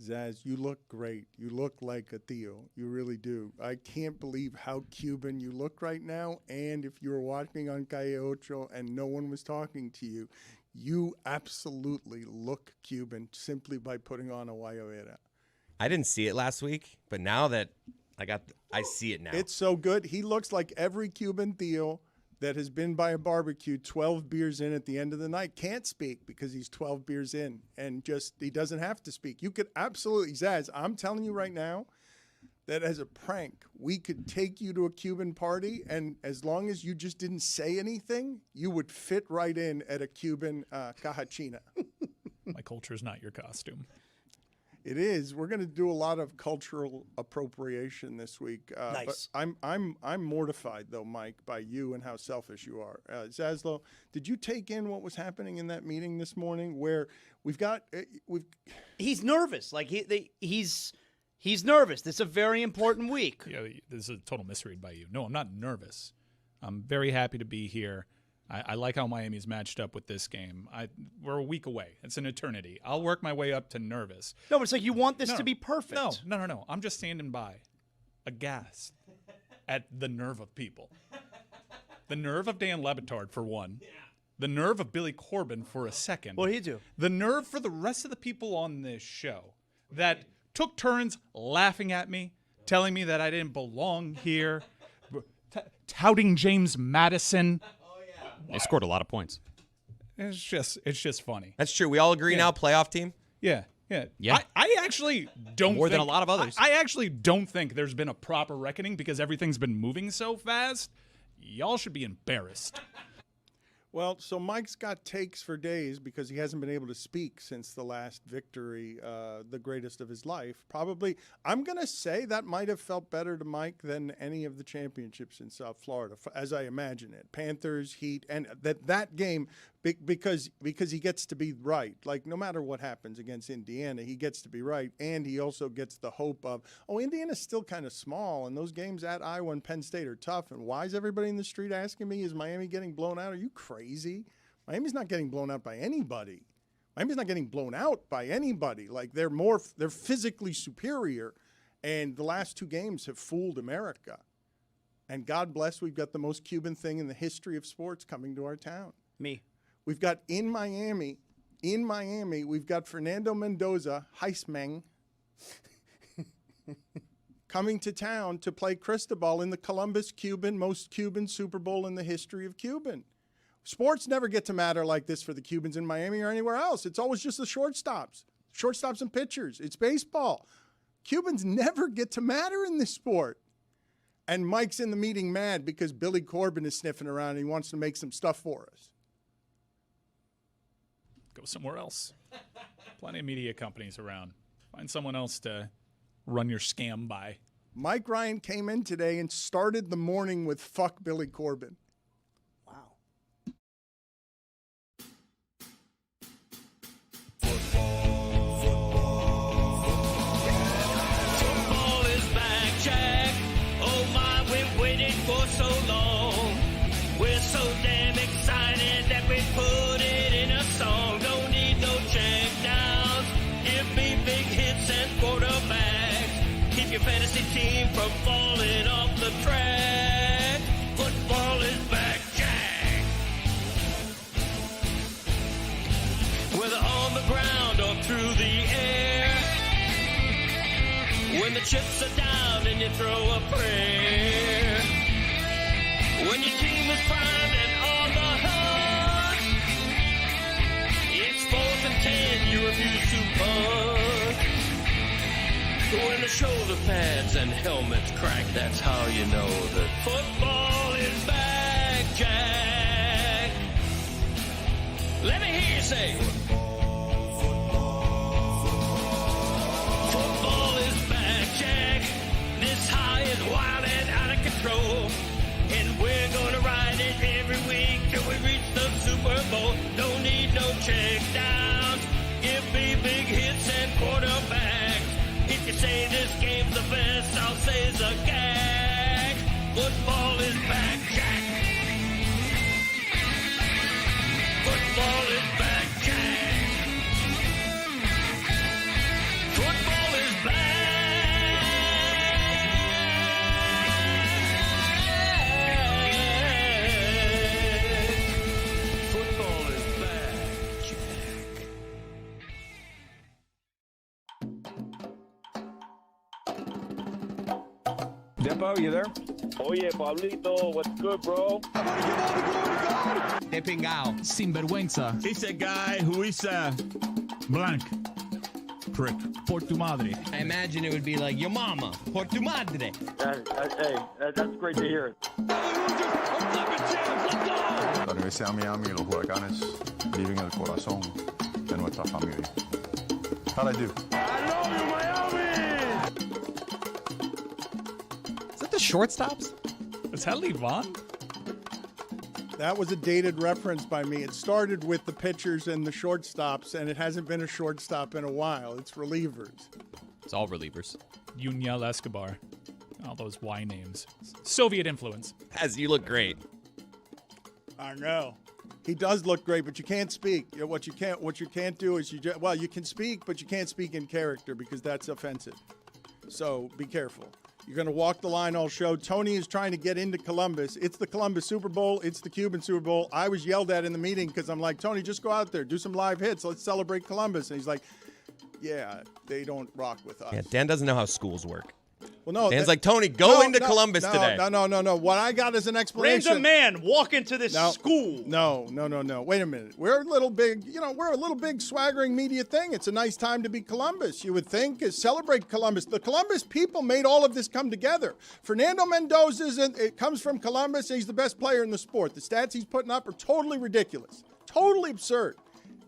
Zaz, you look great. You look like a Theo. You really do. I can't believe how Cuban you look right now. And if you were watching on Calle Ocho and no one was talking to you, you absolutely look Cuban simply by putting on a guayabera. I didn't see it last week, but now that I see it now. It's so good. He looks like every Cuban Theo that has been by a barbecue 12 beers in at the end of the night, can't speak because he's 12 beers in and just he doesn't have to speak. You could absolutely, Zaz, I'm telling you right now that as a prank, we could take you to a Cuban party, and as long as you just didn't say anything, you would fit right in at a Cuban cajachina. My culture is not your costume. It is. We're going to do a lot of cultural appropriation this week. Nice. But I'm mortified though, Mike, by you and how selfish you are. Zaslow, did you take in what was happening in that meeting this morning where He's nervous. Like he's nervous. This is a very important week. Yeah, this is a total misread by you. No, I'm not nervous. I'm very happy to be here. I like how Miami's matched up with this game. We're a week away. It's an eternity. I'll work my way up to nervous. No, but it's like you want this to be perfect. No. I'm just standing by, aghast at the nerve of people. The nerve of Dan Le Batard, for one. Yeah. The nerve of Billy Corbin, for a second. What did he do? The nerve for the rest of the people on this show that took turns laughing at me, telling me that I didn't belong here, touting James Madison. They scored a lot of points. It's just funny. That's true. We all agree now, playoff team? Yeah. I actually don't More than a lot of others. I actually don't think there's been a proper reckoning because everything's been moving so fast. Y'all should be embarrassed. Well, so Mike's got takes for days because he hasn't been able to speak since the last victory, the greatest of his life. Probably, I'm going to say that might have felt better to Mike than any of the championships in South Florida, as I imagine it. Panthers, Heat, and that game, because he gets to be right. Like, no matter what happens against Indiana, he gets to be right, and he also gets the hope of, Indiana's still kind of small, and those games at Iowa and Penn State are tough, and why is everybody in the street asking me, is Miami getting blown out? Are you crazy? Miami's not getting blown out by anybody. Miami's not getting blown out by anybody. Like, they're physically superior, and the last two games have fooled America. And God bless, we've got the most Cuban thing in the history of sports coming to our town. Me. We've got in Miami, we've got Fernando Mendoza, Heismang, coming to town to play Cristobal in the Columbus most Cuban Super Bowl in the history of Cuban. Sports never get to matter like this for the Cubans in Miami or anywhere else. It's always just the shortstops and pitchers. It's baseball. Cubans never get to matter in this sport. And Mike's in the meeting mad because Billy Corbin is sniffing around and he wants to make some stuff for us. Go somewhere else. Plenty of media companies around. Find someone else to run your scam by. Mike Ryan came in today and started the morning with fuck Billy Corbin. Wow. Football is back, Jack. Oh my, we've waited for so long. We're so damn excited that we put it in a song. Don't need no check downs. Give me big hits and quarterbacks. Keep your fantasy team from falling off the track. Football is back, Jack. Whether on the ground or through the air. When the chips are down and you throw a prayer. When your team is primed and on the hunt. It's 4th and 10, you refuse to punt. When the shoulder pads and helmets crack, that's how you know that football is back, Jack. Let me hear you say, football is back, Jack. This high is wild and out of control. And we're gonna ride it every week till we reach the Super Bowl. Don't need no check downs. Give me big hits and quarterbacks. If you say this game's the best, I'll say it's a gag. Football is back, Jack. Football is back, Jack. Football Zippo, you there? Oh yeah, Pablito, what's good, bro? De pingao. Sinvergüenza. Ese guy who is blank. Prick. Por tu madre. I imagine it would be like, your mama, por tu madre. That's great to hear. La Universidad de Miami y los Huracanes viven en el corazón de nuestra familia. How'd I do? I love you, Miami! Is that the shortstops? Is that Levon? That was a dated reference by me. It started with the pitchers and the shortstops, and it hasn't been a shortstop in a while. It's relievers. It's all relievers. Yuniel Escobar. All those Y names. Soviet influence. As you look great. I know. He does look great, but you can't speak. What you can't do is you can speak, but you can't speak in character because that's offensive. So be careful. You're going to walk the line all show. Tony is trying to get into Columbus. It's the Columbus Super Bowl. It's the Cuban Super Bowl. I was yelled at in the meeting because I'm like, Tony, just go out there, do some live hits. Let's celebrate Columbus. And he's like, yeah, they don't rock with us. Yeah, Dan doesn't know how schools work. Well, no. Dan's like, Tony, go into Columbus today. No. What I got is an explanation. Random man walk into this school. No. Wait a minute. We're a little big, we're a little big swaggering media thing. It's a nice time to be Columbus. You would think is celebrate Columbus. The Columbus people made all of this come together. Fernando Mendoza, it comes from Columbus, and he's the best player in the sport. The stats he's putting up are totally ridiculous. Totally absurd.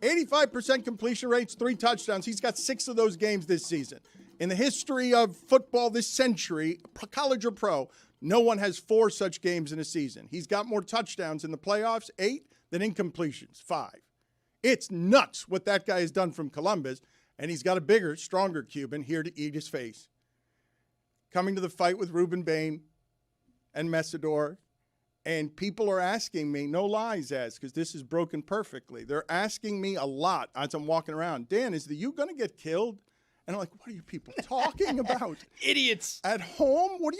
85% completion rates, 3 touchdowns. He's got 6 of those games this season. In the history of football this century, college or pro, no one has 4 such games in a season. He's got more touchdowns in the playoffs, 8, than incompletions, 5. It's nuts what that guy has done from Columbus, and he's got a bigger, stronger Cuban here to eat his face. Coming to the fight with Ruben Bain and Messidor, and people are asking me, no lies, as because this is broken perfectly. They're asking me a lot as I'm walking around, Dan, is the U going to get killed? And I'm like, what are you people talking about? Idiots. At home? What are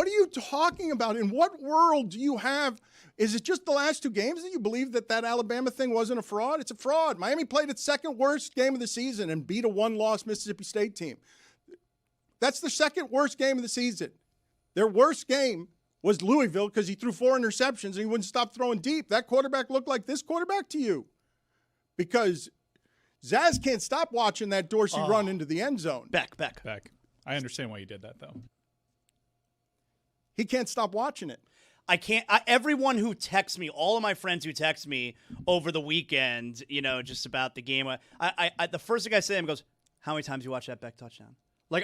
you talking about? In what world do you have? Is it just the last 2 games that you believe that Alabama thing wasn't a fraud? It's a fraud. Miami played its second worst game of the season and beat a 1-loss Mississippi State team. That's the second worst game of the season. Their worst game was Louisville because he threw 4 interceptions and he wouldn't stop throwing deep. That quarterback looked like this quarterback to you because Zaz can't stop watching that Dorsey run into the end zone. Back. I understand why you did that, though. He can't stop watching it. I can't. Everyone who texts me, all of my friends who text me over the weekend, just about the game, I the first thing I say to them goes, "How many times you watch that Beck touchdown?" Like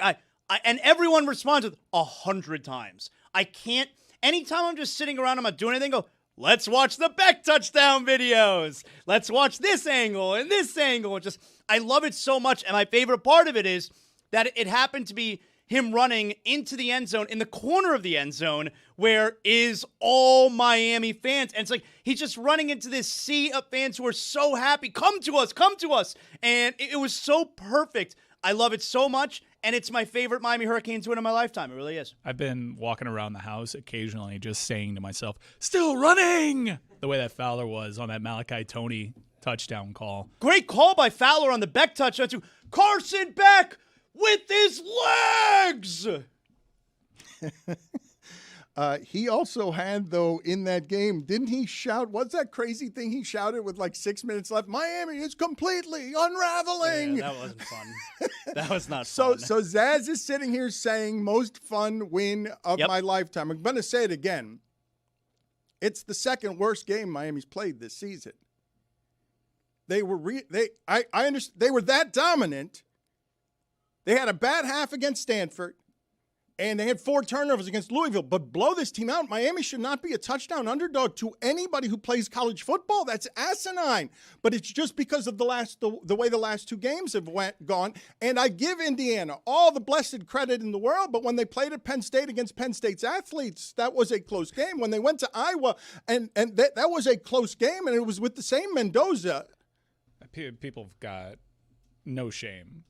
and everyone responds with 100 times. I can't. Anytime I'm just sitting around, I'm not doing anything. Go. Let's watch the Beck touchdown videos. Let's watch this angle and this angle. I love it so much. And my favorite part of it is that it happened to be him running into the end zone in the corner of the end zone where is all Miami fans. And it's like he's just running into this sea of fans who are so happy. Come to us. And it was so perfect. I love it so much. And it's my favorite Miami Hurricanes win of my lifetime. It really is. I've been walking around the house occasionally just saying to myself, still running! The way that Fowler was on that Malachi Toney touchdown call. Great call by Fowler on the Beck touchdown to Carson Beck with his legs! He also had, though, in that game, didn't he shout, what's that crazy thing he shouted with like 6 minutes left? Miami is completely unraveling. Yeah, that wasn't fun. That was not fun. So So Zaz is sitting here saying most fun win of my lifetime. I'm going to say it again. It's the second worst game Miami's played this season. They were I understand they were that dominant. They had a bad half against Stanford. And they had 4 turnovers against Louisville. But blow this team out. Miami should not be a touchdown underdog to anybody who plays college football. That's asinine. But it's just because of the way the last 2 games have gone. And I give Indiana all the blessed credit in the world. But when they played at Penn State against Penn State's athletes, that was a close game. When they went to Iowa, and that was a close game. And it was with the same Mendoza. People have got no shame.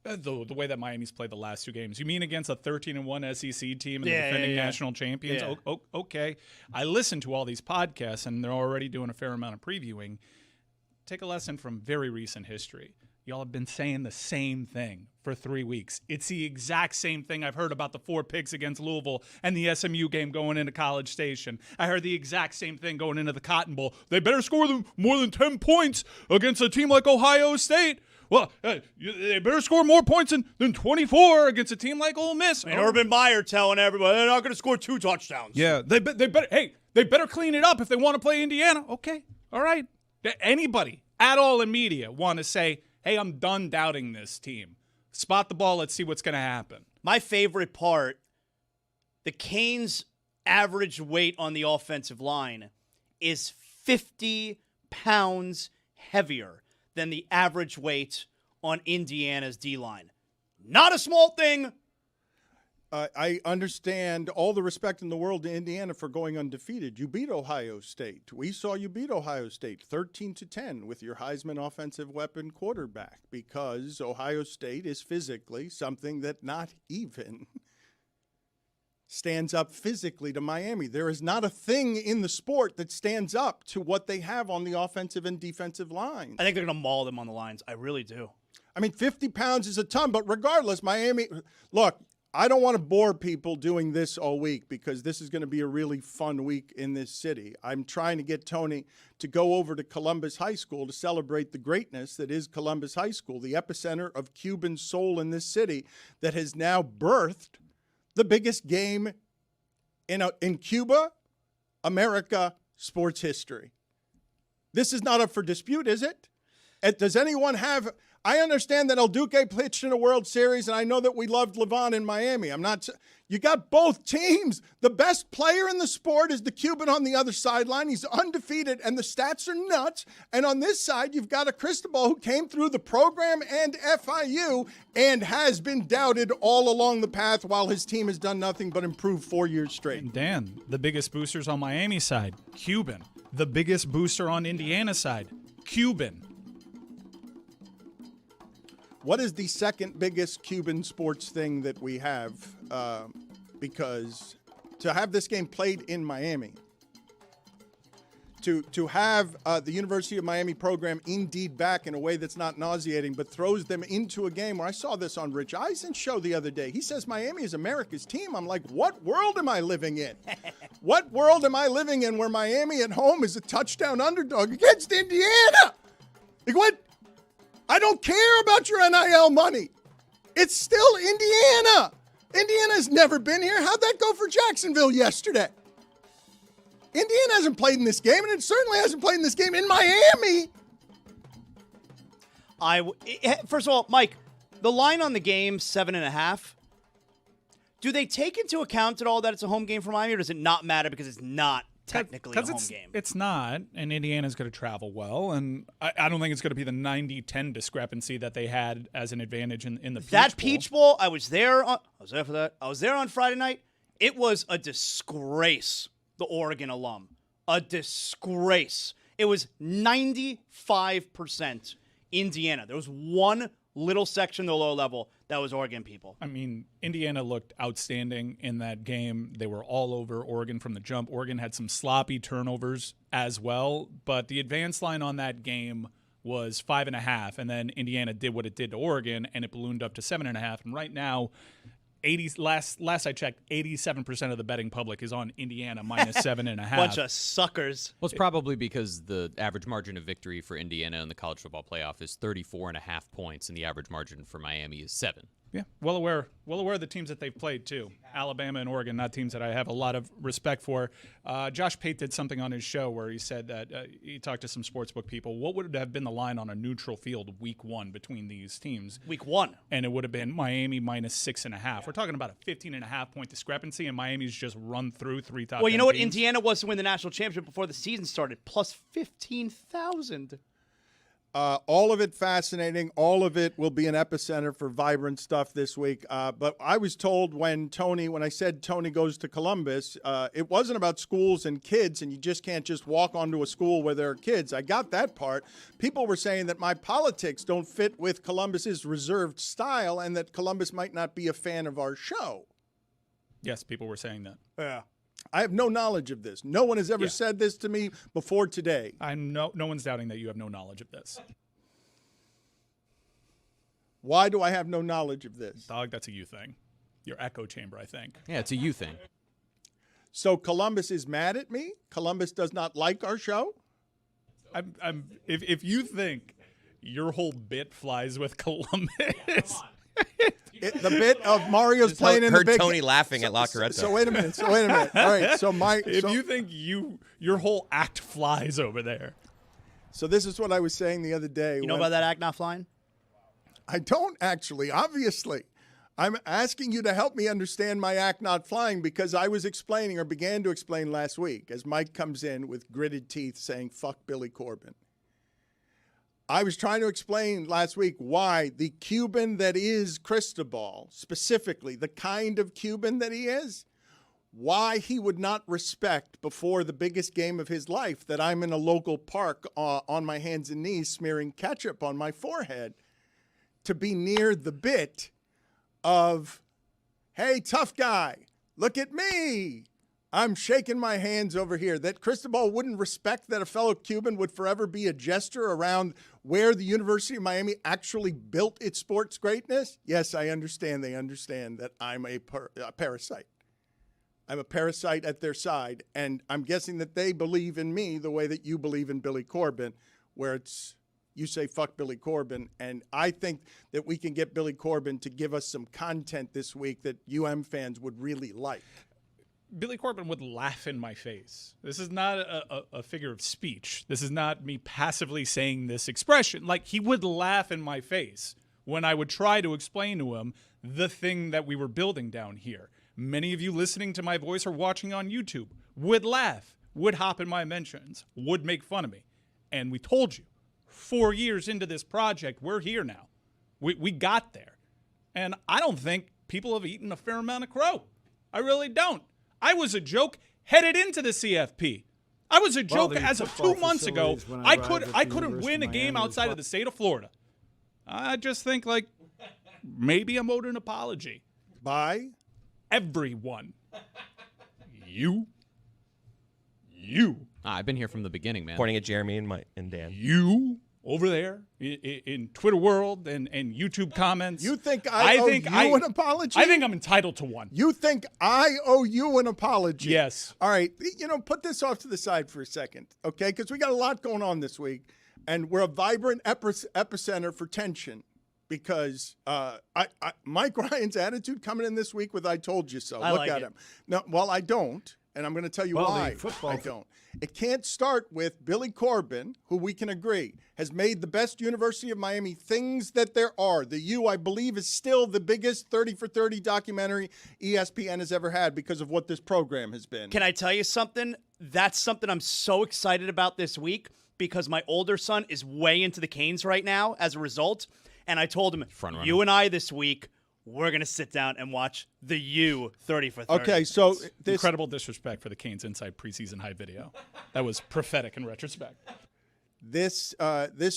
The way that Miami's played the last 2 games. You mean against a 13-1 SEC team and the defending national champions? Yeah. Okay. I listen to all these podcasts, and they're already doing a fair amount of previewing. Take a lesson from very recent history. Y'all have been saying the same thing for 3 weeks. It's the exact same thing I've heard about the 4 picks against Louisville and the SMU game going into College Station. I heard the exact same thing going into the Cotton Bowl. They better score them more than 10 points against a team like Ohio State. Well, they better score more points than 24 against a team like Ole Miss. And Urban Meyer telling everybody they're not going to score 2 touchdowns. Yeah, they better. Hey, they better clean it up if they want to play Indiana. Okay, all right. Anybody at all in media want to say, hey, I'm done doubting this team. Spot the ball. Let's see what's going to happen. My favorite part, the Canes' average weight on the offensive line is 50 pounds heavier than the average weight on Indiana's D-line. Not a small thing. I understand all the respect in the world to Indiana for going undefeated. You beat Ohio State. We saw you beat Ohio State 13-10 with your Heisman offensive weapon quarterback because Ohio State is physically something that not even stands up physically to Miami. There is not a thing in the sport that stands up to what they have on the offensive and defensive line. I think they're going to maul them on the lines. I really do. I mean, 50 pounds is a ton, but regardless, Miami, look, I don't want to bore people doing this all week because this is going to be a really fun week in this city. I'm trying to get Tony to go over to Columbus High School to celebrate the greatness that is Columbus High School, the epicenter of Cuban soul in this city that has now birthed the biggest game in Cuba, America, sports history. This is not up for dispute, is it? Does anyone have... I understand that El Duque pitched in a World Series, and I know that we loved Levon in Miami. You got both teams. The best player in the sport is the Cuban on the other sideline. He's undefeated, and the stats are nuts. And on this side, you've got a Cristobal who came through the program and FIU and has been doubted all along the path while his team has done nothing but improve 4 years straight. And Dan, the biggest boosters on Miami side, Cuban. The biggest booster on Indiana side, Cuban. What is the second biggest Cuban sports thing that we have? Because to have this game played in Miami, to have the University of Miami program indeed back in a way that's not nauseating, but throws them into a game where I saw this on Rich Eisen's show the other day. He says Miami is America's team. I'm like, what world am I living in? What world am I living in where Miami at home is a touchdown underdog against Indiana? Like what? I don't care about your NIL money. It's still Indiana. Indiana's never been here. How'd that go for Jacksonville yesterday? Indiana hasn't played in this game, and it certainly hasn't played in this game in Miami. First of all, Mike, the line on the game, 7.5. Do they take into account at all that it's a home game for Miami, or does it not matter because it's not technically a home game? It's not, and Indiana's going to travel well, and I don't think it's going to be the 90-10 discrepancy that they had as an advantage in the Peach Bowl. That Peach Bowl, I was there for that. I was there on Friday night. It was a disgrace, the Oregon alum. A disgrace. It was 95% Indiana. There was one little section, the lower level, that was Oregon people. I mean, Indiana looked outstanding in that game. They were all over Oregon from the jump. Oregon had some sloppy turnovers as well, but the advance line on that game was 5.5, and then Indiana did what it did to Oregon, and it ballooned up to 7.5. And right now, last I checked, 87% of the betting public is on Indiana minus 7.5. Bunch of suckers. Well, it's probably because the average margin of victory for Indiana in the college football playoff is 34.5 points, and the average margin for Miami is 7. Yeah, well aware of the teams that they've played too. Alabama and Oregon, not teams that I have a lot of respect for. Josh Pate did something on his show where he said that he talked to some sportsbook people. What would have been the line on a neutral field week 1 between these teams? Week 1. And it would have been Miami minus 6.5. We're talking about a 15.5 point discrepancy, and Miami's just run through 3 top 10 Well, you know what? teams. Indiana was to win the national championship before the season started, plus 15,000. All of it fascinating. All of it will be an epicenter for vibrant stuff this week. But I was told when I said Tony goes to Columbus, it wasn't about schools and kids, and you just can't just walk onto a school where there are kids. I got that part. People were saying that my politics don't fit with Columbus's reserved style and that Columbus might not be a fan of our show. Yes, people were saying that. Yeah. I have no knowledge of this. No one has ever said this to me before today. No one's doubting that you have no knowledge of this. Why do I have no knowledge of this? Dog, that's a you thing. Your echo chamber, I think. Yeah, it's a you thing. So Columbus is mad at me? Columbus does not like our show? If you think your whole bit flies with Columbus. The bit of Mario's playing in the big... Heard Tony laughing at La Coretta. So wait a minute. All right. So If you think your whole act flies over there. So this is what I was saying the other day. You know about that act not flying? I don't actually, obviously. I'm asking you to help me understand my act not flying because I was explaining or began to explain last week as Mike comes in with gritted teeth saying, fuck Billy Corbin. I was trying to explain last week why the Cuban that is Cristobal, specifically the kind of Cuban that he is, why he would not respect before the biggest game of his life that I'm in a local park on my hands and knees smearing ketchup on my forehead to be near the bit of, hey, tough guy, look at me. I'm shaking my hands over here. That Cristobal wouldn't respect that a fellow Cuban would forever be a jester around where the University of Miami actually built its sports greatness. Yes, I understand. They understand that I'm a parasite. I'm a parasite at their side. And I'm guessing that they believe in me the way that you believe in Billy Corbin, where it's you say fuck Billy Corbin. And I think that we can get Billy Corbin to give us some content this week that fans would really like. Billy Corbin would laugh in my face. This is not a figure of speech. This is not me passively saying this expression. Like, he would laugh in my face when I would try to explain to him the thing that we were building down here. Many of you listening to my voice or watching on YouTube would laugh, would hop in my mentions, would make fun of me. And we told you, 4 years into this project, we're here now. We got there. And I don't think people have eaten a fair amount of crow. I really don't. I was a joke headed into the CFP. I was a joke as of 2 months ago. I couldn't win a game outside of the state of Florida. I just think, like, maybe I'm owed an apology. By? Everyone. You. I've been here from the beginning, man. Pointing at Jeremy and Dan. You over there in Twitter world and YouTube comments. You think I owe you an apology? I think I'm entitled to one. You think I owe you an apology? Yes. All right. Put this off to the side for a second, okay? Because we got a lot going on this week, and we're a vibrant epicenter for tension because Mike Ryan's attitude coming in this week with I told you so. Look at him. No, well, I don't. And I'm going to tell you why I don't. It can't start with Billy Corbin, who we can agree has made the best University of Miami things that there are. The U, I believe, is still the biggest 30 for 30 documentary ESPN has ever had because of what this program has been. Can I tell you something? That's something I'm so excited about this week because my older son is way into the Canes right now as a result. And I told him, you and I this week, we're going to sit down and watch the U 30 for 30. Okay, so incredible disrespect for the Canes Inside Preseason High video. That was prophetic in retrospect. This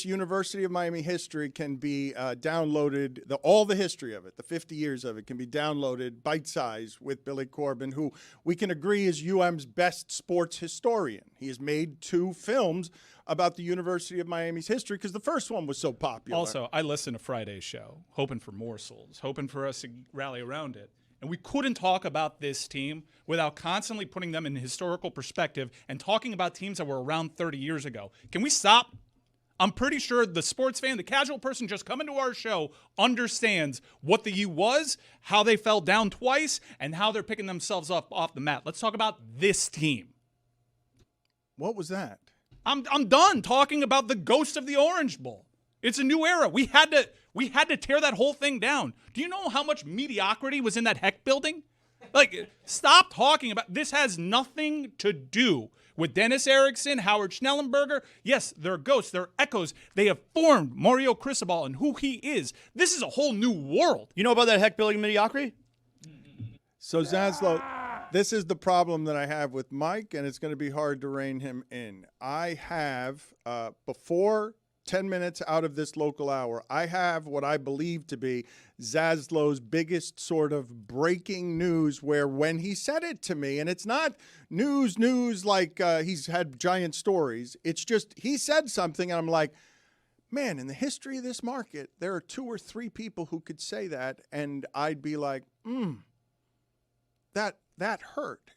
University of Miami history can be downloaded, all the history of it, the 50 years of it can be downloaded bite-sized with Billy Corbin, who we can agree is UM's best sports historian. He has made 2 films about the University of Miami's history because the first one was so popular. Also, I listened to Friday's show, hoping for morsels, hoping for us to rally around it. And we couldn't talk about this team without constantly putting them in historical perspective and talking about teams that were around 30 years ago. Can we stop? I'm pretty sure the sports fan, the casual person just coming to our show understands what the U was, how they fell down twice, and how they're picking themselves up off the mat. Let's talk about this team. What was that? I'm done talking about the ghost of the Orange Bowl. It's a new era. We had to tear that whole thing down. Do you know how much mediocrity was in that Heck building? Like, stop talking about this. Has nothing to do with Dennis Erickson, Howard Schnellenberger. Yes, they're ghosts, they're echoes. They have formed Mario Cristobal and who he is. This is a whole new world. You know about that Heck building mediocrity? So Zaslow, this is the problem that I have with Mike, and it's going to be hard to rein him in. I have, before 10 minutes out of this local hour, I have what I believe to be Zaslow's biggest sort of breaking news, where when he said it to me, and it's not news like he's had giant stories. It's just he said something, and I'm like, man, in the history of this market, there are 2 or 3 people who could say that, and I'd be like, that hurt.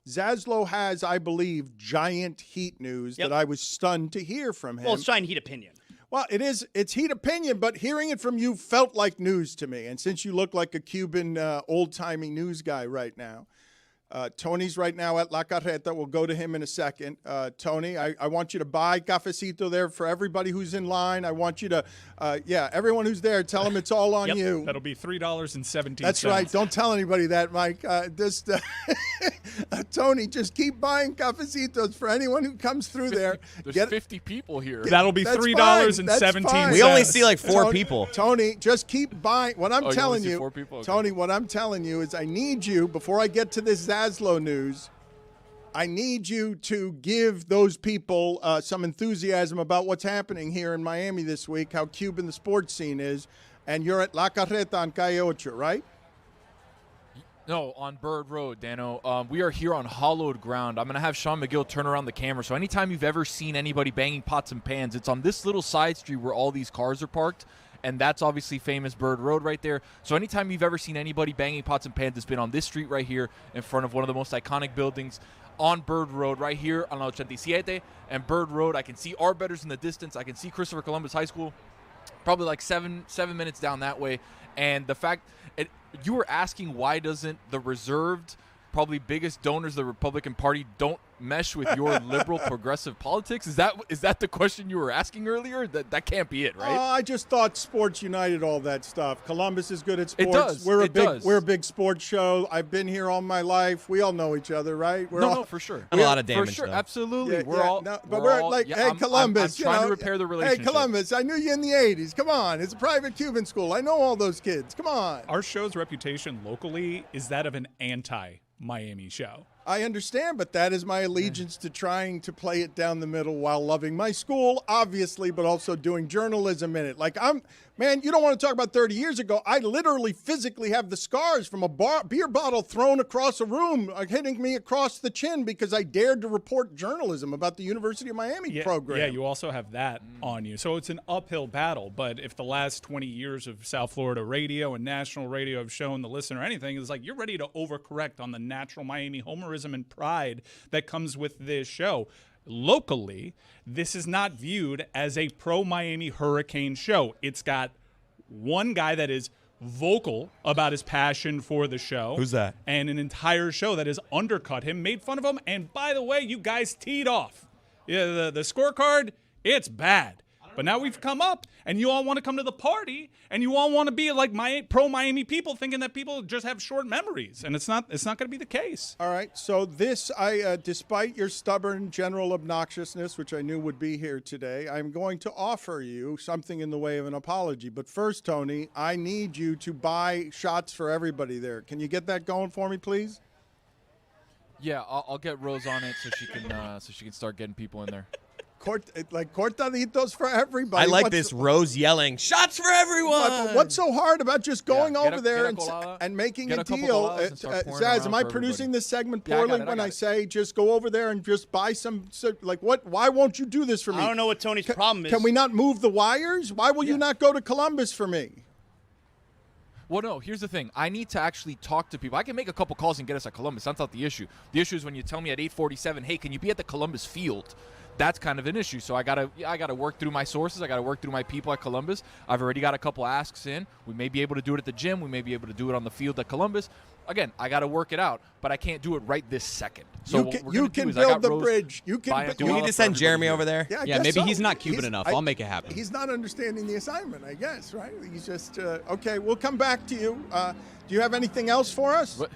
Zaslow has, I believe, giant Heat news that I was stunned to hear from him. Well, it's giant Heat opinion. Well, it's Heat opinion, but hearing it from you felt like news to me. And since you look like a Cuban old-timey news guy right now, Tony's right now at La Carreta. We'll go to him in a second. Tony, I want you to buy cafecito there for everybody who's in line. I want you to, everyone who's there, tell them it's all on you. That'll be $3.17. That's right. Don't tell anybody that, Mike. Tony, just keep buying cafecitos for anyone who comes through there. There's 50 people here. That'll be $3.17. We only see like 4 people. Tony, just keep buying. What I'm telling you, 4 people? Okay. Tony, what I'm telling you is I need you, before I get to this Zaslow news, I need you to give those people some enthusiasm about what's happening here in Miami this week, how Cuban the sports scene is, and you're at La Carreta on Calle Ocho, right? No, on Bird Road, Dano. We are here on hallowed ground. I'm going to have Sean McGill turn around the camera. So anytime you've ever seen anybody banging pots and pans, it's on this little side street where all these cars are parked. And that's obviously famous Bird Road right there. So anytime you've ever seen anybody banging pots and pans, it's been on this street right here in front of one of the most iconic buildings on Bird Road right here on La 87. And Bird Road, I can see our bettors in the distance. I can see Christopher Columbus High School probably like seven minutes down that way. And the fact you were asking why doesn't the reserved, probably biggest donors of the Republican Party don't mesh with your liberal progressive politics? Is that the question you were asking earlier? That can't be it, right? I just thought sports united all that stuff. Columbus is good at sports. It does. We're a big sports show. I've been here all my life. We all know each other, right? No, for sure. A lot of damage, for sure, though. absolutely. Yeah, we're all, hey, Columbus, I'm trying to repair the relationship. Hey, Columbus, I knew you in the '80s. Come on, it's a private Cuban school. I know all those kids. Come on. Our show's reputation locally is that of an anti-Miami show. I understand, but that is my allegiance to trying to play it down the middle while loving my school, obviously, but also doing journalism in it. Man, you don't want to talk about 30 years ago. I literally physically have the scars from a beer bottle thrown across a room, hitting me across the chin because I dared to report journalism about the University of Miami program. Yeah, you also have that on you. So it's an uphill battle. But if the last 20 years of South Florida radio and national radio have shown the listener anything, it's like you're ready to overcorrect on the natural Miami homerism and pride that comes with this show. Locally, this is not viewed as a pro-Miami Hurricane show. It's got one guy that is vocal about his passion for the show. Who's that? And an entire show that has undercut him, made fun of him. And by the way, you guys teed off. Yeah, the scorecard, it's bad. But now we've come up, and you all want to come to the party, and you all want to be like pro-Miami people, thinking that people just have short memories, and it's not going to be the case. All right, so despite your stubborn general obnoxiousness, which I knew would be here today, I'm going to offer you something in the way of an apology. But first, Tony, I need you to buy shots for everybody there. Can you get that going for me, please? Yeah, I'll get Rose on it so she can start getting people in there. Cortaditos for everybody. I like this Rose yelling, shots for everyone. What's so hard about just going over there and making a deal? Zaz, am I producing this segment poorly when I say just go over there and just buy some? What? Why won't you do this for me? I don't know what Tony's problem is. Can we not move the wires? Why will you not go to Columbus for me? Well, no, here's the thing. I need to actually talk to people. I can make a couple calls and get us at Columbus. That's not the issue. The issue is when you tell me at 8:47, hey, can you be at the Columbus field? That's kind of an issue. So I gotta work through my sources. I gotta work through my people at Columbus. I've already got a couple asks in. We may be able to do it at the gym. We may be able to do it on the field at Columbus. Again, I gotta work it out, but I can't do it right this second. So you can build the bridge. Do we need to send Jeremy over there? Yeah, maybe he's not Cuban enough. I'll make it happen. He's not understanding the assignment, I guess, right? He's just okay. We'll come back to you. Do you have anything else for us? What?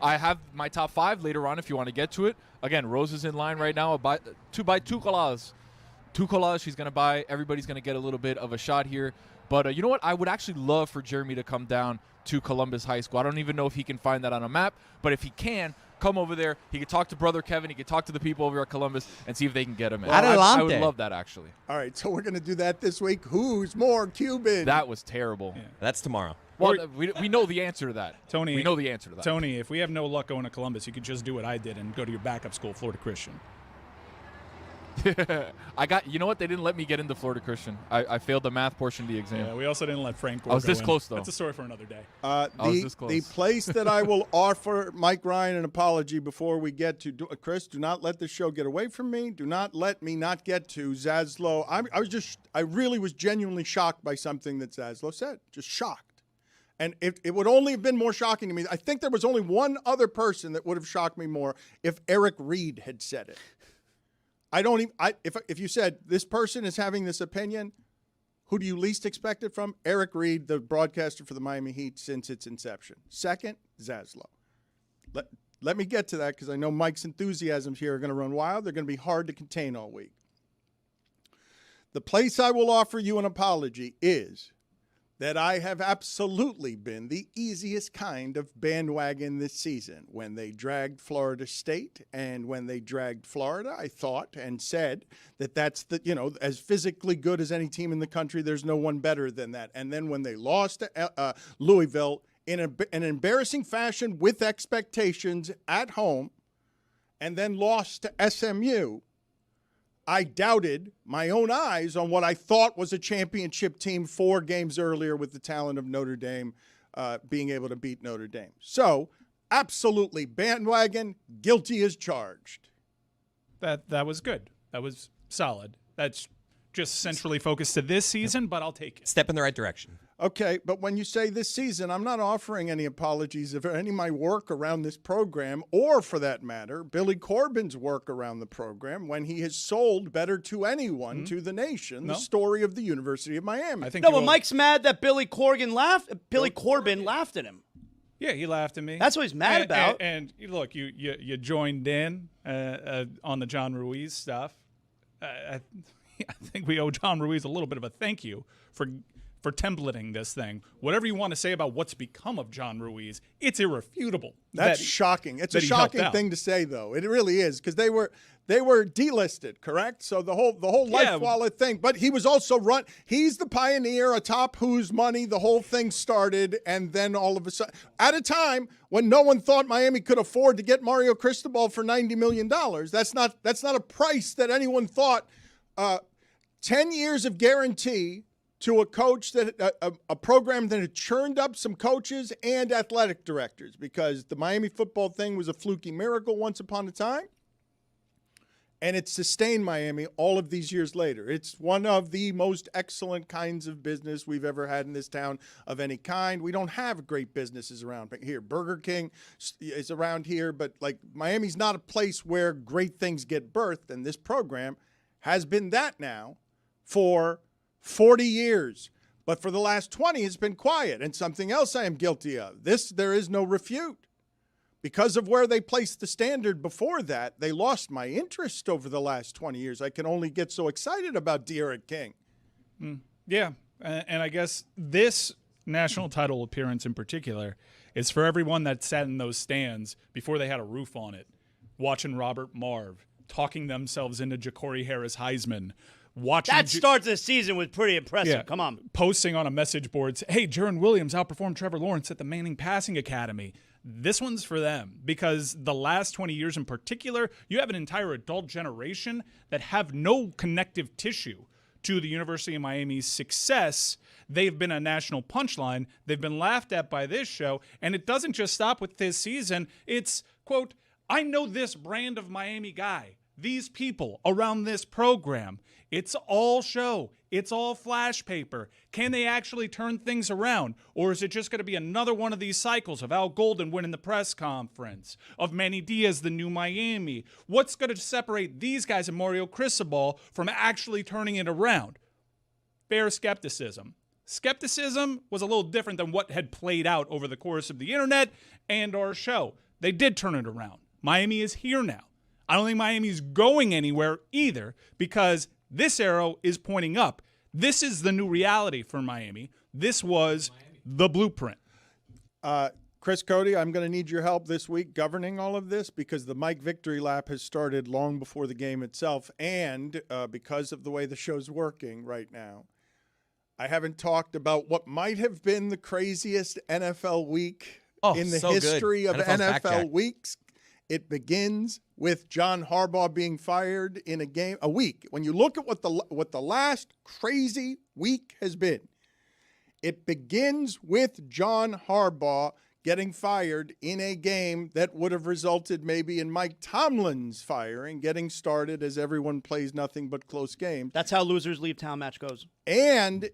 I have my top 5 later on if you want to get to it. Again, Rose is in line right now. Buy two colas. 2 colas she's going to buy. Everybody's going to get a little bit of a shot here. But you know what? I would actually love for Jeremy to come down to Columbus High School. I don't even know if he can find that on a map. But if he can, come over there. He could talk to Brother Kevin. He could talk to the people over at Columbus and see if they can get him in. I would love that, actually. All right, so we're going to do that this week. Who's more Cuban? That was terrible. Yeah. That's tomorrow. Well, we know the answer to that. Tony, we know the answer to that. Tony, if we have no luck going to Columbus, you could just do what I did and go to your backup school, Florida Christian. You know what? They didn't let me get into Florida Christian. I failed the math portion of the exam. Yeah, we also didn't let Frank. I was this close, though. That's a story for another day. I was this close. The place that I will offer Mike Ryan an apology before we get to Chris. Do not let the show get away from me. Do not let me not get to Zaslow. I really was genuinely shocked by something that Zaslow said. Just shocked. And it would only have been more shocking to me. I think there was only one other person that would have shocked me more if Eric Reed had said it. If you said this person is having this opinion, who do you least expect it from? Eric Reed, the broadcaster for the Miami Heat since its inception. Second, Zaslow. Let me get to that because I know Mike's enthusiasms here are going to run wild. They're going to be hard to contain all week. The place I will offer you an apology is that I have absolutely been the easiest kind of bandwagon this season. When they dragged Florida State and when they dragged Florida, I thought and said that that's as physically good as any team in the country, there's no one better than that. And then when they lost to Louisville in an embarrassing fashion with expectations at home and then lost to SMU, I doubted my own eyes on what I thought was a championship team 4 games earlier with the talent of Notre Dame being able to beat Notre Dame. So, absolutely, bandwagon, guilty as charged. That was good. That was solid. That's just centrally focused to this season, but I'll take it. Step in the right direction. Okay, but when you say this season, I'm not offering any apologies of any of my work around this program, or for that matter, Billy Corbin's work around the program when he has sold better to anyone to the nation the story of the University of Miami. But Mike's mad that Billy Corbin laughed at him. Yeah, he laughed at me. That's what he's mad about. And look, you joined in on the John Ruiz stuff. I think we owe John Ruiz a little bit of a thank you for templating this thing. Whatever you want to say about what's become of John Ruiz, it's irrefutable. That's shocking. It's a shocking thing to say, though. It really is, because they were delisted, correct? So the whole life wallet thing. But he was also he's the pioneer atop whose money the whole thing started, and then all of a sudden, at a time when no one thought Miami could afford to get Mario Cristobal for $90 million. That's not a price that anyone thought. 10 years of guarantee to a coach a program that had churned up some coaches and athletic directors, because the Miami football thing was a fluky miracle once upon a time, and it sustained Miami all of these years later. It's one of the most excellent kinds of business we've ever had in this town of any kind. We don't have great businesses around here. Burger King is around here, but like Miami's not a place where great things get birthed, and this program has been that now for 40 years. But for the last 20, it's been quiet. And something else I am guilty of. There is no refute. Because of where they placed the standard before that, they lost my interest over the last 20 years. I can only get so excited about De'Aaron King. Yeah, and I guess this national title appearance in particular is for everyone that sat in those stands before they had a roof on it, watching Robert Marv, talking themselves into Ja'Cory Harris Heisman, that start to the season was pretty impressive. Yeah, come on. Posting on a message board, hey, Jaron Williams outperformed Trevor Lawrence at the Manning Passing Academy. This one's for them, because the last 20 years in particular, you have an entire adult generation that have no connective tissue to the University of Miami's success. They've been a national punchline. They've been laughed at by this show, and it doesn't just stop with this season. It's, quote, I know this brand of Miami guy, these people around this program. It's all show. It's all flash paper. Can they actually turn things around? Or is it just going to be another one of these cycles of Al Golden winning the press conference, of Manny Diaz, the new Miami? What's going to separate these guys and Mario Cristobal from actually turning it around? Fair skepticism. Skepticism was a little different than what had played out over the course of the internet and our show. They did turn it around. Miami is here now. I don't think Miami's going anywhere either, because this arrow is pointing up. This is the new reality for Miami. This was the blueprint. Chris Cody, I'm going to need your help this week governing all of this, because the Mike Victory Lap has started long before the game itself, and because of the way the show's working right now, I haven't talked about what might have been the craziest NFL week in the history of NFL weeks. It begins with John Harbaugh being fired in a week. When you look at what the last crazy week has been, it begins with John Harbaugh getting fired in a game that would have resulted maybe in Mike Tomlin's firing, getting started as everyone plays nothing but close games. That's how losers leave town match goes. And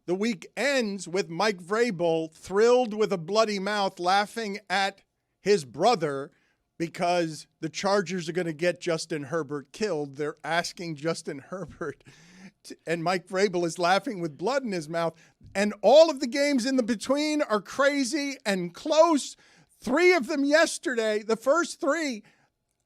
the week ends with Mike Vrabel thrilled with a bloody mouth laughing at his brother because the Chargers are going to get Justin Herbert killed. They're asking Justin Herbert, and Mike Vrabel is laughing with blood in his mouth. And all of the games in the between are crazy and close. 3 of them yesterday, the first three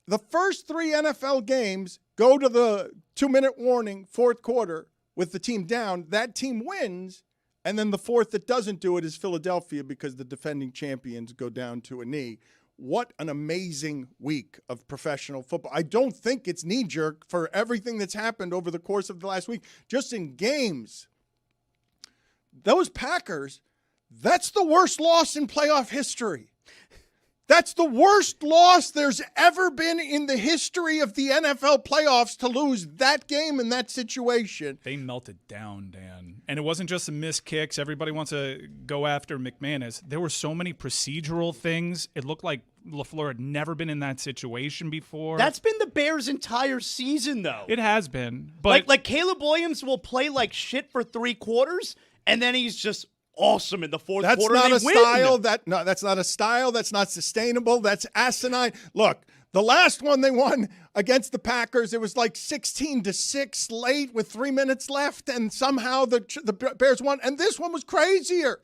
NFL games go to the 2-minute warning, fourth quarter, with the team down. That team wins. And then the fourth that doesn't do it is Philadelphia because the defending champions go down to a knee. What an amazing week of professional football. I don't think it's knee-jerk for everything that's happened over the course of the last week. Just in games, those Packers, that's the worst loss in playoff history. That's the worst loss there's ever been in the history of the NFL playoffs, to lose that game in that situation. They melted down, Dan. And it wasn't just the missed kicks. Everybody wants to go after McManus. There were so many procedural things. It looked like LaFleur had never been in that situation before. That's been the Bears' entire season, though. It has been. But like Caleb Williams will play like shit for 3 quarters, and then he's just awesome in the fourth quarter. That's not a style. That's not sustainable. That's asinine. Look, the last one they won against the Packers, it was like 16-6 late with 3 minutes left, and somehow the Bears won. And this one was crazier.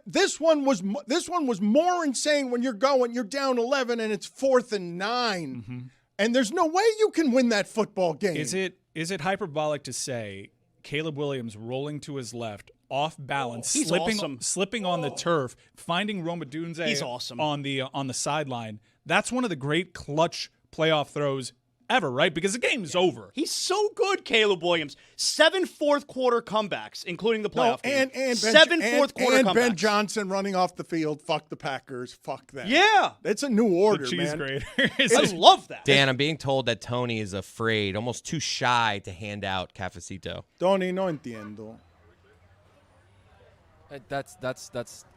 This one was more insane when you're down 11 and it's 4th and 9, Mm-hmm. and there's no way you can win that football game. Is it hyperbolic to say Caleb Williams rolling to his left, off balance, slipping on the turf, finding Roma Dunze He's awesome. on the sideline? That's one of the great clutch playoff throws ever, right? Because the game's over. He's so good, Caleb Williams. 7 fourth-quarter comebacks, including the playoff game. And 7 fourth-quarter comebacks. Ben Johnson running off the field. Fuck the Packers. Fuck them. Yeah. It's a new order, the cheese man. I love that. Dan, I'm being told that Tony is afraid, almost too shy to hand out cafecito. Tony, no entiendo. That's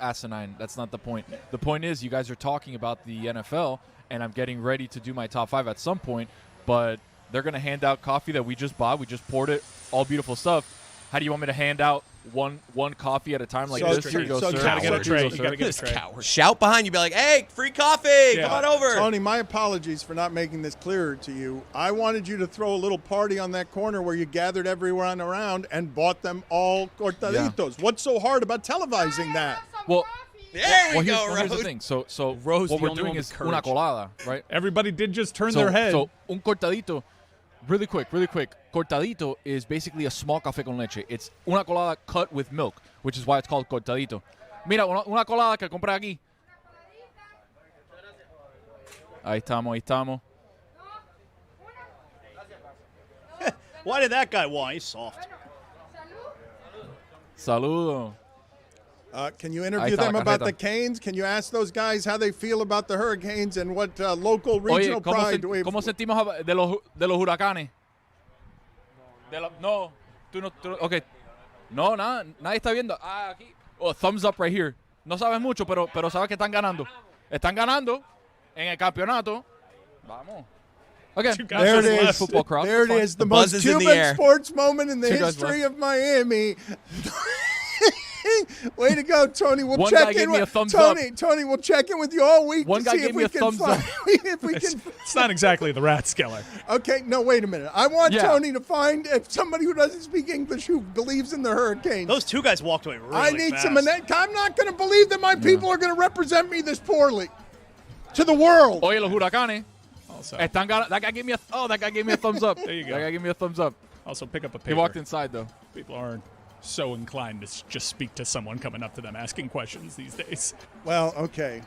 asinine. That's not the point. The point is you guys are talking about the NFL, and I'm getting ready to do my top 5 at some point, but they're going to hand out coffee that we just bought. We just poured it. All beautiful stuff. How do you want me to hand out one coffee at a time like this? Here you go, sir. You gotta get a tray. You gotta get a tray. Shout behind you, be like, hey, free coffee. Yeah. Come on over. Tony, my apologies for not making this clearer to you. I wanted you to throw a little party on that corner where you gathered everyone around and bought them all cortaditos. Yeah. What's so hard about televising that? Well, There we go, here's the Rose. thing. So Rose, what the we're only doing one is with una courage. colada, right? Everybody did just turn their head. So un cortadito, really quick. Cortadito is basically a small café con leche. It's una colada cut with milk, which is why it's called cortadito. Mira, una colada que compré aquí. Ahí estamos. Why did that guy want? He's soft. Saludo. Can you interview them about the Canes? Can you ask those guys how they feel about the Hurricanes and what local regional Oye, pride we ¿cómo sentimos de los huracanes? No, tú no, okay. No, nada, nadie está viendo. Ah, aquí. Oh, thumbs up right here. No sabes mucho, pero sabes que están ganando. Están ganando en el campeonato. Vamos. Okay. There it is. Football crowd. There it is. The buzz most is in the Cuban air. sports moment in the Two guys history left. of Miami. Way to go, Tony. We'll One check guy in gave me with a thumbs Tony, we'll check in with you all week One to guy see gave if me we a can thumbs find up. if we can. It's not exactly the rat skiller. Okay, no, wait a minute. I want Yeah. Tony to find somebody who doesn't speak English who believes in the Hurricanes. Those 2 guys walked away really I need fast. some. I'm not going to believe that my people are going to represent me this poorly to the world. Oye, los huracanes. Also, Están ganando. That guy gave me a thumbs up. There you go. That guy gave me a thumbs up. also pick up a paper. He walked inside though. People aren't so inclined to just speak to someone coming up to them asking questions these days. Well, okay,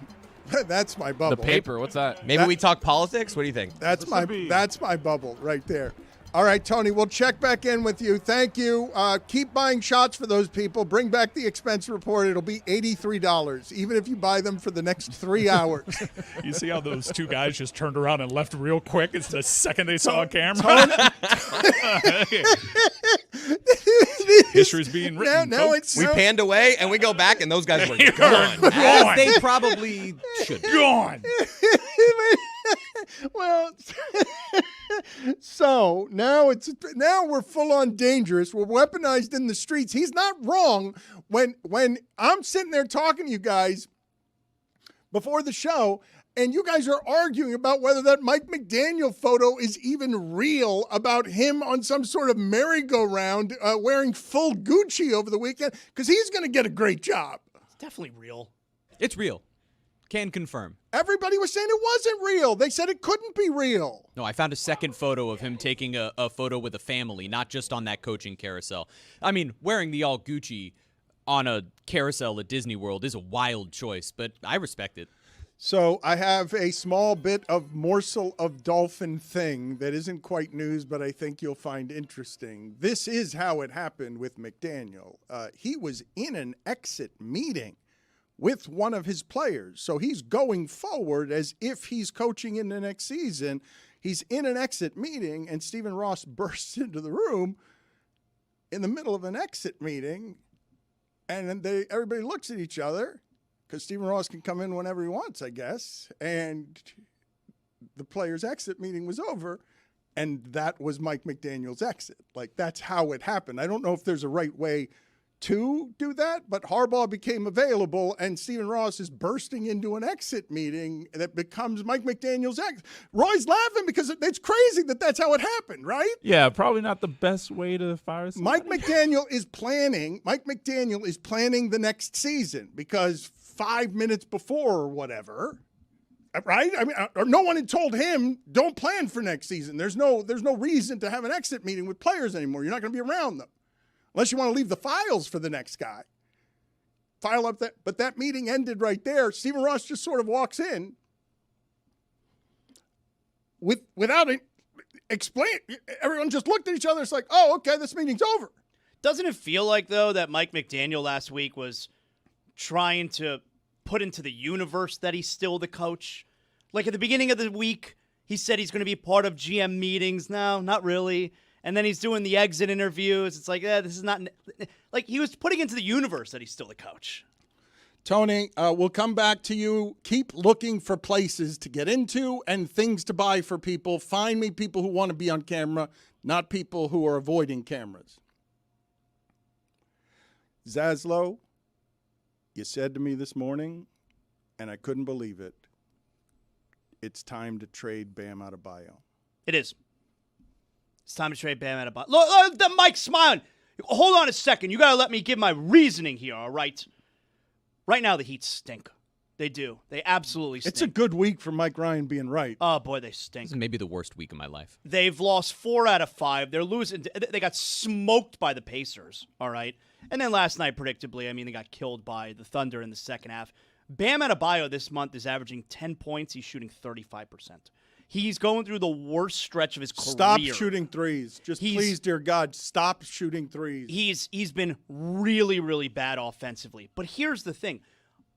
that's my bubble. The paper. What's that? Maybe we talk politics? What do you think? That's my bubble right there. All right, Tony, we'll check back in with you. Thank you. Keep buying shots for those people. Bring back the expense report. It'll be $83, even if you buy them for the next 3 hours. You see how those two guys just turned around and left real quick? It's the second they saw a camera. History's being written. Now it's We panned away, and we go back, and those guys were gone. gone. As they probably should. Gone. Well, so now we're full on dangerous. We're weaponized in the streets. He's not wrong when I'm sitting there talking to you guys before the show, and you guys are arguing about whether that Mike McDaniel photo is even real, about him on some sort of merry-go-round wearing full Gucci over the weekend, because he's going to get a great job. It's definitely real. It's real. Can confirm. Everybody was saying it wasn't real. They said it couldn't be real. No, I found a second photo of him taking a photo with a family, not just on that coaching carousel. I mean, wearing the all Gucci on a carousel at Disney World is a wild choice, but I respect it. So I have a small bit of morsel of dolphin thing that isn't quite news, but I think you'll find interesting. This is how it happened with McDaniel. He was in an exit meeting with one of his players. So he's going forward as if he's coaching in the next season. He's in an exit meeting, and Stephen Ross bursts into the room in the middle of an exit meeting, and then everybody looks at each other, because Stephen Ross can come in whenever he wants, I guess, and the players' exit meeting was over, and that was Mike McDaniel's exit. Like, that's how it happened. I don't know if there's a right way to do that, but Harbaugh became available, and Stephen Ross is bursting into an exit meeting that becomes Mike McDaniel's exit. Roy's laughing because it's crazy that that's how it happened, right? Yeah, probably not the best way to fire somebody. Mike McDaniel is planning the next season, because 5 minutes before or whatever, right? I mean, no one had told him, don't plan for next season. There's no reason to have an exit meeting with players anymore. You're not going to be around them. Unless you want to leave the files for the next guy. File up that. But that meeting ended right there. Stephen Ross just sort of walks in without it explain. Everyone just looked at each other. It's like, oh, okay, this meeting's over. Doesn't it feel like, though, that Mike McDaniel last week was trying to put into the universe that he's still the coach? Like at the beginning of the week, he said he's going to be part of GM meetings. No, not really. And then he's doing the exit interviews. It's like, this is not – like he was putting into the universe that he's still the coach. Tony, we'll come back to you. Keep looking for places to get into and things to buy for people. Find me people who want to be on camera, not people who are avoiding cameras. Zaslow, you said to me this morning, and I couldn't believe it, it's time to trade Bam Adebayo. It is. It's time to trade Bam Adebayo. Look, the Mike's smiling. Hold on a second. You got to let me give my reasoning here, all right? Right now, the Heat stink. They do. They absolutely stink. It's a good week for Mike Ryan being right. Oh, boy, they stink. This is maybe the worst week of my life. They've lost 4 out of 5. They're losing. They got smoked by the Pacers, all right? And then last night, predictably, I mean, they got killed by the Thunder in the second half. Bam Adebayo this month is averaging 10 points. He's shooting 35%. He's going through the worst stretch of his career. Stop shooting threes. Please, dear God, stop shooting threes. He's been really, really bad offensively. But here's the thing.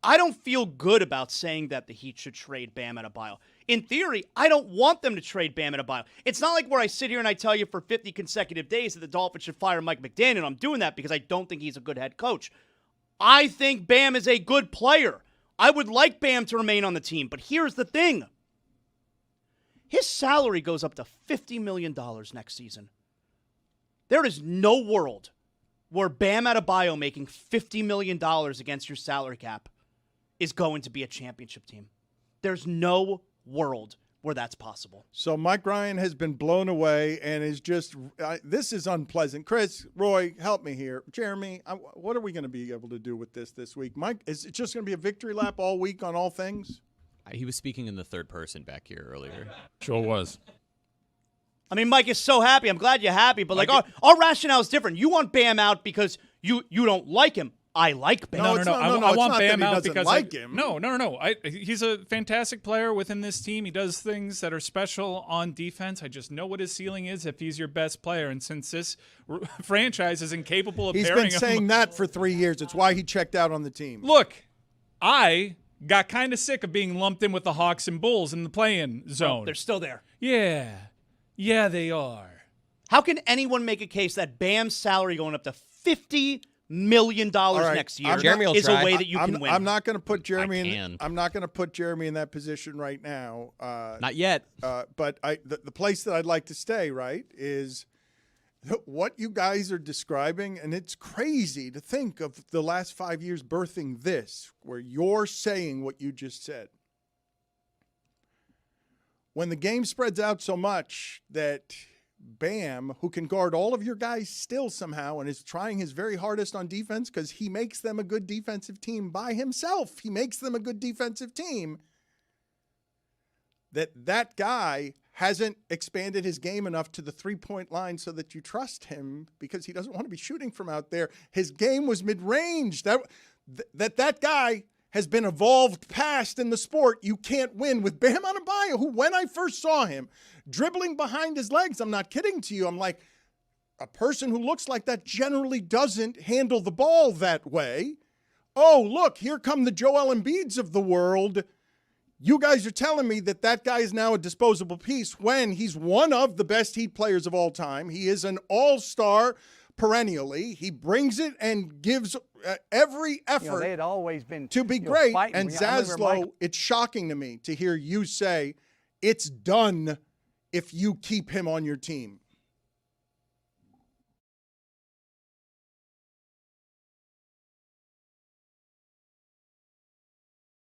I don't feel good about saying that the Heat should trade Bam Adebayo. In theory, I don't want them to trade Bam Adebayo. It's not like where I sit here and I tell you for 50 consecutive days that the Dolphins should fire Mike McDaniel. I'm doing that because I don't think he's a good head coach. I think Bam is a good player. I would like Bam to remain on the team. But here's the thing. His salary goes up to $50 million next season. There is no world where Bam Adebayo making $50 million against your salary cap is going to be a championship team. There's no world where that's possible. So Mike Ryan has been blown away and is just this is unpleasant. Chris, Roy, help me here. Jeremy, what are we going to be able to do with this week? Mike, is it just going to be a victory lap all week on all things? He was speaking in the third person back here earlier. Sure was. I mean, Mike is so happy. I'm glad you're happy. But, our rationale is different. You want Bam out because you don't like him. I like Bam. No. it's I not want that Bam he out doesn't because like him. No. He's a fantastic player within this team. He does things that are special on defense. I just know what his ceiling is if he's your best player. And since this franchise is incapable of He's pairing been saying him, that for 3 years. It's why he checked out on the team. look, I got kind of sick of being lumped in with the Hawks and Bulls in the play-in zone. They're still there. Yeah, they are. How can anyone make a case that Bam's salary going up to $50 million next year Jeremy will is try. a way that you can win? I'm not going to put Jeremy can. I'm not going to put Jeremy in that position right now. Not yet. But the place that I'd like to stay, right, is what you guys are describing, and it's crazy to think of the last 5 years birthing this, where you're saying what you just said. When the game spreads out so much that Bam, who can guard all of your guys still somehow and is trying his very hardest on defense because he makes them a good defensive team by himself. He makes them a good defensive team. That guy hasn't expanded his game enough to the three-point line so that you trust him because he doesn't want to be shooting from out there. His game was mid-range. That guy has been evolved past in the sport. You can't win with Bam Adebayo, who, when I first saw him dribbling behind his legs, I'm not kidding to you, I'm like, a person who looks like that generally doesn't handle the ball that way. Oh, look, here come the Joel Embiids of the world. You guys are telling me that guy is now a disposable piece when he's one of the best Heat players of all time. He is an all-star perennially. He brings it and gives every effort they had always been to be great. fighting. And Zaslow, it's shocking to me to hear you say it's done if you keep him on your team.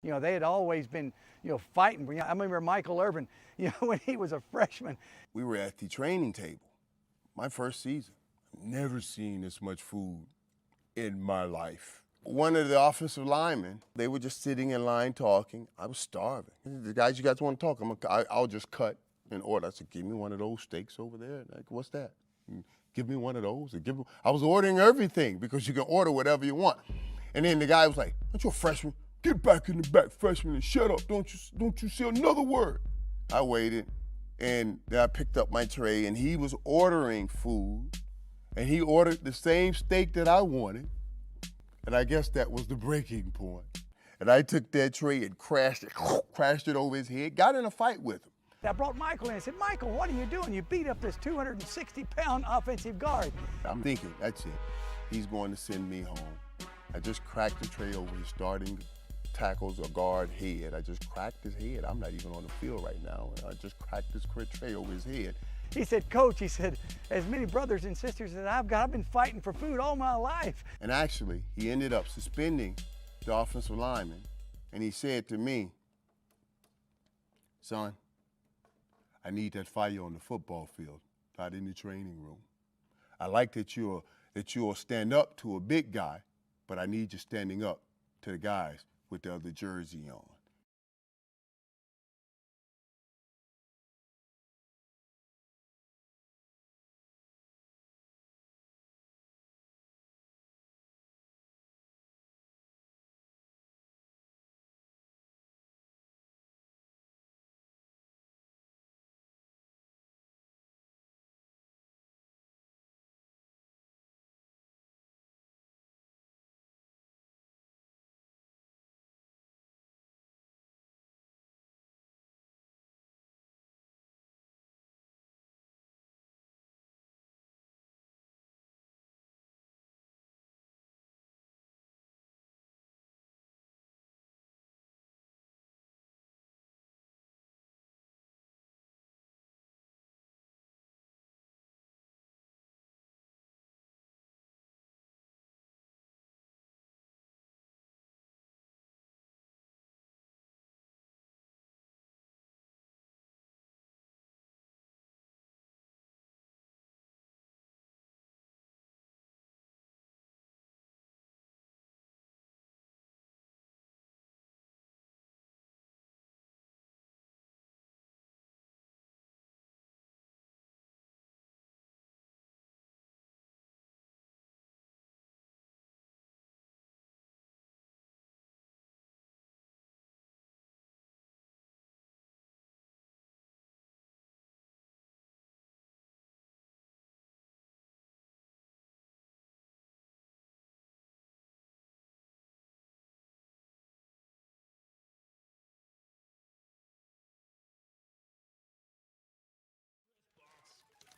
They had always been, fighting. I remember Michael Irvin, when he was a freshman. We were at the training table, my first season. Never seen this much food in my life. One of the offensive linemen, they were just sitting in line talking. I was starving. The guys, you guys want to talk? I'll just cut and order. I said, give me one of those steaks over there. Like, what's that? Give me one of those. I was ordering everything because you can order whatever you want. And then the guy was like, aren't you a freshman? Get back in the back, freshman, and shut up. Don't you say another word. I waited, and then I picked up my tray, and he was ordering food, and he ordered the same steak that I wanted, and I guess that was the breaking point. And I took that tray and crashed it over his head, got in a fight with him. I brought Michael in and said, Michael, what are you doing? You beat up this 260-pound offensive guard. I'm thinking, that's it. He's going to send me home. I just cracked the tray over his starting tackles or guard head. I just cracked his head. I'm not even on the field right now. I just cracked this tray over his head. He said, Coach, he said, as many brothers and sisters that I've got, I've been fighting for food all my life. And actually, he ended up suspending the offensive lineman, and he said to me, son, I need that fire on the football field, not in the training room. I like that you'll stand up to a big guy, but I need you standing up to the guys with the other jersey on.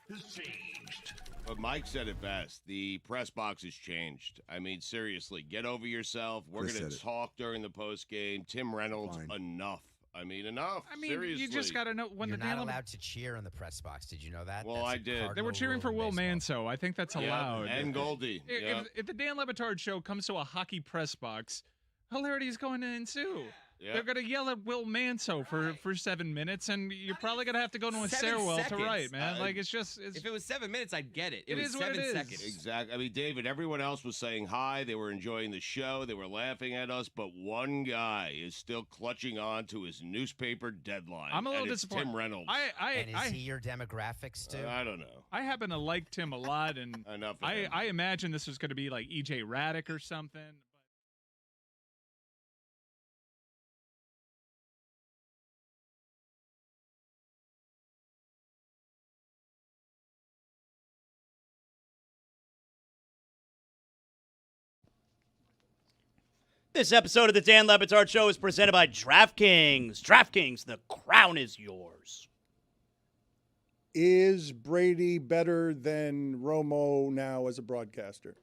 has changed. But Mike said it best. The press box has changed. I mean, seriously, get over yourself. We're going to talk during the post game. Tim Reynolds, enough. I mean, enough. I mean, seriously. you just got to know when You're the not Dan allowed to cheer in the press box. Did you know that? Well, I did. They were cheering for Will Manso. I think that's allowed. And Goldie. If the Dan Le Batard Show comes to a hockey press box, hilarity is going to ensue. Yeah. They're going to yell at Will Manso for 7 minutes, and you're probably going to have to go to a 7 stairwell to seconds. write, man. Like, it's just... If it was 7 minutes, I'd get it. It was is what 7 it is. seconds. Exactly. I mean, David, everyone else was saying hi. They were enjoying the show. They were laughing at us. But one guy is still clutching on to his newspaper deadline. I'm a little and it's disappointed. Tim Reynolds. And is he your demographics, too? I don't know. I happen to like Tim a lot, and Enough of him. I imagine this was going to be like E.J. Raddick or something. This episode of the Dan Le Batard Show is presented by DraftKings. DraftKings, the crown is yours. Is Brady better than Romo now as a broadcaster?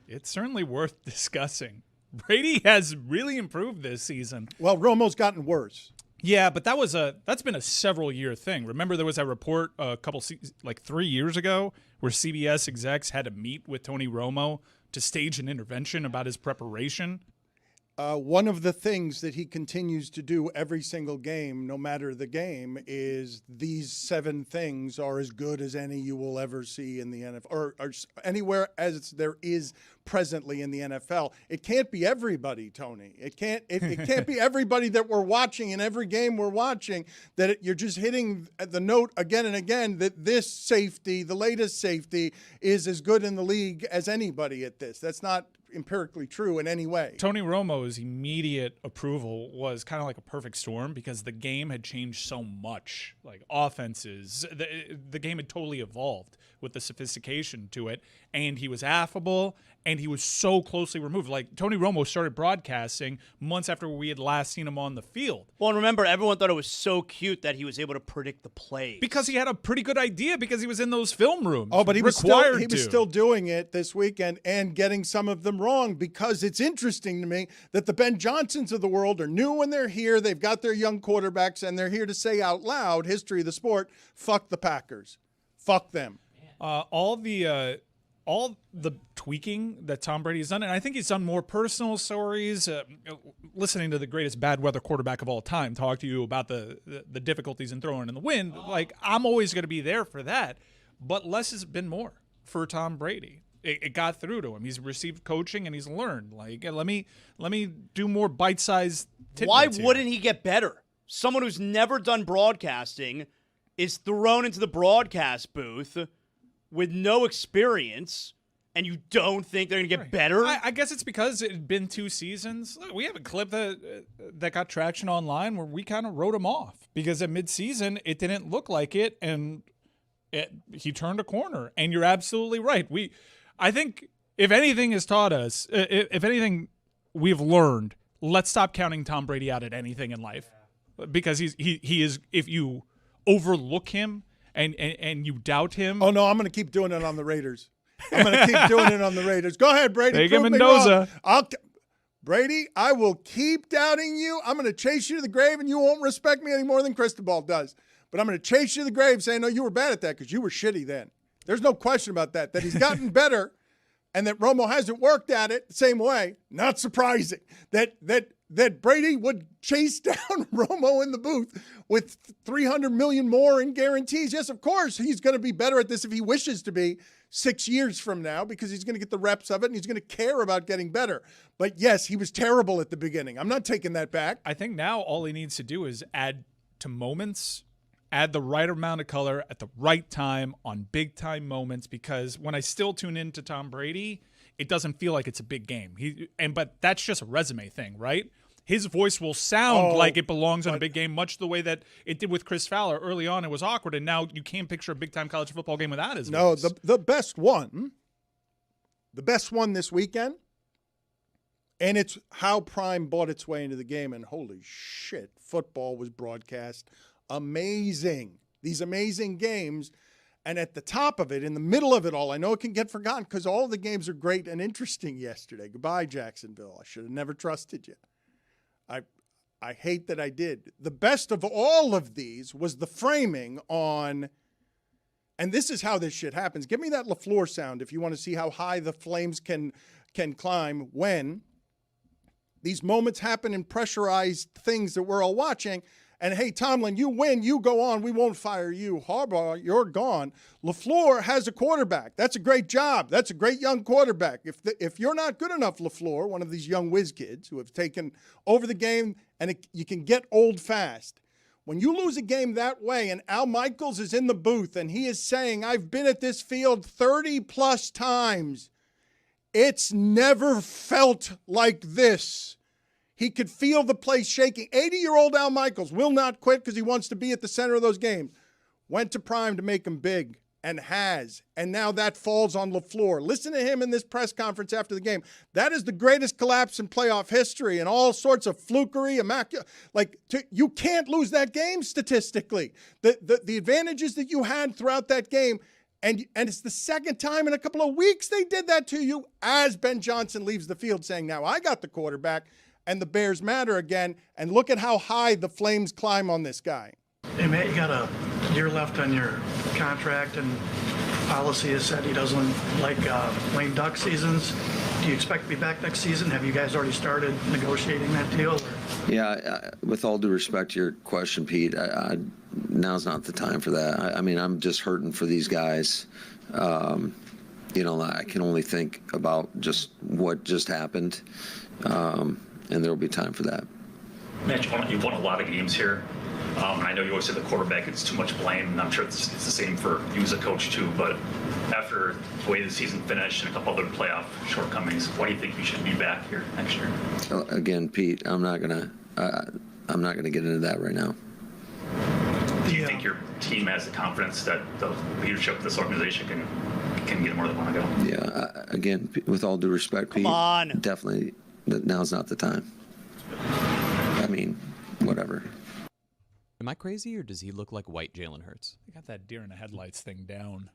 It's certainly worth discussing. Brady has really improved this season. Well, Romo's gotten worse. Yeah, but that's been a several year thing. Remember, there was a report like 3 years ago where CBS execs had to meet with Tony Romo to stage an intervention about his preparation. One of the things that he continues to do every single game, no matter the game, is these 7 things are as good as any you will ever see in the NFL or anywhere as there is presently in the NFL. It can't be everybody, Tony. It can't be everybody that we're watching in every game we're watching, that you're just hitting the note again and again that this safety, the latest safety, is as good in the league as anybody at this. That's not empirically true in any way. Tony Romo's immediate approval was kind of like a perfect storm because the game had changed so much. Like offenses, the game had totally evolved with the sophistication to it, and he was affable, and he was so closely removed. Like Tony Romo started broadcasting months after we had last seen him on the field. Well, and remember, everyone thought it was so cute that he was able to predict the plays. Because he had a pretty good idea because he was in those film rooms. Oh, but he was still doing it this weekend and getting some of them wrong, because it's interesting to me that the Ben Johnsons of the world are new when they're here. They've got their young quarterbacks, and they're here to say out loud, history of the sport, fuck the Packers. Fuck them. All the tweaking that Tom Brady has done, and I think he's done more personal stories. Listening to the greatest bad weather quarterback of all time talk to you about the difficulties in throwing in the wind, like I'm always going to be there for that. But less has been more for Tom Brady. It got through to him. He's received coaching and he's learned. Like let me do more bite-sized tidbits. Why here. wouldn't he get better? Someone who's never done broadcasting is thrown into the broadcast booth with no experience, and you don't think they're going to get better? I guess it's because it had been 2 seasons. Look, we have a clip that got traction online where we kind of wrote him off because at midseason it didn't look like it, and he turned a corner. And you're absolutely right. I think if anything has taught us, if anything we've learned, let's stop counting Tom Brady out at anything in life, because he is. If you overlook him and you doubt him. Oh no, I'm going to keep doing it on the Raiders. I'm going to keep doing it on the Raiders. Go ahead, Brady. Take Prove him me Mendoza. wrong. Brady, I will keep doubting you. I'm going to chase you to the grave, and you won't respect me any more than Cristobal does. But I'm going to chase you to the grave saying, no, you were bad at that because you were shitty then. There's no question about that. That he's gotten better and that Romo hasn't worked at it the same way. Not surprising. That Brady would chase down Romo in the booth with $300 million more in guarantees. Yes, of course, he's going to be better at this if he wishes to be 6 years from now, because he's going to get the reps of it and he's going to care about getting better. But yes, he was terrible at the beginning. I'm not taking that back. I think now all he needs to do is add to moments, add the right amount of color at the right time on big-time moments, because when I still tune into Tom Brady, it doesn't feel like it's a big game. But that's just a resume thing, right? His voice will sound like it belongs in a big game, much the way that it did with Chris Fowler. Early on, it was awkward, and now you can't picture a big-time college football game without his voice. No, the best one this weekend, and it's how Prime bought its way into the game, and holy shit, football was broadcast amazing. these amazing games. And at the top of it, in the middle of it all, I know it can get forgotten because all the games are great and interesting yesterday. Goodbye, Jacksonville. I should have never trusted you. I hate that I did. The best of all of these was the framing on, and this is how this shit happens. Give me that LaFleur sound if you want to see how high the Flames can climb when these moments happen in pressurized things that we're all watching. And, hey, Tomlin, you win, you go on, we won't fire you. Harbaugh, you're gone. LaFleur has a quarterback. That's a great job. That's a great young quarterback. If you're not good enough, LaFleur, one of these young whiz kids who have taken over the game, and you can get old fast. When you lose a game that way and Al Michaels is in the booth and he is saying, I've been at this field 30-plus times, it's never felt like this. He could feel the place shaking. 80-year-old Al Michaels will not quit because he wants to be at the center of those games. Went to Prime to make him big and has. And now that falls on LaFleur. Listen to him in this press conference after the game. That is the greatest collapse in playoff history and all sorts of flukery, you can't lose that game statistically. The advantages that you had throughout that game, and it's the second time in a couple of weeks they did that to you as Ben Johnson leaves the field saying, now I got the quarterback. And the Bears matter again. And look at how high the Flames climb on this guy. Hey, Matt, you got a year left on your contract, and policy has said he doesn't like lame duck seasons. Do you expect to be back next season? Have you guys already started negotiating that deal? Yeah, with all due respect to your question, Pete, now's not the time for that. I mean, I'm just hurting for these guys. I can only think about just what just happened. And there will be time for that. Matt, you've won a lot of games here. I know you always say the quarterback gets too much blame, and I'm sure it's the same for you as a coach too. But after the way the season finished and a couple other playoff shortcomings, why do you think you should be back here next year? Again, Pete, I'm not gonna get into that right now. Do you think your team has the confidence that the leadership of this organization can get more than one to go? Yeah. Again, with all due respect, Pete, definitely. Now's not the time. I mean, whatever. Am I crazy, or does he look like white Jalen Hurts? They got that deer in the headlights thing down.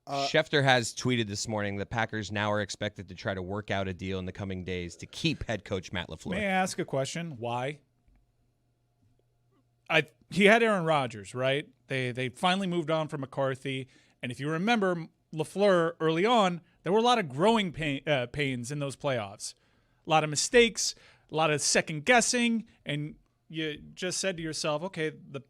Schefter has tweeted this morning that Packers now are expected to try to work out a deal in the coming days to keep head coach Matt LaFleur. May I ask a question? Why? He had Aaron Rodgers, right? They finally moved on from McCarthy. And if you remember, LaFleur early on, there were a lot of growing pains in those playoffs. A lot of mistakes, a lot of second guessing, and you just said to yourself, okay, the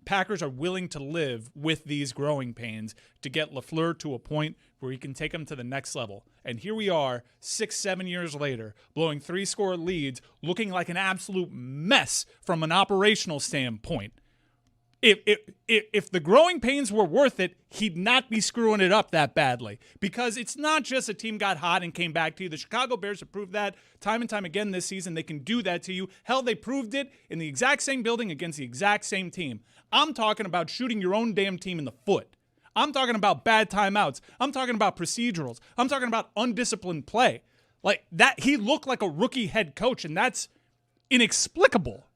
Packers are willing to live with these growing pains to get LaFleur to a point where he can take them to the next level. And here we are, 6-7 years later, blowing 3-score leads, looking like an absolute mess from an operational standpoint. If the growing pains were worth it, he'd not be screwing it up that badly. Because it's not just a team got hot and came back to you. The Chicago Bears have proved that time and time again this season. They can do that to you. Hell, they proved it in the exact same building against the exact same team. I'm talking about shooting your own damn team in the foot. I'm talking about bad timeouts. I'm talking about procedurals. I'm talking about undisciplined play. Like that, he looked like a rookie head coach, and that's inexplicable.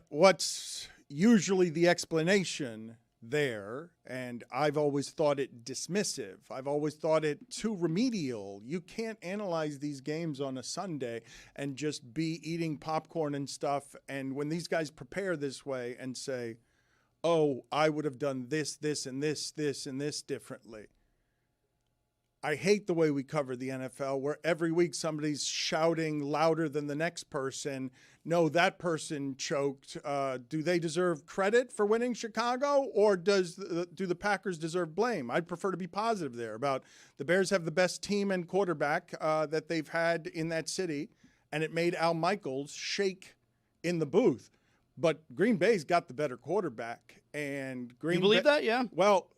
What's usually the explanation there, and I've always thought it dismissive. I've always thought it too remedial. You can't analyze these games on a Sunday and just be eating popcorn and stuff. And when these guys prepare this way and say, oh, I would have done this, and this, and this differently. I hate the way we cover the NFL where every week somebody's shouting louder than the next person. No, that person choked. Do they deserve credit for winning Chicago, or do the Packers deserve blame? I'd prefer to be positive there about the Bears have the best team and quarterback that they've had in that city, and it made Al Michaels shake in the booth. But Green Bay's got the better quarterback, and You believe that? Yeah. Well,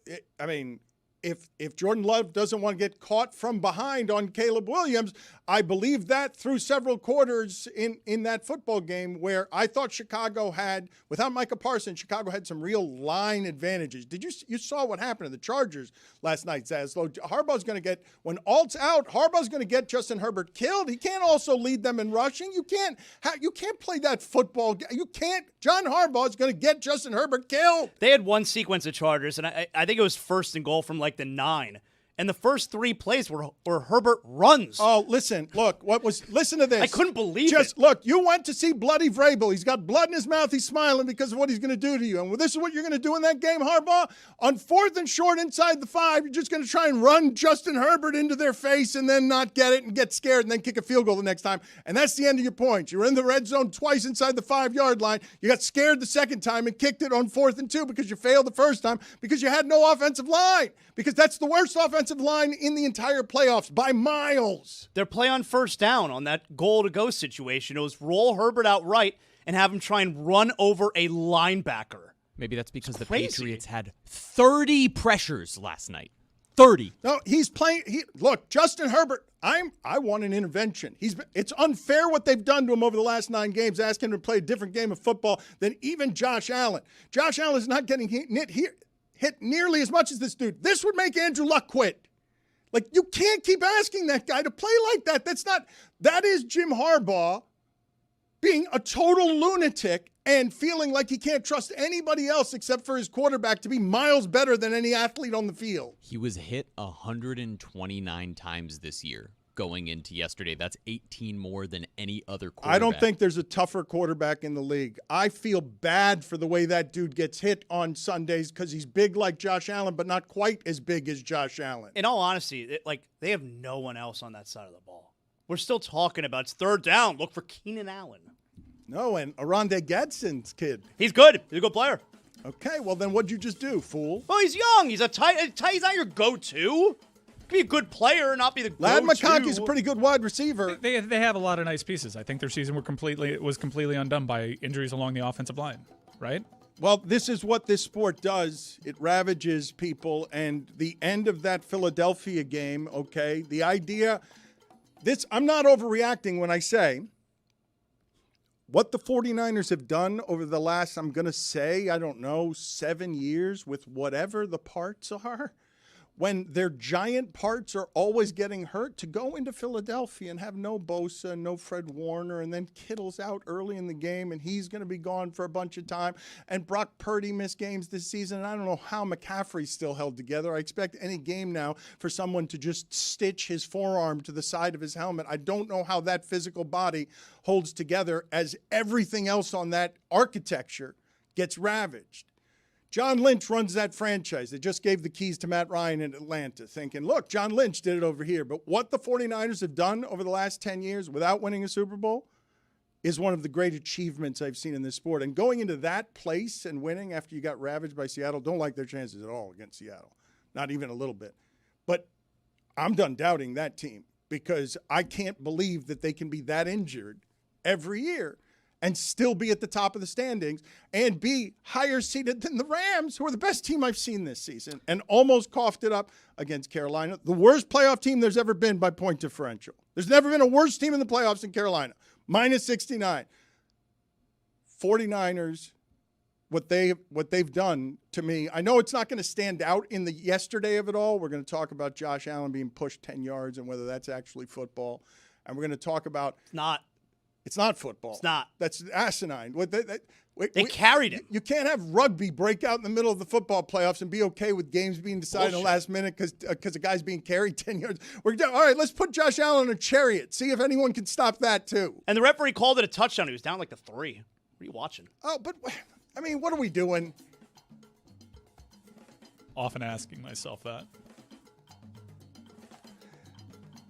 if Jordan Love doesn't want to get caught from behind on Caleb Williams, I believe that through several quarters in that football game where I thought Chicago had, without Micah Parsons, Chicago had some real line advantages. You saw what happened to the Chargers last night, Zaslow. Harbaugh's going to get, when Alt's out, Harbaugh's going to get Justin Herbert killed. He can't also lead them in rushing. You can't play that football. You can't. John Harbaugh's going to get Justin Herbert killed. They had one sequence of Chargers, and I think it was 1st and goal from like the 9. And the first 3 plays were Herbert runs. Oh, listen to this. I couldn't believe it. Look, you went to see Bloody Vrabel. He's got blood in his mouth. He's smiling because of what he's going to do to you. And this is what you're going to do in that game, Harbaugh. On 4th and short inside the 5, you're just going to try and run Justin Herbert into their face and then not get it and get scared and then kick a field goal the next time. And that's the end of your points. You're in the red zone twice inside the 5-yard line. You got scared the second time and kicked it on 4th and 2 because you failed the first time because you had no offensive line. Because that's the worst offensive line in the entire playoffs by miles. Their play on 1st down on that goal-to-go situation, it was roll Herbert out right and have him try and run over a linebacker. Maybe that's because the Patriots had 30 pressures last night. 30. No, he's playing. Look, Justin Herbert, I want an intervention. It's unfair what they've done to him over the last 9 games, asking him to play a different game of football than even Josh Allen. Josh Allen is not getting hit nearly as much as this dude. This would make Andrew Luck quit. Like, you can't keep asking that guy to play like that. That is Jim Harbaugh being a total lunatic and feeling like he can't trust anybody else except for his quarterback to be miles better than any athlete on the field. He was hit 129 times this year going into yesterday. That's 18 more than any other quarterback. I don't think there's a tougher quarterback in the league. I feel bad for the way that dude gets hit on Sundays because he's big like Josh Allen, but not quite as big as Josh Allen. In all honesty, they have no one else on that side of the ball. We're still talking about it's 3rd down. Look for Keenan Allen. No, and Aronde Gadsden's kid. He's good. He's a good player. Okay, well then what'd you just do, fool? Well, he's young. He's a tight. He's not your go-to. Be a good player, not be the go-to. Ladd McConkey's a pretty good wide receiver. They have a lot of nice pieces. I think their season was completely undone by injuries along the offensive line, right? Well, this is what this sport does. It ravages people, and the end of that Philadelphia game, okay, the idea, I'm not overreacting when I say what the 49ers have done over the last, I'm going to say, 7 years with whatever the parts are. When their giant parts are always getting hurt, to go into Philadelphia and have no Bosa, no Fred Warner, and then Kittle's out early in the game, and he's going to be gone for a bunch of time, and Brock Purdy missed games this season, and I don't know how McCaffrey's still held together. I expect any game now for someone to just stitch his forearm to the side of his helmet. I don't know how that physical body holds together as everything else on that architecture gets ravaged. John Lynch runs that franchise. They just gave the keys to Matt Ryan in Atlanta, thinking, look, John Lynch did it over here. But what the 49ers have done over the last 10 years without winning a Super Bowl is one of the great achievements I've seen in this sport. And going into that place and winning after you got ravaged by Seattle, don't like their chances at all against Seattle. Not even a little bit. But I'm done doubting that team because I can't believe that they can be that injured every year and still be at the top of the standings and be higher seeded than the Rams, who are the best team I've seen this season, and almost coughed it up against Carolina. The worst playoff team there's ever been by point differential. There's never been a worse team in the playoffs than Carolina. Minus 69. 49ers, what they've done to me, I know it's not going to stand out in the yesterday of it all. We're going to talk about Josh Allen being pushed 10 yards and whether that's actually football. And we're going to talk about It's not football. It's not. That's asinine. They carried it. You can't have rugby break out in the middle of the football playoffs and be okay with games being decided in the last minute because a guy's being carried 10 yards. All right, let's put Josh Allen in a chariot. See if anyone can stop that too. And the referee called it a touchdown. He was down like the 3. What are you watching? Oh, but, I mean, what are we doing? Often asking myself that.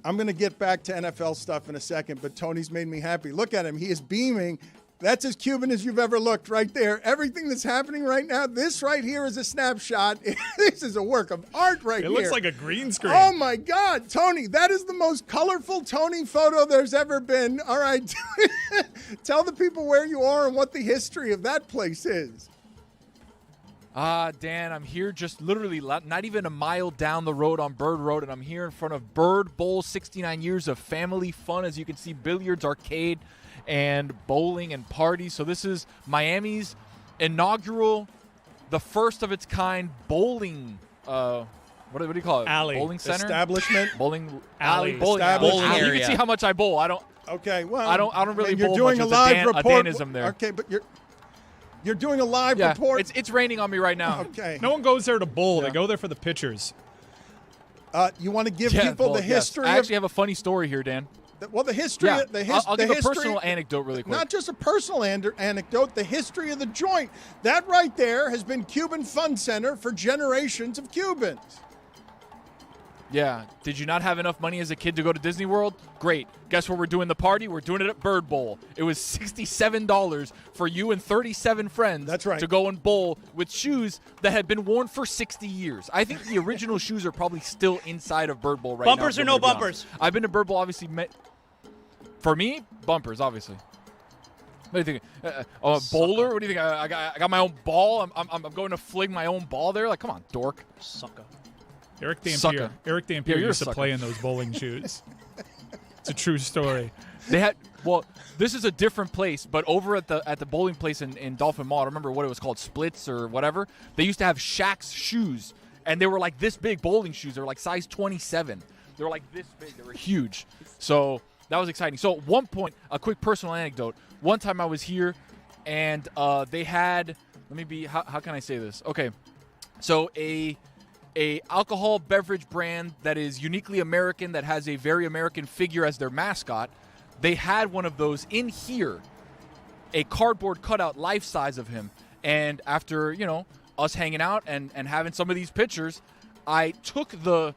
I'm going to get back to NFL stuff in a second, but Tony's made me happy. Look at him. He is beaming. That's as Cuban as you've ever looked right there. Everything that's happening right now, this right here is a snapshot. This is a work of art right here. It looks like a green screen. Oh, my God. Tony, that is the most colorful Tony photo there's ever been. All right. Tell the people where you are and what the history of that place is. Dan, I'm here just literally not even a mile down the road on Bird Road, and I'm here in front of Bird Bowl, 69 years of family fun. As you can see, billiards, arcade, and bowling and parties. So this is Miami's inaugural, the first of its kind bowling, what do you call it? Alley. Bowling center? Establishment? Bowling Alley. Bowling Establishment. You can see how much I bowl. I don't. Okay, well, I don't really you're bowl doing much. a There's live report. a Danism there. Okay, but you're doing a live Yeah, report. it's raining on me right now. Okay. No one goes there to bowl. Yeah. They go there for the pictures. You want to give Yeah, people well, the history I of actually have a funny story here, Dan. well, the history. Yeah, I'll the give history, a personal anecdote really quick. Not just a personal anecdote. The history of the joint. That right there has been Cuban Fun Center for generations of Cubans. Yeah. Did you not have enough money as a kid to go to Disney World? Great. Guess where we're doing the party? We're doing it at Bird Bowl. It was $67 for you and 37 friends. That's right. To go and bowl with shoes that had been worn for 60 years. I think the original shoes are probably still inside of Bird Bowl right now. Bumpers or if no I'm gonna be bumpers? honest. I've been to Bird Bowl, obviously. For me, bumpers, obviously. What do you think? A bowler? What do you think? I got my own ball. I'm going to fling my own ball there. Like, come on, dork. Sucker. Eric Sucker. Dampier Yeah, you're a used to sucker. play in those bowling shoes. It's a true story. They had this is a different place, but over at the bowling place in Dolphin Mall, I don't remember what it was called, Splits or whatever. They used to have Shaq's shoes, and they were like this big bowling shoes. They were like size 27. They were like this big. They were huge. So that was exciting. So at one point, a quick personal anecdote. One time I was here, and they had. Let me be. How can I say this? Okay, so a alcohol beverage brand that is uniquely American, that has a very American figure as their mascot. They had one of those in here, a cardboard cutout life size of him. And after, us hanging out and having some of these pictures, I took the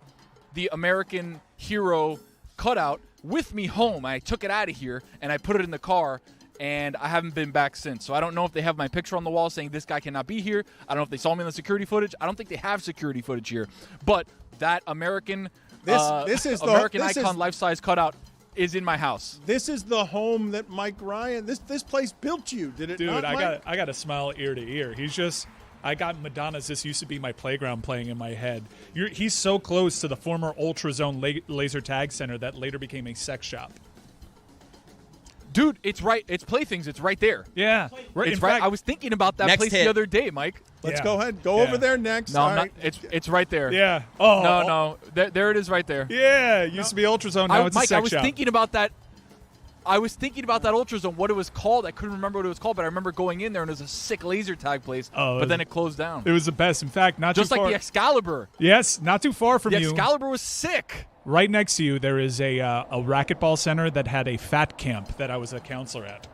American hero cutout with me home. I took it out of here and I put it in the car, and I haven't been back since. So I don't know if they have my picture on the wall saying this guy cannot be here. I don't know if they saw me in the security footage. I don't think they have security footage here. But that American icon life-size cutout is in my house. This is the home that Mike Ryan. This place built you, did it not, Mike? Dude, I got a smile ear to ear. I got Madonna's "This Used to Be My Playground" playing in my head. He's so close to the former Ultrazone Laser Tag Center that later became a sex shop. Dude, it's right. It's Playthings. It's right there. Yeah, It's right. I was thinking about that place the other day, Mike. Let's go ahead. Go over there next. No, All I'm right. not. It's right there. Yeah. No. There it is, right there. Yeah, it used to be Ultrazone. Now it's a Mike, sex I was shop. thinking about that. I was thinking about that Ultrazone, what it was called. I couldn't remember what it was called, but I remember going in there and it was a sick laser tag place. But then it closed down. It was the best. In fact, not just too far. like the Excalibur. Yes, not too far from The you. Excalibur was sick. Right next to you, there is a racquetball center that had a fat camp that I was a counselor at.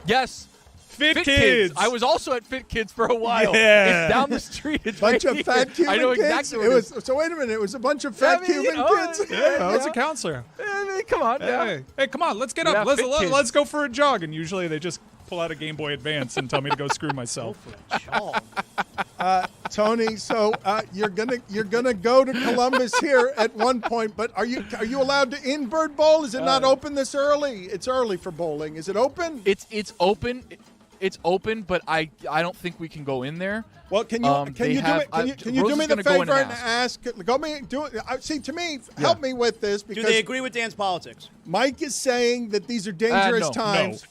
Yes. Fit Kids. I was also at Fit Kids for a while. Yeah. It's down the street. It's Bunch right of fat here. Cuban I know kids. exactly what it is. So wait a minute. It was a bunch of fat Cuban kids. Yeah, I was a counselor. Come on. Yeah. Hey, come on, let's get Yeah, up. Fit Kids. Let's go for a jog. And usually they just pull out a Game Boy Advance and tell me to go screw myself. Tony, so you're gonna go to Columbus here at one point, but are you allowed to in Bird Bowl? Is it not open this early? It's early for bowling. Is it open? It's open. It's open, but I don't think we can go in there. Well, can you do me the favor and ask? To me, help me with this because Do they agree with Dan's politics? Mike is saying that these are dangerous No. times.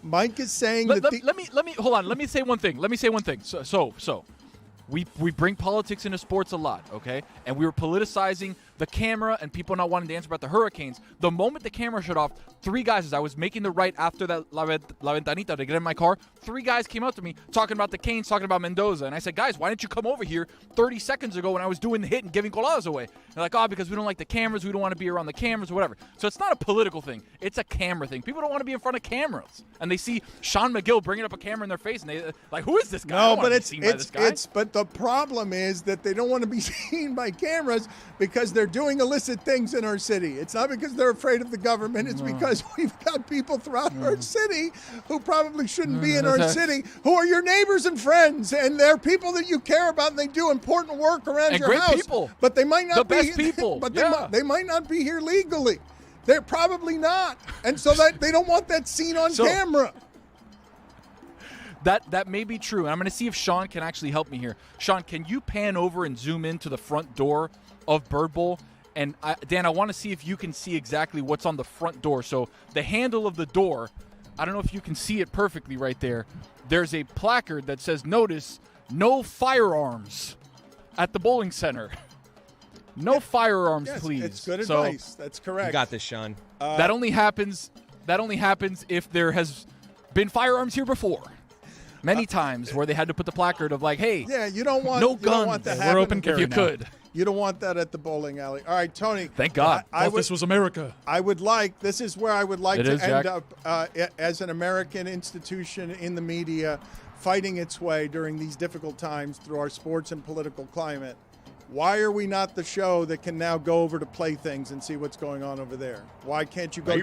Mike is saying Let me hold on. Let me say one thing. So we bring politics into sports a lot, okay? And we were politicizing the camera and people not wanting to answer about the Hurricanes. The moment the camera shut off, 3 guys, as I was making the right after that La Ventanita to get in my car, 3 guys came up to me talking about the Canes, talking about Mendoza. And I said, guys, why didn't you come over here 30 seconds ago when I was doing the hit and giving coladas away? They're like, because we don't like the cameras. We don't want to be around the cameras or whatever. So it's not a political thing. It's a camera thing. People don't want to be in front of cameras. And they see Sean McGill bringing up a camera in their face, and they like, who is this guy? I No, don't but wanna be seen by this guy. but the problem is that they don't want to be seen by cameras because they're doing illicit things in our city. It's not because they're afraid of the government. It's because we've got people throughout our city who probably shouldn't be in our city, who are your neighbors and friends, and they're people that you care about, and they do important work around And your great house. people. But they might not The be best people. But Yeah. they might not be here legally. They're probably not, and so that they don't want that seen on camera. That may be true. And I'm going to see if Sean can actually help me here. Sean, can you pan over and zoom into the front door of Bird Bowl? And Dan, I want to see if you can see exactly what's on the front door. So the handle of the door, I don't know if you can see it perfectly right there. There's a placard that says, notice, no firearms at the bowling center. No firearms, please. It's good advice. That's correct. You got this, Sean. That only happens if there has been firearms here before. Many times where they had to put the placard of like, hey, yeah, you don't want no you guns. Don't want that We're open If carry you now. could. You don't want that at the bowling alley. All right, Tony. Thank God. This was America. I would like. This is where I would like It to is, end Jack. up as an American institution in the media, fighting its way during these difficult times through our sports and political climate. Why are we not the show that can now go over to Playthings and see what's going on over there? Why can't you go?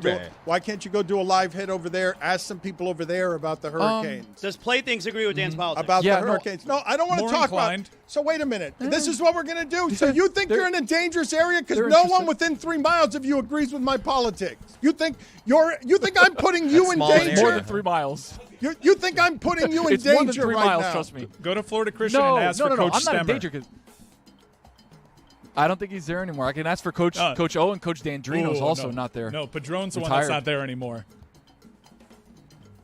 Why can't you go do a live hit over there? Ask some people over there about the Hurricanes. Does Playthings agree with Dan's politics? About the Hurricanes? No, I don't want to talk about. So wait a minute. This is what we're gonna do. So you think you're in a dangerous area because no one within 3 miles of you agrees with my politics? You think I'm putting you in danger? More than 3 miles. You think I'm putting you in It's danger more than 3 right miles, now? trust me. Go to Florida Christian and ask for Coach I'm not in Stemmer. danger 'cause I don't think he's there anymore. I can ask for Coach O and Coach Dandrino's also not there. No, Padron's the one Retired. that's not there anymore.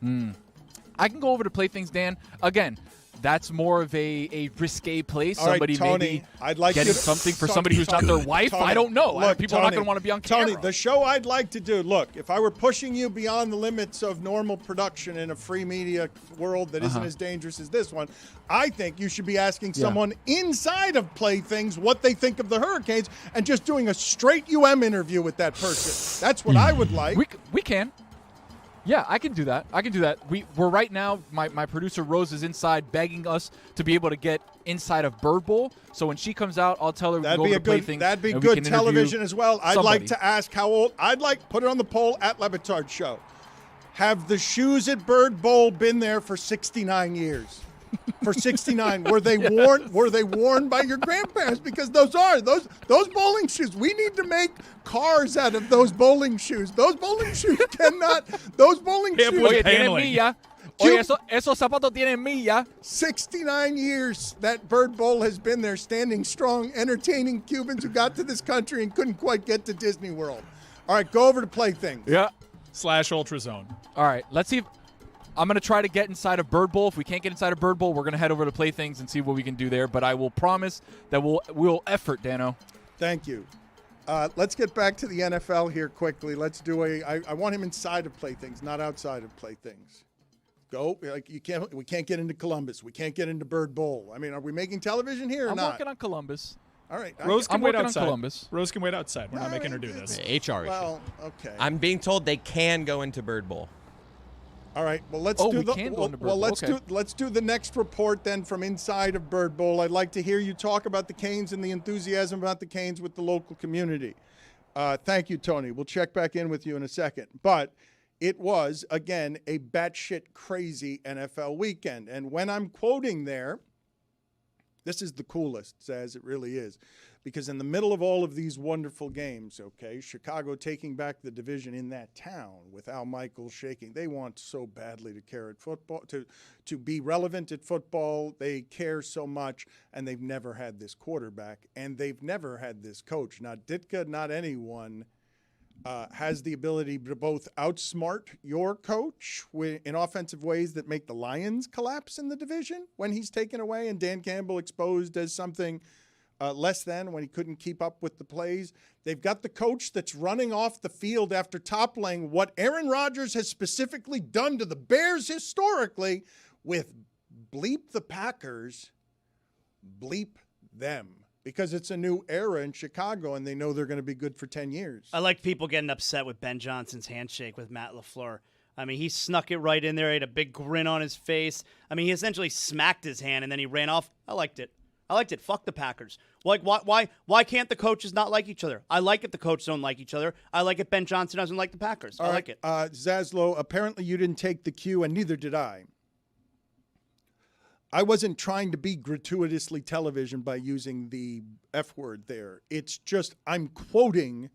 I can go over to Playthings, Dan. Again, that's more of a risque place. All right, Somebody Tony, maybe I'd like getting you to- something for Tony, somebody who's not their wife. Tony, I don't know. look, People are not Tony, going to want to be on Tony, camera. the show I'd like to do, look, if I were pushing you beyond the limits of normal production in a free media world that isn't as dangerous as this one, I think you should be asking someone inside of Playthings what they think of the Hurricanes and just doing a straight interview with that person. That's what I would like. We can. Yeah, I can do that. We're right now, my producer Rose is inside begging us to be able to get inside of Bird Bowl. So when she comes out, I'll tell her That'd we'll be go a to good. Playthings That'd be and we good can interview television as well. I'd somebody. like to ask how old. I'd like put it on the poll at Le Batard Show. Have the shoes at Bird Bowl been there for 69 years? For 69, were they worn? Were they worn by your grandparents? Because those bowling shoes. We need to make cars out of those bowling shoes. Those bowling shoes cannot. Those bowling shoes. Oye, tienen milla. Oye, esos zapatos tienen milla. 69 years that Bird Bowl has been there, standing strong, entertaining Cubans who got to this country and couldn't quite get to Disney World. All right, go over to Playthings. Yeah. / Ultrazone. All right, let's see if I'm going to try to get inside of Bird Bowl. If we can't get inside of Bird Bowl, we're going to head over to Playthings and see what we can do there. But I will promise that we'll effort, Dano. Thank you. Let's get back to the NFL here quickly. Let's do I want him inside of Playthings, not outside of Playthings. Go. We can't get into Columbus. We can't get into Bird Bowl. I mean, are we making television here or I'm not? working on Columbus. All right. Rose can I'm wait working outside. on Columbus. Rose can wait outside. We're not making her do this. HR Well, okay. I'm being told they can go into Bird Bowl. All right. Well, let's Oh, do we the can go well, into Bird well, Bowl. let's Okay. do the next report then from inside of Bird Bowl. I'd like to hear you talk about the Canes and the enthusiasm about the Canes with the local community. Thank you, Tony. We'll check back in with you in a second. But it was, again, a batshit crazy NFL weekend. And when I'm quoting there, this is the coolest, Zaz, it really is. Because in the middle of all of these wonderful games, okay, Chicago taking back the division in that town with Al Michaels shaking. They want so badly to care at football, to be relevant at football. They care so much, and they've never had this quarterback, and they've never had this coach. Not Ditka, not anyone has the ability to both outsmart your coach in offensive ways that make the Lions collapse in the division when he's taken away and Dan Campbell exposed as something less than when he couldn't keep up with the plays. They've got the coach that's running off the field after toppling what Aaron Rodgers has specifically done to the Bears historically with bleep the Packers, bleep them. Because it's a new era in Chicago, and they know they're going to be good for 10 years. I like people getting upset with Ben Johnson's handshake with Matt LaFleur. I mean, he snuck it right in there. He had a big grin on his face. I mean, he essentially smacked his hand, and then he ran off. I liked it. Fuck the Packers. Like, why can't the coaches not like each other? I like it the coaches don't like each other. I like it Ben Johnson doesn't like the Packers. I like it. Zaslow, apparently you didn't take the cue, and neither did I. I wasn't trying to be gratuitously television by using the F word there. It's just I'm quoting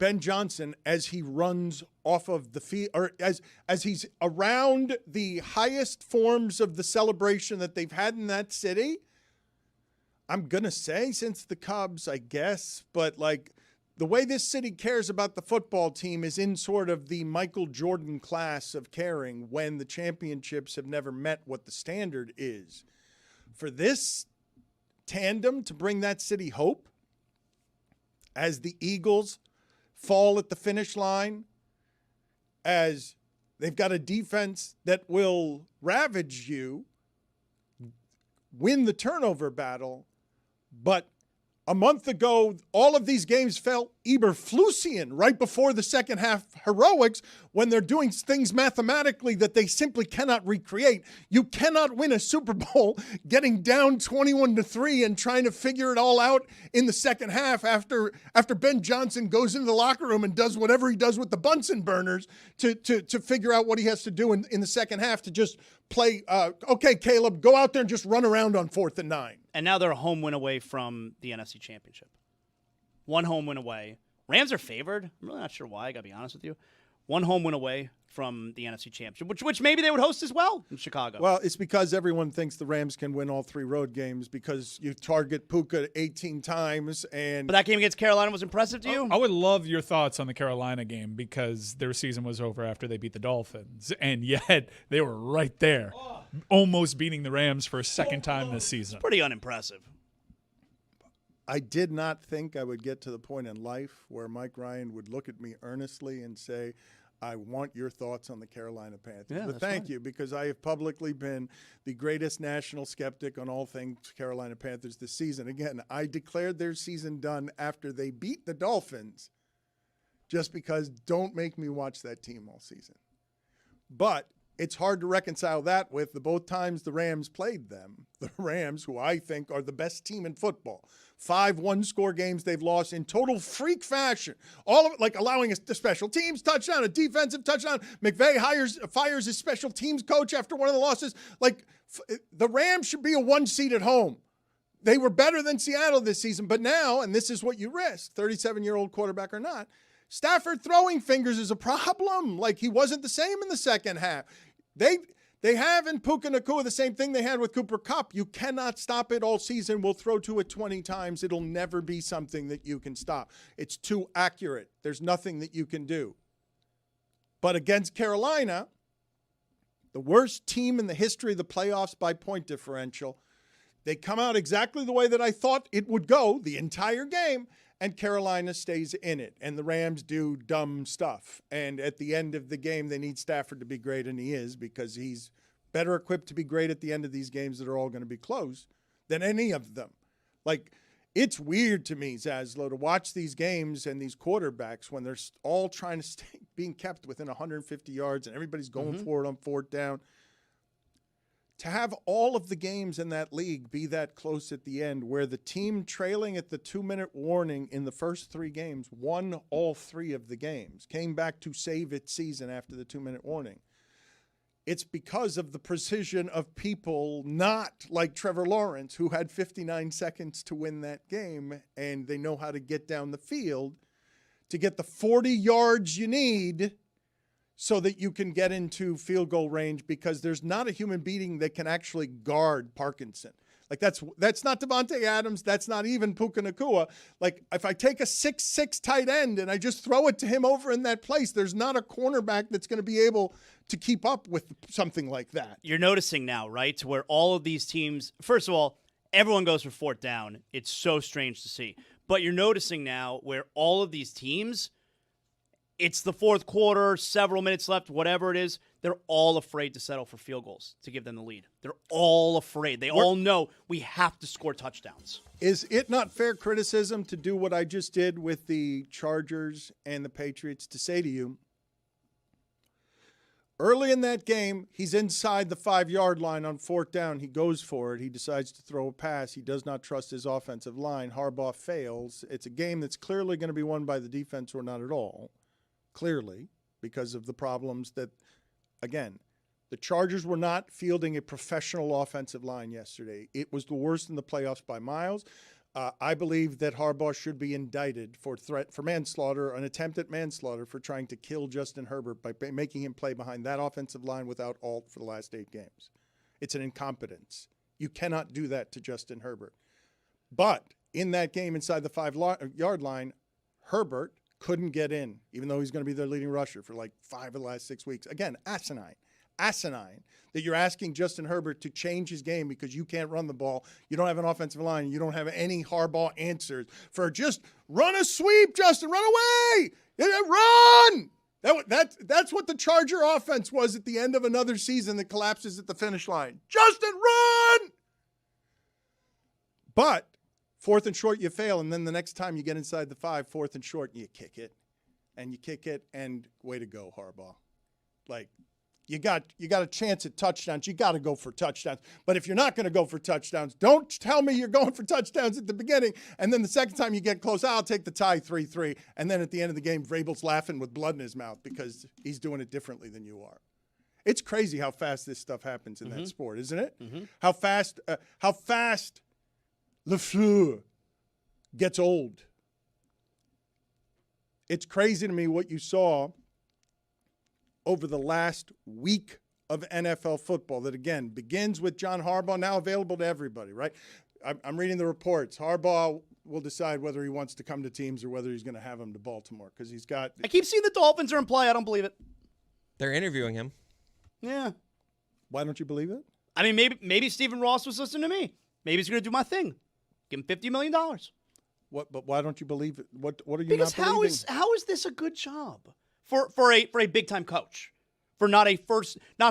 Ben Johnson as he runs off of the field, or as he's around the highest forms of the celebration that they've had in that city. I'm going to say since the Cubs, I guess, but like the way this city cares about the football team is in sort of the Michael Jordan class of caring when the championships have never met what the standard is. For this tandem to bring that city hope as the Eagles fall at the finish line, as they've got a defense that will ravage you, win the turnover battle. But a month ago, all of these games felt Eberflusian right before the second half heroics when they're doing things mathematically that they simply cannot recreate. You cannot win a Super Bowl getting down 21-3 and trying to figure it all out in the second half after Ben Johnson goes into the locker room and does whatever he does with the Bunsen burners to figure out what he has to do in the second half to just play, okay, Caleb, go out there and just run around on 4th and 9. And now they're a home win away from the NFC Championship. One home win away. Rams are favored. I'm really not sure why, I got to be honest with you. One home win away from the NFC Championship, which maybe they would host as well in Chicago. Well, it's because everyone thinks the Rams can win all 3 road games because you target Puka 18 times. But that game against Carolina was impressive to you? I would love your thoughts on the Carolina game because their season was over after they beat the Dolphins, and yet they were right there, almost beating the Rams for a second time this season. Pretty unimpressive. I did not think I would get to the point in life where Mike Ryan would look at me earnestly and say, I want your thoughts on the Carolina Panthers. Yeah, but thank you, because I have publicly been the greatest national skeptic on all things Carolina Panthers this season. Again, I declared their season done after they beat the Dolphins just because don't make me watch that team all season. But it's hard to reconcile that with the both times the Rams played them. The Rams, who I think are the best team in football. 5 one-score games they've lost in total freak fashion. All of it, like allowing a special teams touchdown, a defensive touchdown. McVay fires his special teams coach after one of the losses. Like, the Rams should be a 1 seed at home. They were better than Seattle this season, but now, and this is what you risk, 37-year-old quarterback or not, Stafford throwing fingers is a problem. Like, he wasn't the same in the second half. They have in Puka Nacua the same thing they had with Cooper Kupp. You cannot stop it all season. We'll throw to it 20 times. It'll never be something that you can stop. It's too accurate. There's nothing that you can do. But against Carolina, the worst team in the history of the playoffs by point differential, they come out exactly the way that I thought it would go the entire game, and Carolina stays in it, and the Rams do dumb stuff. And at the end of the game, they need Stafford to be great, and he is, because he's better equipped to be great at the end of these games that are all going to be close than any of them. Like, it's weird to me, Zaslow, to watch these games and these quarterbacks when they're all trying to stay being kept within 150 yards and everybody's going for it on 4th down. To have all of the games in that league be that close at the end, where the team trailing at the 2-minute warning in the first 3 games won all 3 of the games, came back to save its season after the 2-minute warning. It's because of the precision of people not like Trevor Lawrence, who had 59 seconds to win that game, and they know how to get down the field to get the 40 yards you need so that you can get into field goal range, because there's not a human being that can actually guard Parkinson. Like, that's not Devontae Adams. That's not even Puka Nacua. Like, if I take a 6'6" tight end and I just throw it to him over in that place, there's not a cornerback that's going to be able to keep up with something like that. You're noticing now, right, to where all of these teams, first of all, everyone goes for 4th down. It's so strange to see. But you're noticing now where all of these teams, it's the 4th quarter, several minutes left, whatever it is, they're all afraid to settle for field goals to give them the lead. They're all afraid. They all know we have to score touchdowns. Is it not fair criticism to do what I just did with the Chargers and the Patriots, to say to you, early in that game, he's inside the 5-yard line on 4th down. He goes for it. He decides to throw a pass. He does not trust his offensive line. Harbaugh fails. It's a game that's clearly going to be won by the defense or not at all. Clearly, because of the problems that, again, the Chargers were not fielding a professional offensive line yesterday. It was the worst in the playoffs by miles. I believe that Harbaugh should be indicted for manslaughter, an attempt at manslaughter for trying to kill Justin Herbert by making him play behind that offensive line without Alt for the last 8 games. It's an incompetence. You cannot do that to Justin Herbert. But in that game inside the 5-yard line, Herbert couldn't get in, even though he's going to be their leading rusher for like 5 of the last 6 weeks. Again, asinine that you're asking Justin Herbert to change his game because you can't run the ball. You don't have an offensive line. You don't have any Harbaugh answers for just run a sweep, Justin, run away, run. That's what the Charger offense was at the end of another season that collapses at the finish line. Justin, run! But 4th and short, you fail, and then the next time you get inside the 5, 4th and short, you kick it, and way to go, Harbaugh. Like, you got a chance at touchdowns. You got to go for touchdowns. But if you're not going to go for touchdowns, don't tell me you're going for touchdowns at the beginning, and then the second time you get close, I'll take the tie 3-3, and then at the end of the game, Vrabel's laughing with blood in his mouth because he's doing it differently than you are. It's crazy how fast this stuff happens in that sport, isn't it? Mm-hmm. How fast LeFleur gets old. It's crazy to me what you saw over the last week of NFL football that, again, begins with John Harbaugh, now available to everybody, right? I'm reading the reports. Harbaugh will decide whether he wants to come to teams or whether he's going to have them to Baltimore because he's got – I keep seeing the Dolphins are in play. I don't believe it. They're interviewing him. Yeah. Why don't you believe it? I mean, maybe Stephen Ross was listening to me. Maybe he's going to do my thing. Give him $50 million. What? But why don't you believe it? What are you because not believing? How is this a good job for a big time coach? For not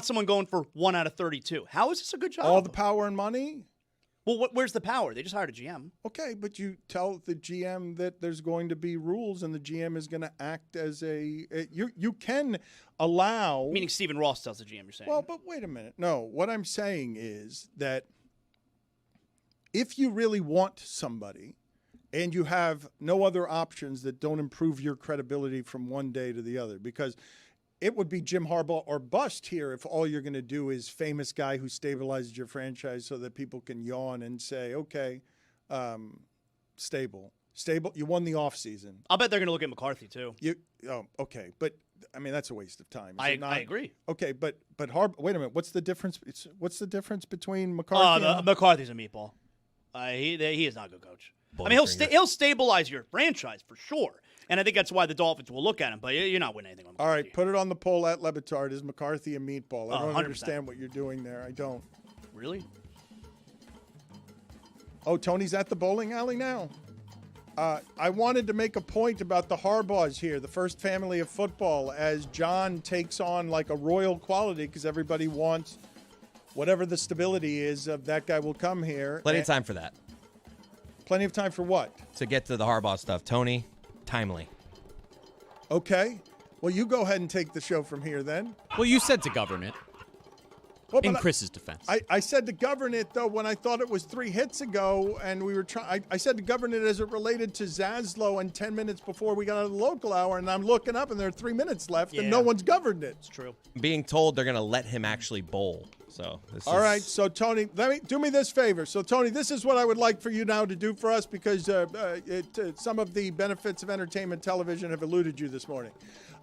someone going for 1 out of 32. How is this a good job? All the power and money? Well, where's the power? They just hired a GM. Okay, but you tell the GM that there's going to be rules and the GM is going to act as you can allow. Meaning Stephen Ross tells the GM, you're saying. Well, but wait a minute. No, what I'm saying is that if you really want somebody and you have no other options that don't improve your credibility from one day to the other, because it would be Jim Harbaugh or bust here if all you're going to do is famous guy who stabilizes your franchise so that people can yawn and say, okay, stable. You won the offseason. I'll bet they're going to look at McCarthy too. Okay. But, I mean, that's a waste of time. I agree. Okay, but Harbaugh, wait a minute. What's the difference between McCarthy and McCarthy's a meatball. He is not a good coach. I mean, he'll stabilize your franchise for sure. And I think that's why the Dolphins will look at him. But you're not winning anything on McCarthy. All right, put it on the poll at Le Batard. Is McCarthy a meatball? I don't 100%. understand what you're doing there. I don't. Really? Oh, Tony's at the bowling alley now. I wanted to make a point about the Harbaughs here, the first family of football, as John takes on like a royal quality because everybody wants whatever the stability is of that guy will come here. Plenty of time for that. Plenty of time for what? To get to the Harbaugh stuff. Tony, timely. Okay. Well, you go ahead and take the show from here then. Well, you said to govern it. Well, in Chris's defense. I said to govern it, though, when I thought it was 3 hits ago, and we were trying. I said to govern it as it related to Zaslow and 10 minutes before we got out of the local hour, and I'm looking up, and there are 3 minutes left, and no one's governed it. It's true. Being told they're going to let him actually bowl. So All right, so Tony, do me this favor. So Tony, this is what I would like for you now to do for us because some of the benefits of entertainment television have eluded you this morning.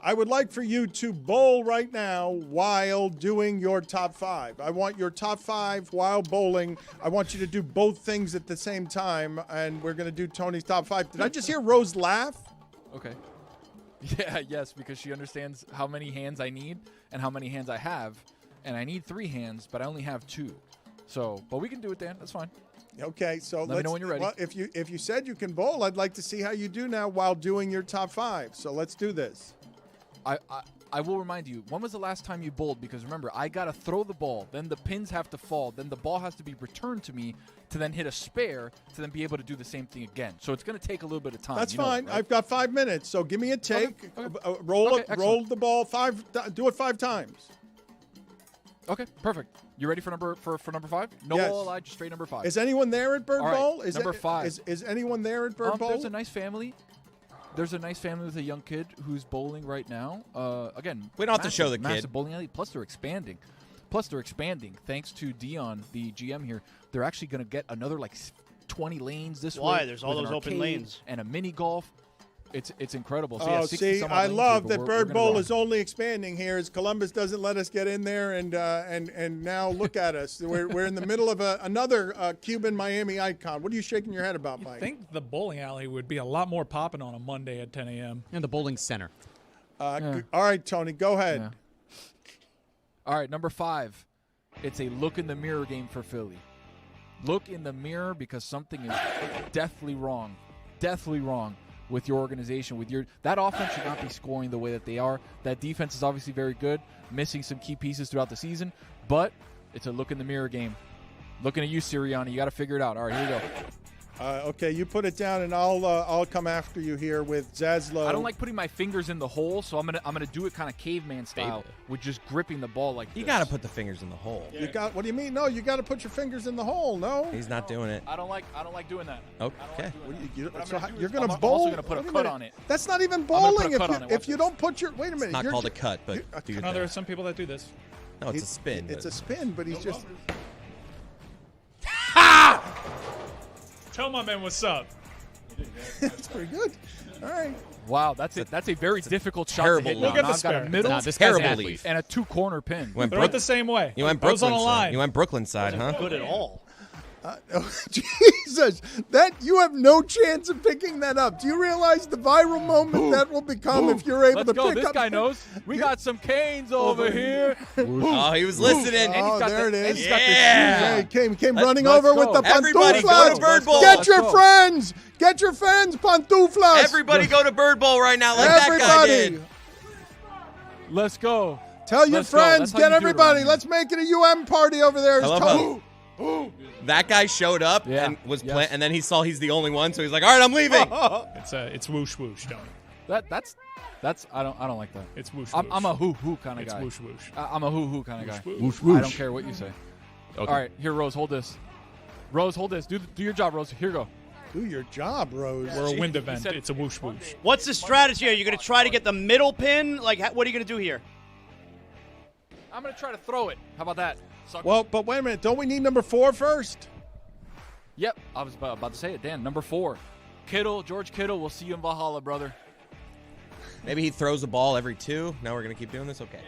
I would like for you to bowl right now while doing your top 5. I want your top 5 while bowling. I want you to do both things at the same time, and we're going to do Tony's top 5. Did I just hear Rose laugh? Okay. Yeah, yes, because she understands how many hands I need and how many hands I have. And I need 3 hands, but I only have 2. So, but we can do it, Dan. That's fine. Okay, so let me know when you're ready. Well, if you said you can bowl, I'd like to see how you do now while doing your top 5. So let's do this. I will remind you, when was the last time you bowled? Because remember, I got to throw the ball, then the pins have to fall, then the ball has to be returned to me to then hit a spare to then be able to do the same thing again. So it's going to take a little bit of time. That's fine. That, right? I've got 5 minutes, so give me a take. Okay. Roll the ball 5. Do it 5 times. Okay, perfect. You ready for number 5? No yes. ball allowed, just straight number 5. Is anyone there at Bird Bowl? Is number 5. Is anyone there at Bird Bowl? There's a nice family. There's a nice family with a young kid who's bowling right now. Again, we don't have to show the massive kid. Bowling alley. Plus, they're expanding. Thanks to Dion, the GM here. They're actually going to get another like 20 lanes this way. Why? There's all with an those open arcade lanes. and a mini golf. It's incredible. So, yeah, Oh, 60 see, some odd I lanes love here, that but Bird we're Bowl gonna is only expanding here as Columbus doesn't let us get in there, and now look at us. We're in the middle of another Cuban Miami icon. What are you shaking your head about, Mike? I think the bowling alley would be a lot more popping on a Monday at 10 a.m. And the bowling center. All right, Tony, go ahead. Yeah. All right, number 5. It's a look in the mirror game for Philly. Look in the mirror because something is deathly wrong with your organization. That offense should not be scoring the way that they are. That defense is obviously very good, missing some key pieces throughout the season, but it's a look in the mirror game. Looking at you, Sirianni. You got to figure it out. All right, here we go. Okay, you put it down, and I'll come after you here with Zaslow. I don't like putting my fingers in the hole, so I'm gonna do it kind of caveman style with just gripping the ball like You this. got to put the fingers in the hole. You got? What do you mean? No, you got to put your fingers in the hole. No, He's not doing it. I don't like doing that. Okay. you're I'm going to also bowl. gonna put a Wait cut minute. on it. That's not even I'm gonna put bowling. a cut on it. If you don't put your wait a minute. It's not you're called a cut, but do your No, there are thing. some people that do this. No, it's a spin. It's a spin, but he's just. Tell my man what's up. That's pretty good. All right. Wow, that's a very difficult shot to terrible hit. lead. Look at the I've got a spare. middle Nah, this guy's an terrible athlete. lead. and a 2-corner pin. You went Throw it the same way. You went Goes on Brooklyn a line. side. You went Brooklyn side, huh? Good at all. Jesus, that you have no chance of picking that up. Do you realize the viral moment that will become if you're able Let's to go. pick This up? guy knows. We got some canes over here. Oh, he was listening. Oh, there it is. Yeah. He came Let's running over with go. the Everybody go pantuflas. to Bird Bowl. Get Let's your go. friends. Get your friends, pantuflas. Everybody go to Bird Bowl right now, like that guy Everybody. did. Let's go. Tell your Let's go. friends. That's how Get you do it everybody. around Let's make it a party over there. I love how that guy showed up and was playing, and then he saw he's the only one, so he's like, "All right, I'm leaving." It's whoosh whoosh, Tony. That's I don't like that. It's whoosh I'm whoosh. a hoo kind of It's guy. whoosh whoosh. I'm a hoo kind of guy. Whoosh, whoosh. I don't care what you say. Okay. All right, here, Rose, hold this. Rose, hold this. Do your job, Rose. Here you go. Do your job, Rose. We're a wind event. It's a whoosh whoosh. What's the strategy? Are you going to try to get the middle pin? Like, what are you going to do here? I'm gonna try to throw it. How about that? Sucker? Well, but wait a minute. Don't we need number 4 first? Yep, I was about to say it, Dan. Number 4, George Kittle. We'll see you in Valhalla, brother. Maybe he throws the ball every 2. Now we're gonna keep doing this. Okay.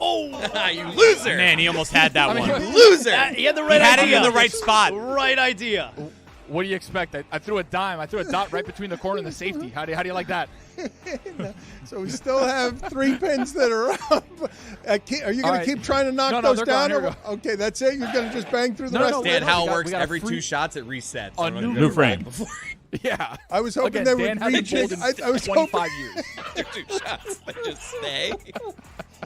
Oh, you loser! Man, he almost had that one. Loser! he had the right had idea. him in the right spot. Right idea. What do you expect? I threw a dime. I threw a dot right between the corner and the safety. How do you like that? So we still have 3 pins that are up. Are you going to keep trying to knock No, those they're down? gone. Here we Okay, that's it? You're going to just bang through the rest of Dan, it? how it we works, got a every free- 2 shots it resets. A I'm gonna new do it frame. before. Yeah. I was hoping Again, they Dan would hasn't bowled rejig. in I was 25 hoping, years. After 2 shots, they just stay.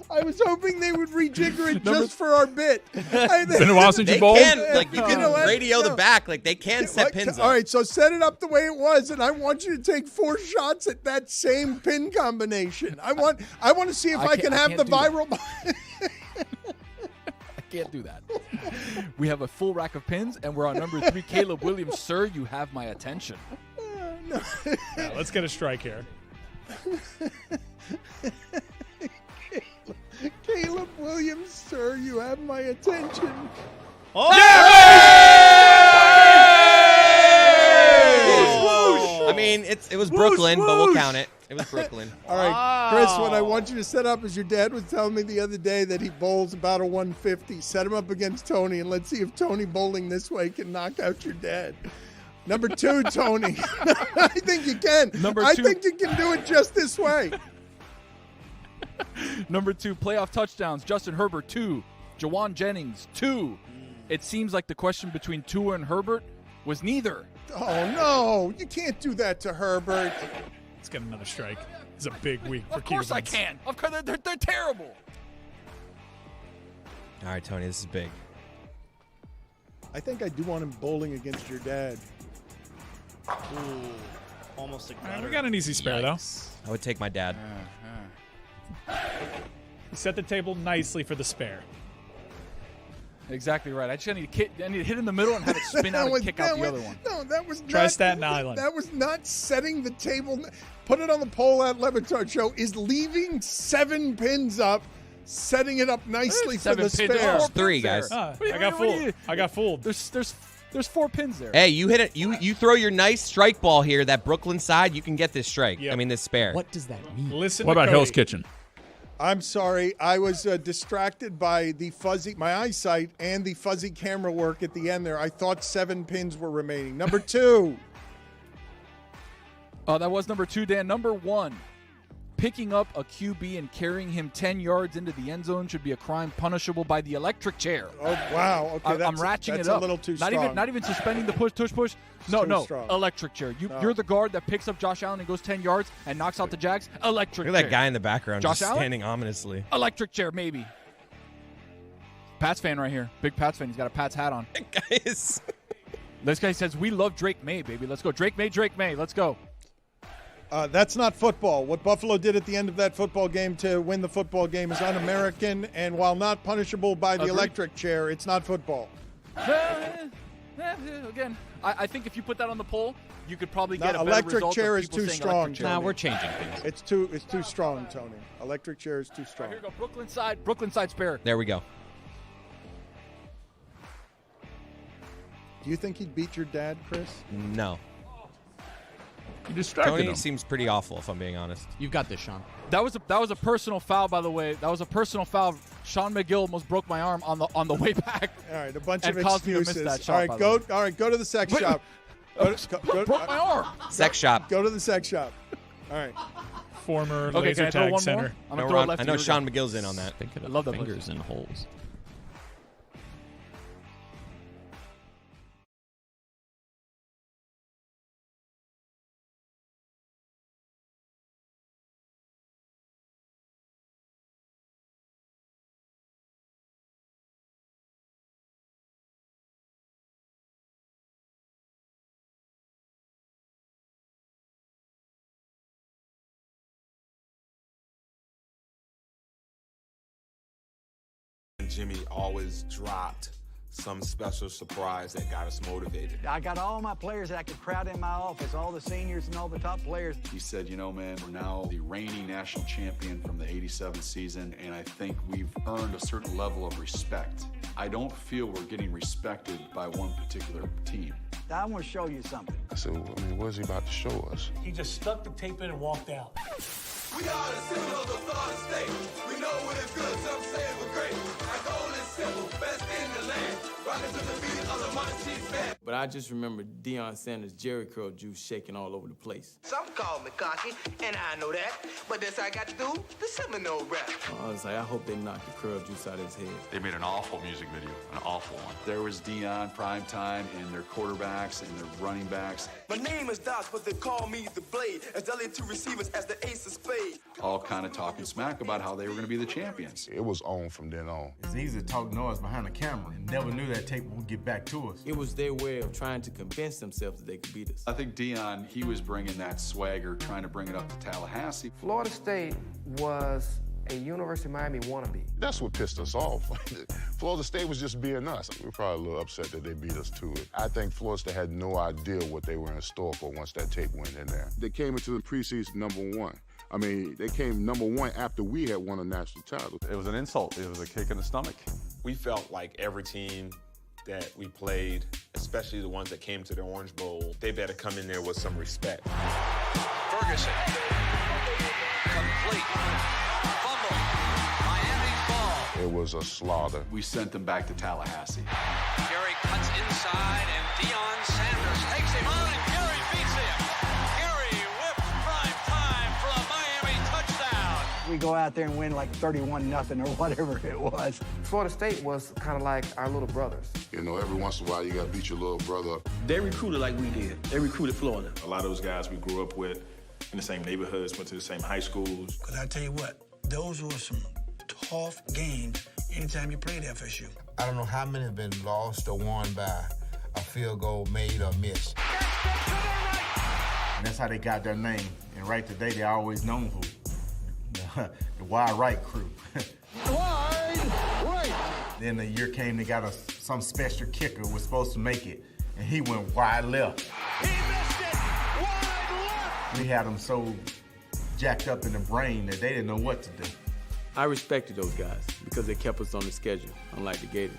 I was hoping they would rejigger it just for our bit. Been a while since They you bowled. can, like, you can know what? radio the No. back. Like, they can set pins All up. right, so set it up the way it was, and I want you to take 4 shots at that same pin combination. I want to see if I can have the viral. I can't do that. We have a full rack of pins, and we're on number 3. Caleb Williams, sir, you have my attention. Yeah, let's get a strike here. Caleb Williams, sir, you have my attention. Oh! I mean, it was Brooklyn, but we'll count it. It was Brooklyn. All right, Chris, what I want you to set up is your dad was telling me the other day that he bowls about a 150. Set him up against Tony, and let's see if Tony bowling this way can knock out your dad. Number 2, Tony. I think you can. I think you can do it just this way. Number 2, playoff touchdowns. Justin Herbert, 2. Jawan Jennings, 2. It seems like the question between Tua and Herbert was neither. Oh, no. You can't do that to Herbert. Let's get another strike. It's a big week for Of course I Cubans. can. Of course, they're terrible. All right, Tony, this is big. I think I do want him bowling against your dad. Ooh, almost a gutter. We got an easy spare, though. I would take my dad. He set the table nicely for the spare. Exactly right. I just need to hit in the middle and have it spin out and kick out the other one. No, that was Try not, Staten Island. That was not setting the table. Put it on the poll at Le Batard Show. Is leaving 7 pins up setting it up nicely for the 7 pins. spare. There's 3, guys. I got fooled. I got fooled. There's 4 pins there. Hey, you hit it. You throw your nice strike ball here, that Brooklyn side, you can get this strike. Yep. I mean, this spare. What does that mean? Listen. What to about Cody. Hell's Kitchen? I'm sorry. I was distracted by my eyesight and the fuzzy camera work at the end there. I thought 7 pins were remaining. Number 2. That was number 2, Dan. Number 1. Picking up a QB and carrying him 10 yards into the end zone should be a crime punishable by the electric chair. Oh, wow. Okay, I'm ratcheting that's it up. a little too strong. Not even suspending the push. No. strong. Electric chair. No. You're the guard that picks up Josh Allen and goes 10 yards and knocks out the Jags. Electric Look at chair. that guy in the background Josh just Allen? standing ominously. Electric chair, maybe. Pats fan right here. Big Pats fan. He's got a Pats hat on. Guys. This guy says, we love Drake May, baby. Let's go. Drake May. Let's go. That's not football. What Buffalo did at the end of that football game to win the football game is un-American, and while not punishable by the electric chair, it's not football. Again, I think if you put that on the poll, you could probably get a better electric result chair of is people too saying strong. electric chair. Nah, we're changing things. It's too strong, Tony. Electric chair is too strong. Here we go. Brooklyn side spare. There we go. Do you think he'd beat your dad, Chris? No. You distracted Tony him. seems pretty awful, if I'm being honest. You've got this, Sean. That was a personal foul, by the way. That was a personal foul. Sean McGill almost broke my arm on the way back. All right, a bunch and of caused me to excuses. miss that shot, All right, go to the sex shop. Broke my arm. Sex shop. Go to the sex shop. All right. Former Okay, laser can I throw tag one center. more? I'm gonna throw it left I know here. Sean McGill's in on that. Thinking I of love that fingers in holes. Jimmy always dropped some special surprise that got us motivated. I got all my players that I could crowd in my office, all the seniors and all the top players. He said, you know, man, we're now the reigning national champion from the '87 season, and I think we've earned a certain level of respect. I don't feel we're getting respected by one particular team. I want to show you something. I said, what is he about to show us? He just stuck the tape in and walked out. We are the symbol of the Florida State. We know when it's good, some say we're great. Our goal is simple, best in the land. Rockin' to the beat of the Monty Band. But I just remember Deion Sanders' Jerry curl juice shaking all over the place. Some call me cocky, and I know that. But this I got to do the Seminole rap. I was like, I hope they knock the curl juice out of his head. They made an awful music video, an awful one. There was Deion, primetime, and their quarterbacks and their running backs. My name is Doc, but they call me the Blade. As deadly to receivers as the Ace of Spades. All kind of talking smack about how they were going to be the champions. It was on from then on. It's easy to talk noise behind the camera and never knew that tape would get back to us. It was their way of trying to convince themselves that they could beat us. I think Deion, he was bringing that swagger, trying to bring it up to Tallahassee. Florida State was a University of Miami wannabe. That's what pissed us off. Florida State was just being us. We were probably a little upset that they beat us to it. I think Florida State had no idea what they were in store for once that tape went in there. They came into the preseason #1. I mean, they came #1 after we had won a national title. It was an insult. It was a kick in the stomach. We felt like every team that we played, especially the ones that came to the Orange Bowl, they better come in there with some respect. Ferguson. Complete. Fumble. Miami's ball. It was a slaughter. We sent them back to Tallahassee. Gary cuts inside, and Deion Sanders takes him on, and Gary beats him. Gary whips prime time for a Miami touchdown. We go out there and win like 31-0 or whatever it was. Florida State was kind of like our little brothers. You know, every once in a while you got to beat your little brother. They recruited like we did. They recruited Florida. A lot of those guys we grew up with in the same neighborhoods, went to the same high schools. But I tell you what, those were some tough games anytime you played FSU. I don't know how many have been lost or won by a field goal made or missed. And that's how they got their name. And right today, they're always known for the wide right crew. Wide right. Then the year came, they got some special kicker was supposed to make it, and he went wide left. He missed it. Wide left. We had them so jacked up in the brain that they didn't know what to do. I respected those guys because they kept us on the schedule, unlike the Gators.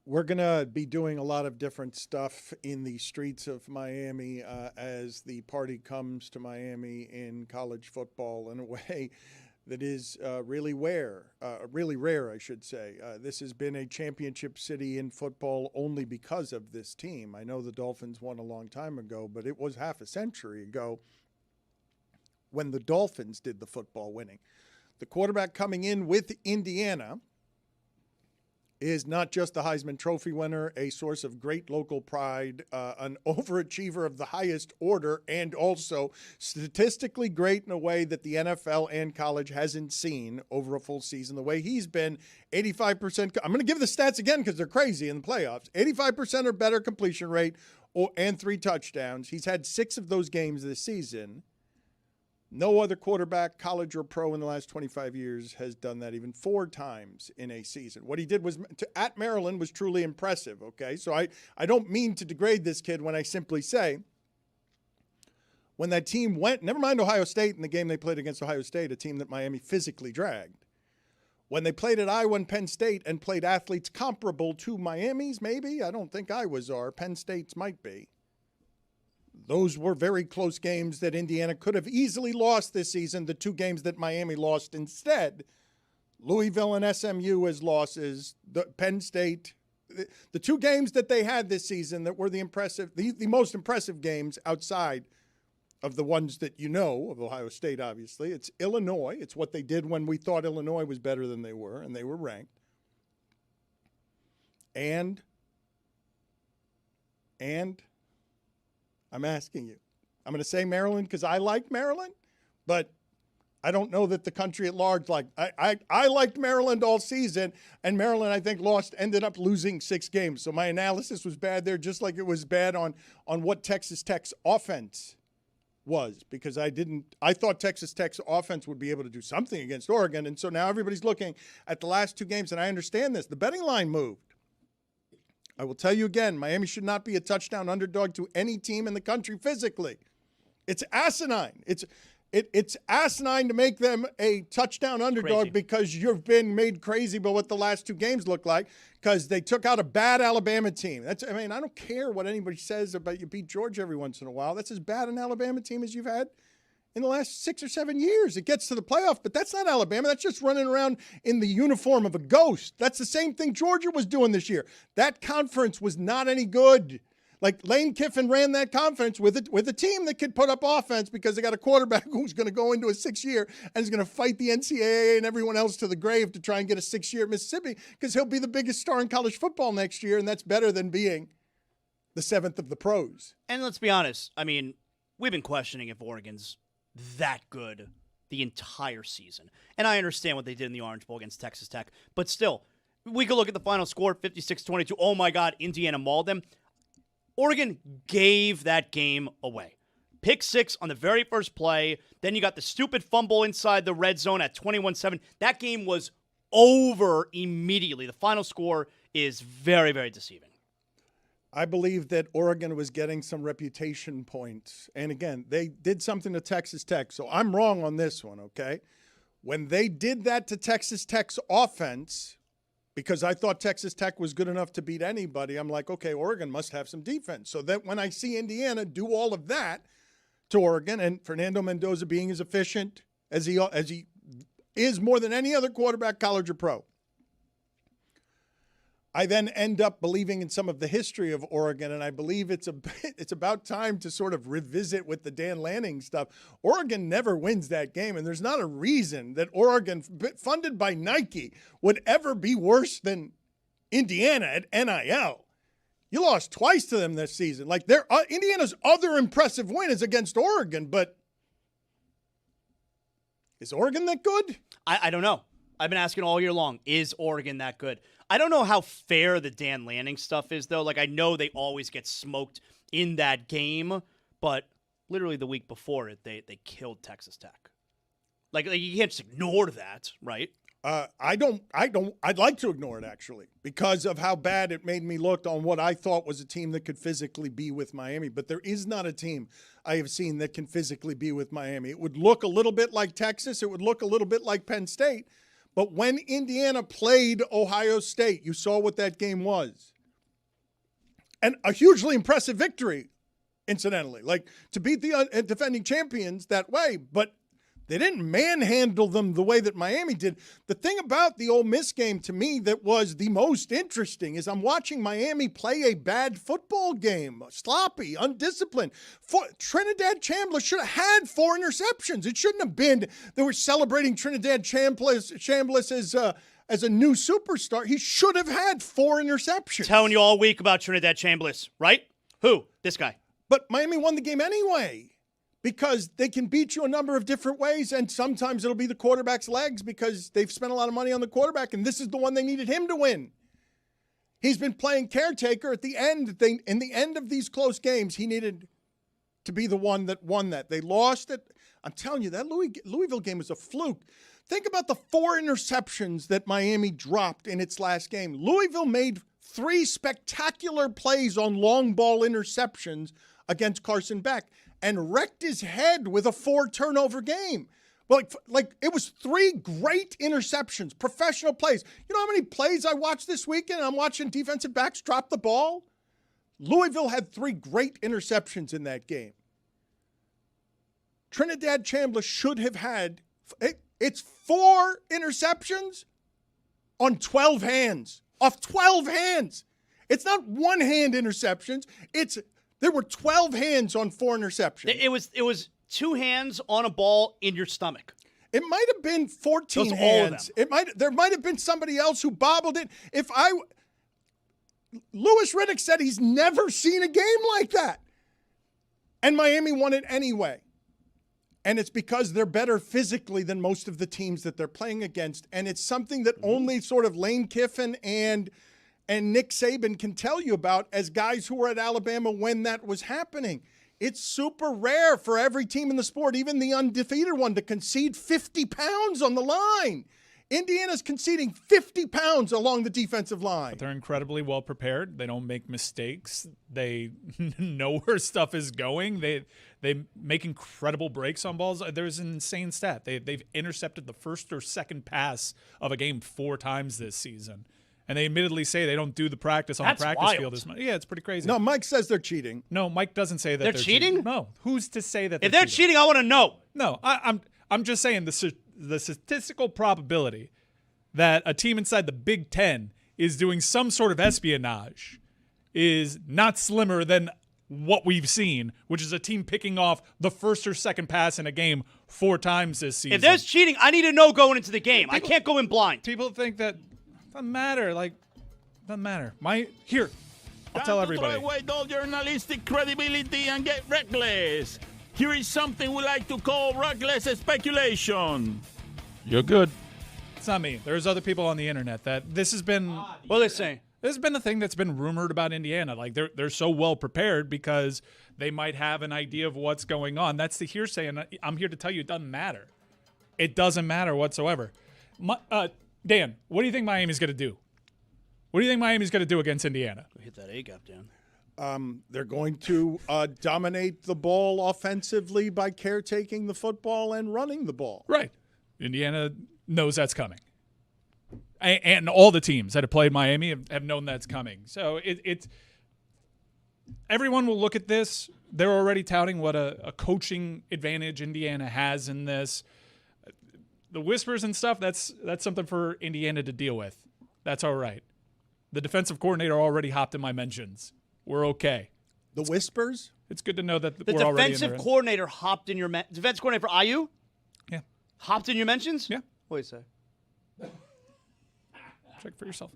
We're going to be doing a lot of different stuff in the streets of Miami as the party comes to Miami in college football in a way that is really rare, I should say. This has been a championship city in football only because of this team. I know the Dolphins won a long time ago, but it was half a century ago when the Dolphins did the football winning. The quarterback coming in with Indiana is not just the Heisman Trophy winner, a source of great local pride, an overachiever of the highest order, and also statistically great in a way that the NFL and college hasn't seen over a full season. The way he's been, 85%. I'm going to give the stats again because they're crazy in the playoffs. 85% or better completion rate and 3 touchdowns. He's had 6 of those games this season. No other quarterback, college or pro, in the last 25 years has done that even 4 times in a season. What he did was at Maryland was truly impressive, okay? So I don't mean to degrade this kid when I simply say when that team went, never mind Ohio State in the game they played against Ohio State, a team that Miami physically dragged. When they played at Iowa and Penn State and played athletes comparable to Miami's, maybe, I don't think Iowa's are, Penn State's might be. Those were very close games that Indiana could have easily lost this season. The 2 games that Miami lost instead, Louisville and SMU as losses, the Penn State, the 2 games that they had this season that were the most impressive games outside of the ones that you know, of Ohio State, obviously. It's Illinois. It's what they did when we thought Illinois was better than they were, and they were ranked. And I'm asking you. I'm going to say Maryland because I like Maryland, but I don't know that the country at large like. I liked Maryland all season, and Maryland, I think, ended up losing 6 games. So my analysis was bad there, just like it was bad on what Texas Tech's offense was, because I thought Texas Tech's offense would be able to do something against Oregon, and so now everybody's looking at the last 2 games, and I understand this. The betting line moved. I will tell you again, Miami should not be a touchdown underdog to any team in the country physically. It's asinine. It's asinine to make them a touchdown underdog because you've been made crazy by what the last 2 games look like because they took out a bad Alabama team. I don't care what anybody says about you beat Georgia every once in a while. That's as bad an Alabama team as you've had in the last 6 or 7 years. It gets to the playoff, but that's not Alabama. That's just running around in the uniform of a ghost. That's the same thing Georgia was doing this year. That conference was not any good. Like Lane Kiffin ran that conference with a team that could put up offense because they got a quarterback who's going to go into a 6th year and is going to fight the NCAA and everyone else to the grave to try and get a 6th year at Mississippi because he'll be the biggest star in college football next year, and that's better than being the 7th of the pros. And let's be honest. I mean, we've been questioning if Oregon's that good the entire season. And I understand what they did in the Orange Bowl against Texas Tech. But still, we could look at the final score, 56-22. Oh, my God, Indiana mauled them. Oregon gave that game away. Pick 6 on the very first play. Then you got the stupid fumble inside the red zone at 21-7. That game was over immediately. The final score is very, very deceiving. I believe that Oregon was getting some reputation points. And again, they did something to Texas Tech. So I'm wrong on this one, okay? When they did that to Texas Tech's offense, because I thought Texas Tech was good enough to beat anybody, I'm like, okay, Oregon must have some defense. So that when I see Indiana do all of that to Oregon, and Fernando Mendoza being as efficient as he is more than any other quarterback, college or pro, I then end up believing in some of the history of Oregon, and I believe it's about time to sort of revisit with the Dan Lanning stuff. Oregon never wins that game, and there's not a reason that Oregon, funded by Nike, would ever be worse than Indiana at NIL. You lost twice to them this season. Like Indiana's other impressive win is against Oregon, but is Oregon that good? I don't know. I've been asking all year long, is Oregon that good? I don't know how fair the Dan Lanning stuff is, though. Like, I know they always get smoked in that game, but literally the week before it, they killed Texas Tech. Like you can't just ignore that, right? I'd like to ignore it, actually, because of how bad it made me look on what I thought was a team that could physically be with Miami. But there is not a team I have seen that can physically be with Miami. It would look a little bit like Texas. It would look a little bit like Penn State. But when Indiana played Ohio State, you saw what that game was. And a hugely impressive victory, incidentally. Like, to beat the defending champions that way, but they didn't manhandle them the way that Miami did. The thing about the Ole Miss game to me that was the most interesting is I'm watching Miami play a bad football game, sloppy, undisciplined. Trinidad Chambliss should have had 4 interceptions. It shouldn't have been they were celebrating Trinidad Chambliss as a new superstar. He should have had 4 interceptions. Telling you all week about Trinidad Chambliss, right? Who? This guy. But Miami won the game anyway, because they can beat you a number of different ways, and sometimes it'll be the quarterback's legs because they've spent a lot of money on the quarterback, and this is the one they needed him to win. He's been playing caretaker at the end. In the end of these close games, he needed to be the one that won that. They lost it. I'm telling you, that Louisville game was a fluke. Think about the 4 interceptions that Miami dropped in its last game. Louisville made 3 spectacular plays on long ball interceptions against Carson Beck and wrecked his head with a 4-turnover game. Like it was 3 great interceptions, professional plays. You know how many plays I watched this weekend? I'm watching defensive backs drop the ball. Louisville had 3 great interceptions in that game. Trinidad Chambliss should have had, it's 4 interceptions on 12 hands. Off 12 hands. It's not one-hand interceptions. There were 12 hands on 4 interceptions. It was 2 hands on a ball in your stomach. It might have been 14 hands. There might have been somebody else who bobbled it. Louis Riddick said he's never seen a game like that. And Miami won it anyway. And it's because they're better physically than most of the teams that they're playing against. And it's something that only sort of Lane Kiffin and Nick Saban can tell you about as guys who were at Alabama when that was happening. It's super rare for every team in the sport, even the undefeated one, to concede 50 pounds on the line. Indiana's conceding 50 pounds along the defensive line. But they're incredibly well prepared. They don't make mistakes. They know where stuff is going. They make incredible breaks on balls. There's an insane stat. They've intercepted the first or second pass of a game 4 times this season. And they admittedly say they don't do the practice on That's the practice wild. field as much. Yeah, it's pretty crazy. No, Mike says they're cheating. No, Mike doesn't say that They're cheating? No, who's to say that? If they're cheating, I want to know. No, I'm just saying the statistical probability that a team inside the Big Ten is doing some sort of espionage is not slimmer than what we've seen, which is a team picking off the first or second pass in a game 4 times this season. If there's cheating, I need to know going into the game. I can't go in blind. People think that doesn't matter. Doesn't matter. I'll tell everybody. Throw away all journalistic credibility and get reckless. Here is something we like to call reckless speculation. You're good. It's not me. There's other people on the internet that this has been. What are they saying? This has been the thing that's been rumored about Indiana. Like they're so well prepared because they might have an idea of what's going on. That's the hearsay, and I'm here to tell you it doesn't matter. It doesn't matter whatsoever. Dan, what do you think Miami's going to do? What do you think Miami's going to do against Indiana? Hit that A gap, Dan. They're going to dominate the ball offensively by caretaking the football and running the ball. Right. Indiana knows that's coming. And all the teams that have played Miami have known that's coming. So it's everyone will look at this. They're already touting what a coaching advantage Indiana has in this. The whispers and stuff, that's something for Indiana to deal with. That's all right. The defensive coordinator already hopped in my mentions. We're okay. The whispers? It's good to know that The we're already in defensive there. coordinator hopped in your defensive coordinator for IU? Yeah. Hopped in your mentions? Yeah. What do you say? Check for yourself.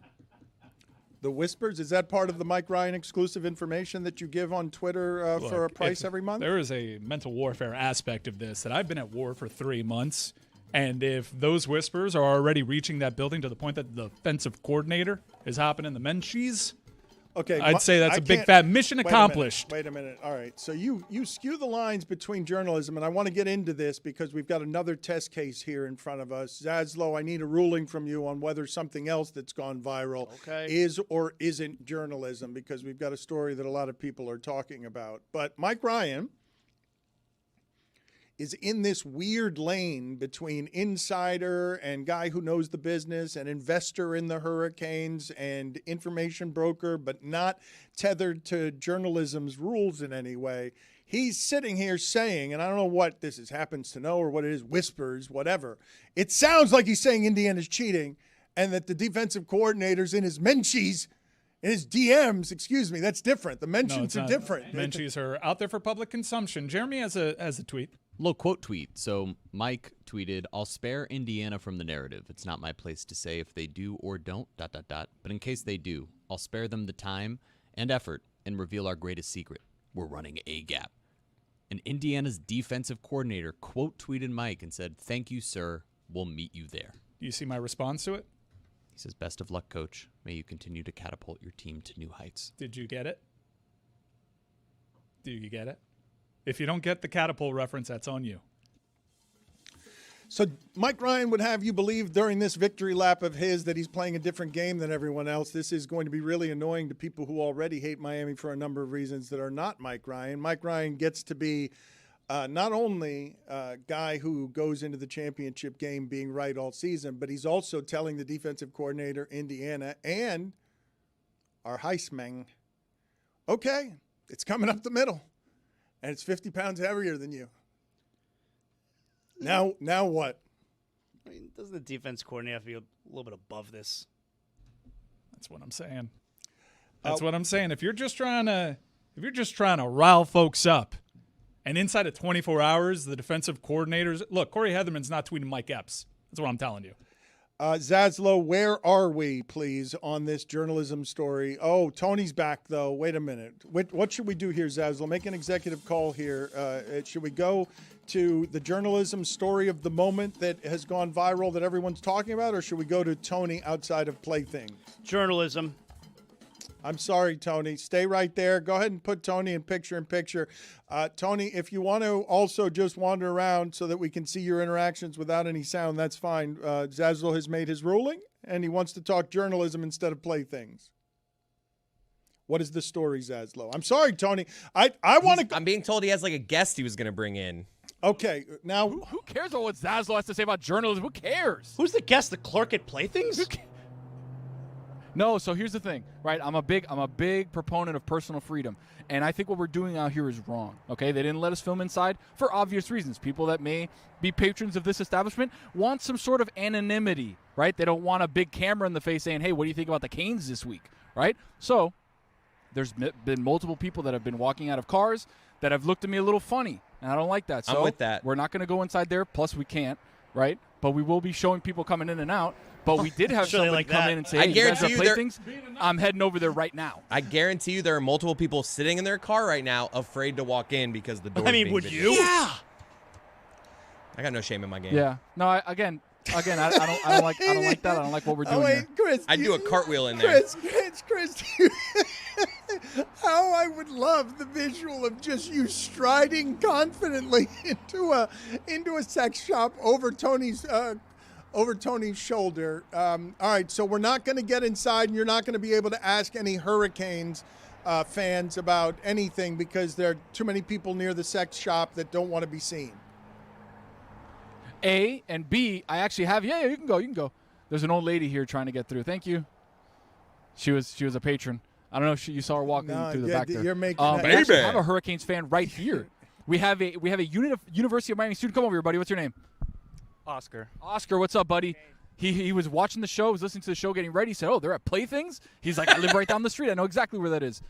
The whispers, is that part of the Mike Ryan exclusive information that you give on Twitter for a price every month? There is a mental warfare aspect of this that I've been at war for 3 months. And if those whispers are already reaching that building to the point that the defensive coordinator is hopping in the menchies, okay, I'd say that's a big fat mission accomplished. Wait a minute. All right. So you skew the lines between journalism, and I want to get into this because we've got another test case here in front of us. Zaslow, I need a ruling from you on whether something else that's gone viral is or isn't journalism, because we've got a story that a lot of people are talking about. But Mike Ryan is in this weird lane between insider and guy who knows the business and investor in the Hurricanes and information broker, but not tethered to journalism's rules in any way. He's sitting here saying, and I don't know what this is, happens to know or what it is, whispers, whatever. It sounds like he's saying Indiana's cheating and that the defensive coordinator's in his menchies, in his DMs, excuse me, that's different. The mentions are different. Menchies are out there for public consumption. Jeremy has a tweet. Little quote tweet. So Mike tweeted, "I'll spare Indiana from the narrative. It's not my place to say if they do or don't, ... But in case they do, I'll spare them the time and effort and reveal our greatest secret. We're running A gap." And Indiana's defensive coordinator quote tweeted Mike and said, "Thank you, sir. We'll meet you there." Do you see my response to it? He says, "Best of luck, coach. May you continue to catapult your team to new heights." Did you get it? Do you get it? If you don't get the catapult reference, that's on you. So Mike Ryan would have you believe during this victory lap of his that he's playing a different game than everyone else. This is going to be really annoying to people who already hate Miami for a number of reasons that are not Mike Ryan. Mike Ryan gets to be not only a guy who goes into the championship game being right all season, but he's also telling the defensive coordinator, Indiana, and our Heisman, okay, it's coming up the middle. And it's 50 pounds heavier than you. Now what? I mean, doesn't the defense coordinator have to be a little bit above this? That's what I'm saying. That's what I'm saying. If you're just trying to rile folks up, and inside of 24 hours, the defensive coordinators look, Corey Heatherman's not tweeting Mike Epps. That's what I'm telling you. Zaslow, where are we, please, on this journalism story? Oh, Tony's back, though. Wait a minute. What should we do here, Zaslow? Make an executive call here. Should we go to the journalism story of the moment that has gone viral that everyone's talking about, or should we go to Tony outside of Playthings? Journalism. I'm sorry, Tony. Stay right there. Go ahead and put Tony in picture. Tony, if you want to also just wander around so that we can see your interactions without any sound, that's fine. Zaslow has made his ruling, and he wants to talk journalism instead of Playthings. What is the story, Zaslow? I'm sorry, Tony. I want to. I'm being told he has like a guest he was going to bring in. Okay, now Who cares about what Zaslow has to say about journalism? Who cares? Who's the guest? The clerk at Playthings? No, so here's the thing, right? I'm a big proponent of personal freedom, and I think what we're doing out here is wrong. Okay, they didn't let us film inside for obvious reasons. People that may be patrons of this establishment want some sort of anonymity, right? They don't want a big camera in the face saying, "Hey, what do you think about the Canes this week?" Right? So there's been multiple people that have been walking out of cars that have looked at me a little funny, and I don't like that. So I'm with that. We're not going to go inside there. Plus, we can't, right? But we will be showing people coming in and out. But we did have somebody like come that. in and say, I "Hey, you guys guarantee are you playthings." I'm heading over there right now. I guarantee you there are multiple people sitting in their car right now afraid to walk in because the door. I mean, would you? Yeah. I got no shame in my game. Yeah. No. Again, I don't like that. I don't like what we're doing here. Chris, I'd do a cartwheel in there. Chris, how I would love the visual of just you striding confidently into a sex shop over Tony's shoulder. All right, so we're not going to get inside, and you're not going to be able to ask any Hurricanes fans about anything because there are too many people near the sex shop that don't want to be seen. A and B, I actually have. Yeah, you can go. There's an old lady here trying to get through. Thank you. She was a patron. I don't know if you saw her walking through the back there. You're making we actually have a Hurricanes fan right here. We have a University of Miami student. Come over here, buddy. What's your name? Oscar. Oscar, what's up, buddy? He was watching the show, was listening to the show, getting ready. He said, "Oh, they're at Playthings?" He's like, "I live right down the street. I know exactly where that is."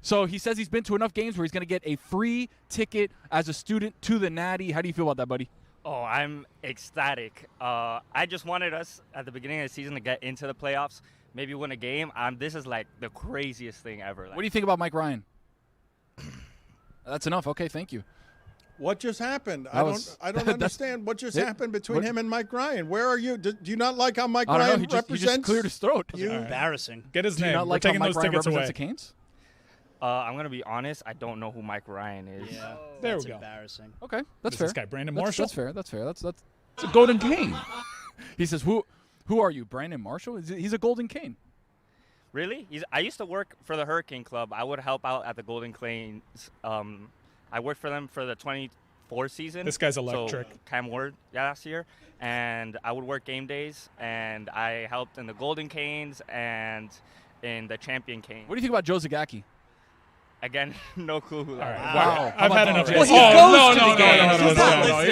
So he says he's been to enough games where he's going to get a free ticket as a student to the Natty. How do you feel about that, buddy? Oh, I'm ecstatic. I just wanted us at the beginning of the season to get into the playoffs, maybe win a game. This is like the craziest thing ever. What do you think about Mike Ryan? That's enough. Okay, thank you. What just happened? I don't understand what just happened between him and Mike Ryan. Where are you? Do you not like how Mike Ryan represents? He just cleared his throat. Embarrassing. Get his Do you name. not like We're how taking Mike those Ryan tickets represents away. the Canes? I'm going to be honest. I don't know who Mike Ryan is. Yeah, There that's we go. embarrassing. Okay, that's Is fair. this guy Brandon That's- Marshall? That's fair. That's It's a golden cane. He says, "Who are you, Brandon Marshall?" He's a Golden Cane. Really? I used to work for the Hurricane Club. I would help out at the Golden Canes. I worked for them for the 24 season. This guy's electric. So Cam Ward last year. And I would work game days. And I helped in the Golden Canes and in the Champion Canes. What do you think about Joe Zagacki? Again, no clue who that is. Wow. I've had enough. Well, he goes to the games.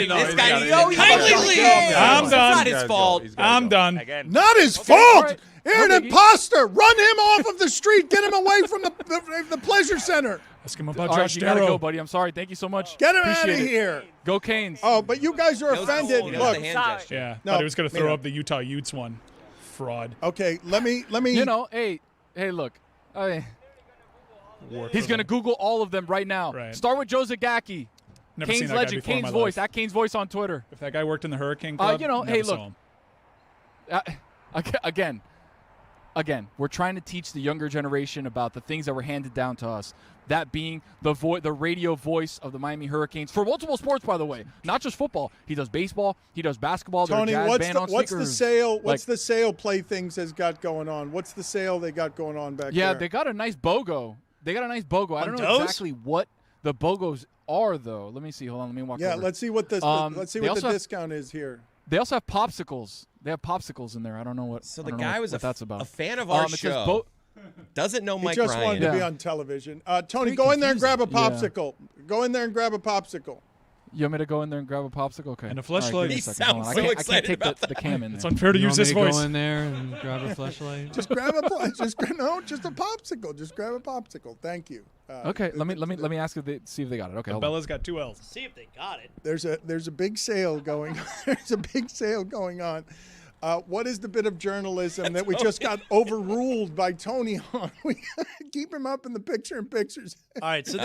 games. This guy needs to Kindly kindly leave. leave. I'm It's done. not his fault. I'm done. Again. Not his all fault. right. You're No an biggie. imposter. Run him off of the street. Get him away from the pleasure center. Ask him about All right, Josh you gotta Darrow. go, buddy. I'm sorry. Thank you so much. Get him out Appreciate of it. here. Go Canes. Oh, but you guys are That was offended. the Look, hand gesture. Yeah. No, Thought he was going to throw Mina. up the Utah Utes one. Fraud. okay, let me. You know, hey, look. He's going to Google all of them right now. Right. Start with Joe Zagacki. Never seen Canes that guy legend, before in Canes my voice, life. at Canes voice on Twitter. If that guy worked in the Hurricane Club, You know, never hey, saw look. him. Again, we're trying to teach the younger generation about the things that were handed down to us. That being the radio voice of the Miami Hurricanes for multiple sports, by the way, not just football. He does baseball. He does basketball. They're a Tony, jazz what's band the, on what's the sneakers. sale? What's Like, the sale Playthings has got going on? What's the sale they got going on back Yeah, there? they got a nice BOGO. I don't know those? exactly what the BOGOs are, though. Let me see. Hold on. Let me walk Yeah, over. let's see what the let's see they what the also have- discount is here. They also have popsicles. They have popsicles in there. I don't know what. So I the don't know guy what was that's about. a fan of our it says show. Doesn't know He Mike just Ryan. wanted to be Yeah. on television. Tony, go in there and grab a confusing. popsicle. Go in there and grab a popsicle. You want me to go in there and grab a popsicle? Okay. And a All right, fleshlight. give me a He second. Hold on. sounds I so can't excited take about the cam in It's there. unfair to use this voice. in there and grab a flashlight? Just grab a just a popsicle. Just grab a popsicle. Thank you. Okay. Let me ask if they see if they got it. Okay. Hold on. Bella's got 2 L's. See if they got it. There's a big sale going. There's a big sale going on. What is the bit of journalism that we just got overruled by Tony on? We keep him up in the pictures. All right, so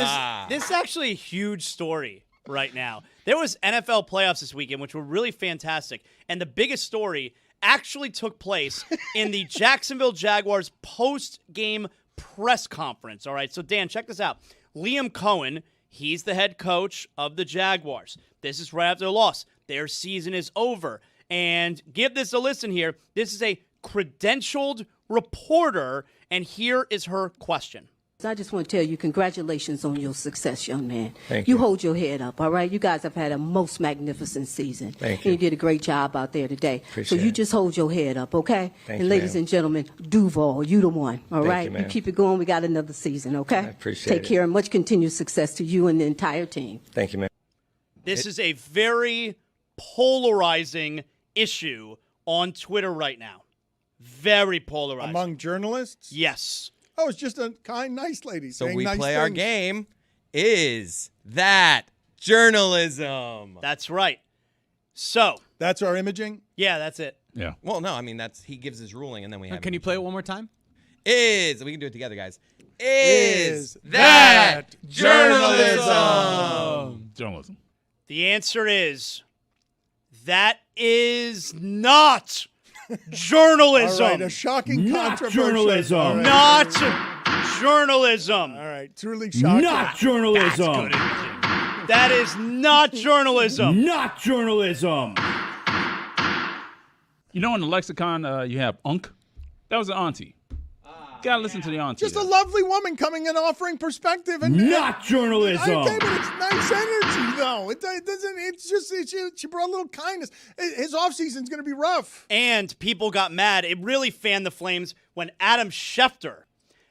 this is actually a huge story right now. There was NFL playoffs this weekend, which were really fantastic. And the biggest story actually took place in the Jacksonville Jaguars post-game press conference. All right, so Dan, check this out. Liam Cohen, he's the head coach of the Jaguars. This is right after the loss. Their season is over. And give this a listen here. This is a credentialed reporter, and here is her question. I just want to tell you, congratulations on your success, young man. Thank you. you. Hold your head up, all right? You guys have had a most magnificent season. Thank you. you. And you did a great job out there today. Appreciate so you it. just hold your head up, okay? Thank and you, ladies ma'am. and gentlemen, Duval, you the one, all Thank right? you, ma'am. keep it going. We got another season, okay? I appreciate Take it. care and much continued success to you and the entire team. Thank you, man. This is a very polarizing issue on Twitter right now. Very polarizing. Among journalists? Yes. Oh, it's just a kind, nice lady So saying we nice play our things. game. Is that journalism? That's right. So. That's our imaging? Yeah, that's it. Yeah. Well, no, I mean, he gives his ruling, and then we have Can you play it one more time? we can do it together, guys. Is that journalism? Journalism. The answer is that is not journalism. All right, a shocking Not controversial. journalism. All right. Not journalism. All right, truly shocking. Not journalism. That is not journalism. Not journalism. You know, in the lexicon, you have unk. That was an auntie. Gotta listen to the auntie. Just a there. lovely woman coming and offering perspective. And Not journalism. Okay, but it's nice energy, though. It doesn't. It's just she brought a little kindness. His offseason's going to be rough. And people got mad. It really fanned the flames when Adam Schefter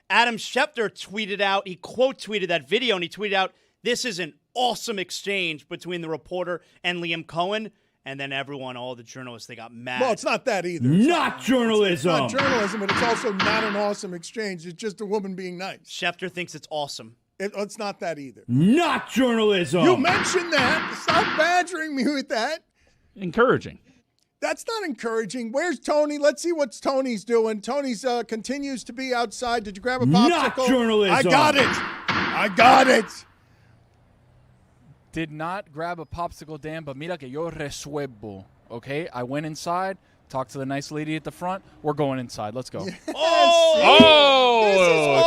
tweeted out, he quote tweeted that video, and he tweeted out, "This is an awesome exchange between the reporter and Liam Cohen." And then everyone, all the journalists, they got mad. Well, it's not that either. Not journalism. It's not journalism, but it's also not an awesome exchange. It's just a woman being nice. Schefter thinks it's awesome. It's not that either. Not journalism. You mentioned that. Stop badgering me with that. Encouraging. That's not encouraging. Where's Tony? Let's see what Tony's doing. Tony's continues to be outside. Did you grab a popsicle? Not journalism. I got it. I got it. Did not grab a popsicle, Dan, but mira que yo resuelvo. Okay, I went inside, talked to the nice lady at the front. We're going inside. Let's go.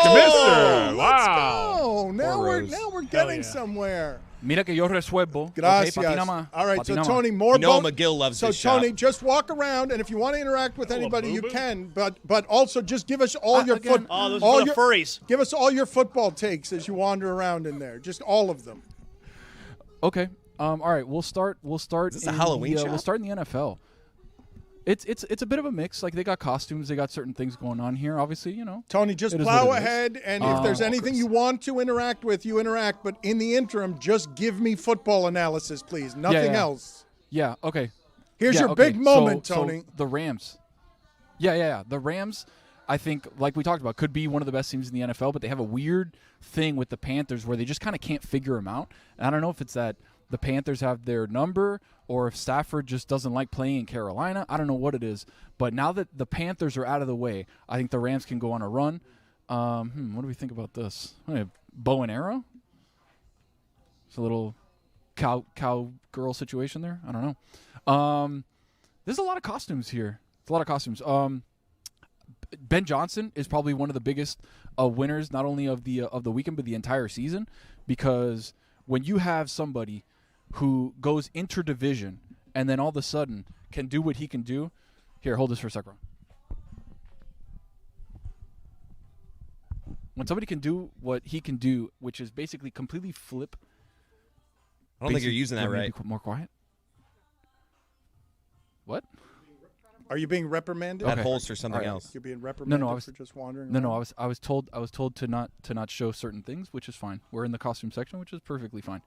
Commissioner! Wow. Oh, now we're getting somewhere. Mira que yo resuelvo. Gracias. Okay, patina más. All right, so Patina más. Tony, more Noah bon- McGill loves So this Tony, shop. just walk around, and if you want to interact with anybody, you can. But also just give us all your again. Oh, those all are the furries. Give us all your football takes as you wander around in there. Just all of them. Okay. All right. We'll start. Is this a in Halloween the, shop? We'll start in the NFL. It's a bit of a mix. Like they got costumes, they got certain things going on here. Obviously, you know. Tony, just it is plow what it is. ahead, and if there's anything you want to interact with, you interact. But in the interim, just give me football analysis, please. Nothing yeah. else. Yeah. Okay. Here's Yeah, your okay. big moment, So Tony. the Rams. Yeah. The Rams, I think, like we talked about, could be one of the best teams in the NFL, but they have a weird thing with the Panthers where they just kind of can't figure them out. And I don't know if it's that the Panthers have their number or if Stafford just doesn't like playing in Carolina. I don't know what it is. But now that the Panthers are out of the way, I think the Rams can go on a run. What do we think about this? Bow and arrow? It's a little cowgirl situation there. I don't know. There's a lot of costumes here. It's a lot of costumes. Ben Johnson is probably one of the biggest winners, not only of the weekend but the entire season, because when you have somebody who goes interdivision and then all of a sudden can do what he can do. Here, hold this for a second. When somebody can do what he can do, which is basically completely flip. I don't think you're using that Let me right. be more quiet. What? Are you being reprimanded? That holds for something else. You're being reprimanded No, I was for just wandering No, around? I was told to not show certain things, which is fine. We're in the costume section, which is perfectly fine.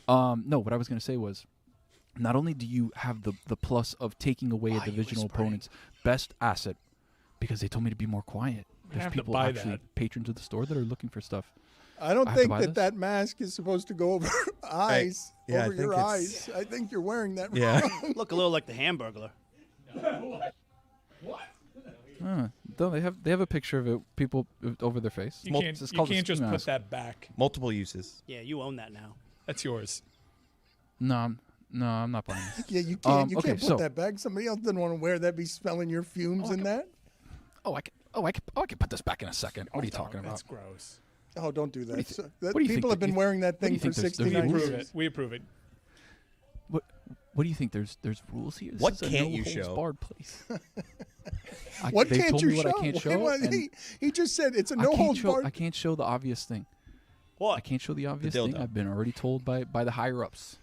No, what I was going to say was, not only do you have the plus of taking away a divisional opponent's best asset, because they told me to be more quiet. There's have to people buy actually that. patrons of the store that are looking for stuff. I don't have to think buy this? that mask is supposed to go over eyes. Yeah, I over think your it's- eyes. I think you're wearing that Yeah. wrong. Look a little like the Hamburglar. Though they have a picture of it, people over their face. You can't just put that back. Multiple uses. Yeah, you own that now. That's yours. No, I'm not buying this. Yeah, you can't. You okay, can't put so- that back. Somebody else didn't want to wear that. Be smelling your fumes in that. I can put this back in a second. What are you talking about? That's gross. Oh, don't do that. What do you So- think- that what do you people think have been wearing that what do thing you for think there's 69 rules? years. We approve it. What do you think? There's rules here. This What is a can't you no-holds show? barred place. What they can't told you me what show? I can't show. What- and he just said it's a I no can't holds show- barred. I can't show the obvious thing. What? I can't show the obvious dildo. thing. I've been already told by the higher ups.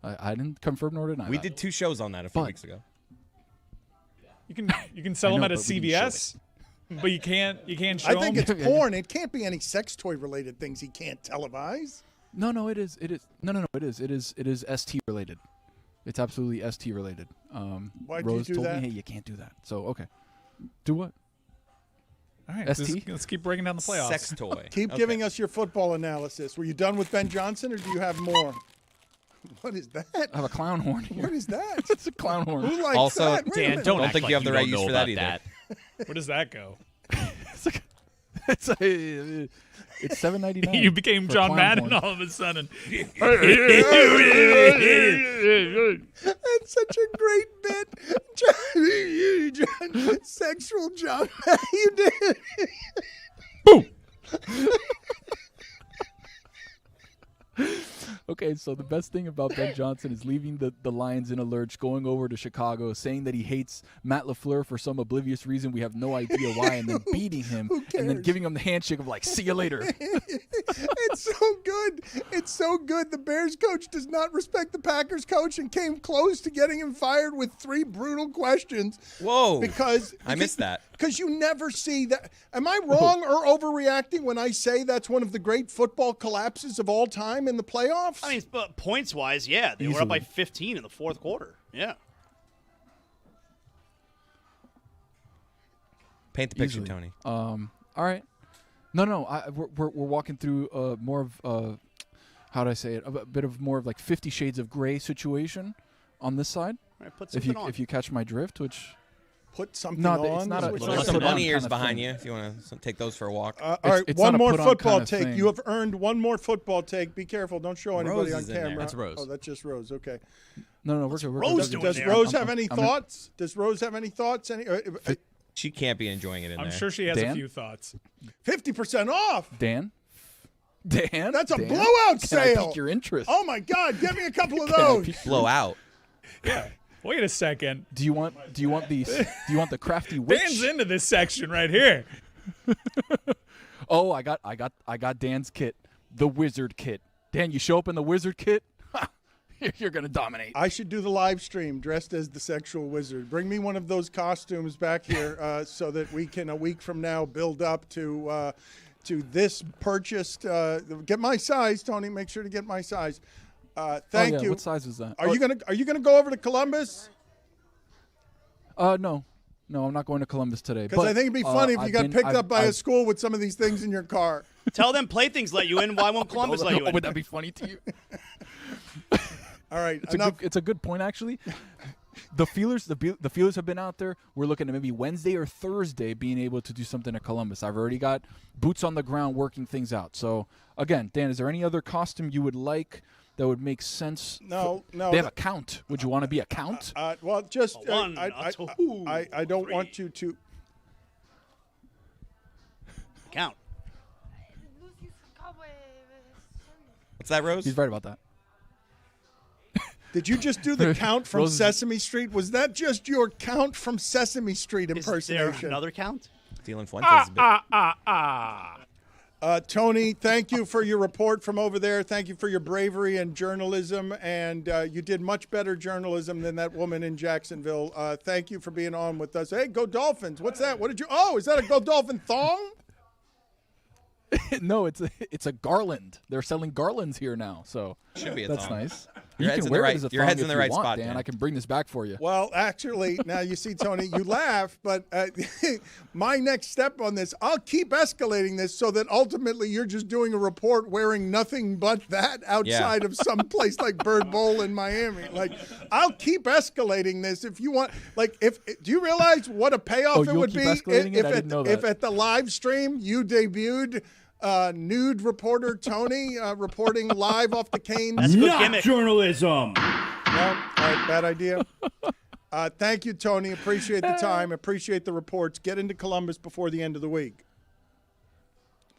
I didn't confirm nor deny. We that. did 2 shows on that a few But- weeks ago. You can sell I them know, at a but we didn't show CVS, but you can't show I think them. it's porn. It can't be any sex toy related things he can't televise. No, it is. It is. No, it is. It is ST related. It's absolutely ST related. Why'd Rose you do told that? me, hey, you can't do that. So okay, do what? All right, ST? let's keep breaking down the playoffs. Sex toy. Keep giving us your football analysis. Were you done with Ben Johnson, or do you have more? What is that? I have a clown horn here. What is that? It's a clown horn. Who likes Also, that? Wait a Dan, minute. don't think act you have the like right you use don't for know that about either. Where does that go? It's $7.99. You became for a John clown Madden horn. all of a sudden. That's such a great bit. John, sexual John. You did. Okay, so the best thing about Ben Johnson is leaving the Lions in a lurch, going over to Chicago, saying that he hates Matt LaFleur for some oblivious reason. We have no idea why, and then beating him, and then giving him the handshake of like, see you later. It's so good. It's so good. The Bears coach does not respect the Packers coach and came close to getting him fired with 3 brutal questions. Whoa. Because I missed that. Because you never see that. Am I wrong or overreacting when I say that's one of the great football collapses of all time in the playoffs? I mean, but points-wise, yeah. They were up by Easily. 15 in the fourth quarter. Yeah. Paint the picture, Easily. Tony. All right. No. We're walking through more of how do I say it? A bit of more of like 50 Shades of Grey situation on this side. All right, put If something on. you catch my drift, which Put something no, on. it's not a. Which It's Well, not there's a some put on bunny ears kind of behind thing. you if you want to take those for a walk. all right, it's one not a more put-on football kind of take. thing. You have earned one more football take. Be careful. Don't show anybody Rose on is in there. camera. That's Rose. Oh, that's just Rose. Okay. No, we're good. We're Rose good. doing Does there? Rose have any I'm- thoughts? Does Rose have any thoughts? She can't be enjoying it in I'm there. sure she has a Dan? few thoughts. 50% off. Dan. That's a Dan? blowout Can I sale. pique your interest? Oh my God! Give me a couple of Can I those. pique- Blow out. Wait a second. Do you want the crafty witch? Dan's into this section right here. Oh, I got Dan's kit, the wizard kit. Dan, you show up in the wizard kit, you're gonna dominate. I should do the live stream dressed as the sexual wizard. Bring me one of those costumes back here so that we can a week from now build up to this purchased. Get my size, Tony. Make sure to get my size. Thank you. What size is that? Are you gonna go over to Columbus? No, I'm not going to Columbus today. Because I think it'd be funny if you got picked up by a I've- school with some of these things in your car. Tell them Playthings let you in. Why won't Columbus let you in? Would that be funny to you? All right, It's a good point actually. The feelers have been out there. We're looking at maybe Wednesday or Thursday being able to do something at Columbus. I've already got boots on the ground working things out. So again, Dan, is there any other costume you would like that would make sense? No. They have a count. Would you want to be a count? Well, just A one, I a two, don't three. want you to. Count. What's that, Rose? He's right about that. Did you just do the count from Rose- Sesame Street? Was that just your count from Sesame Street Is there impersonation? another count? Stealing Fuentes a bit. Tony, thank you for your report from over there. Thank you for your bravery and journalism. And you did much better journalism than that woman in Jacksonville. Thank you for being on with us. Hey, go Dolphins. What's that? What did you? Oh, is that a Go Dolphin thong? No, it's a garland. They're selling garlands here now, so Should be a that's thong. nice. Your You head's can in the wear right- it as a your thong head's in if the you right want, spot, Dan. Dan. I can bring this back for you. Well, actually, now you see, Tony, you laugh, but my next step on this, I'll keep escalating this so that ultimately you're just doing a report wearing nothing but that outside of some place like Bird Bowl in Miami. Like, I'll keep escalating this if you want. Like, do you realize what a payoff it you'll would keep be escalating it? I didn't know if that. at the live stream you debuted nude reporter Tony reporting live off the canes? That's a good Not gimmick. journalism. No? All right, bad idea. Thank you, Tony. Appreciate the time. Appreciate the reports. Get into Columbus before the end of the week.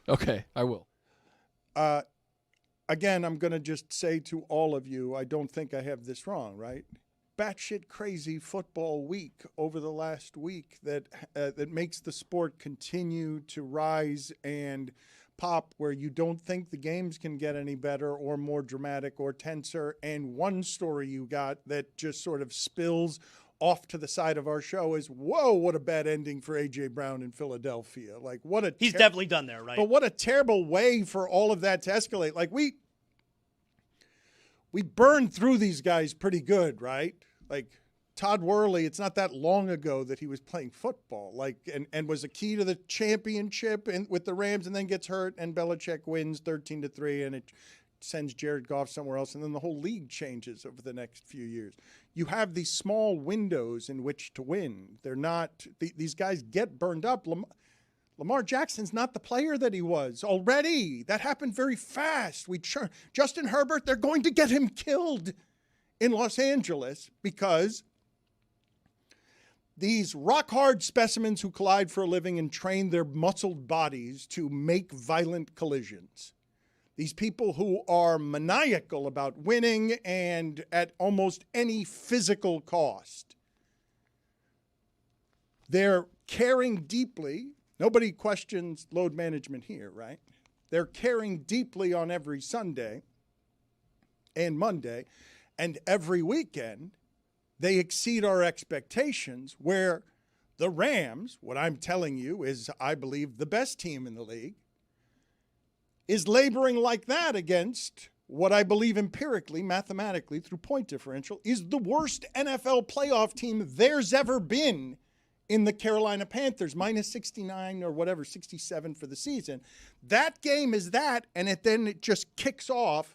Okay, I will. Again, I'm going to just say to all of you, I don't think I have this wrong, right? batshit crazy football week over the last week that makes the sport continue to rise and pop, where you don't think the games can get any better or more dramatic or tenser. And one story you got that just sort of spills off to the side of our show is, whoa, what a bad ending for A.J. Brown in Philadelphia. Like, what a He's definitely done there, right? But what a terrible way for all of that to escalate. Like, we burned through these guys pretty good, right? Like, Todd Worley, it's not that long ago that he was playing football, like, and was a key to the championship with the Rams, and then gets hurt, and Belichick wins 13-3, and it sends Jared Goff somewhere else, and then the whole league changes over the next few years. You have these small windows in which to win. They're not these guys get burned up. Lamar Jackson's not the player that he was already. That happened very fast. Justin Herbert, they're going to get him killed in Los Angeles because these rock-hard specimens who collide for a living and train their muscled bodies to make violent collisions. These people who are maniacal about winning and at almost any physical cost. They're caring deeply. Nobody questions load management here, right? They're caring deeply on every Sunday and Monday, and every weekend they exceed our expectations, where the Rams, what I'm telling you is, I believe, the best team in the league, is laboring like that against what I believe empirically, mathematically, through point differential, is the worst NFL playoff team there's ever been in the Carolina Panthers, minus 69 or whatever, 67 for the season. That game is that, and then it just kicks off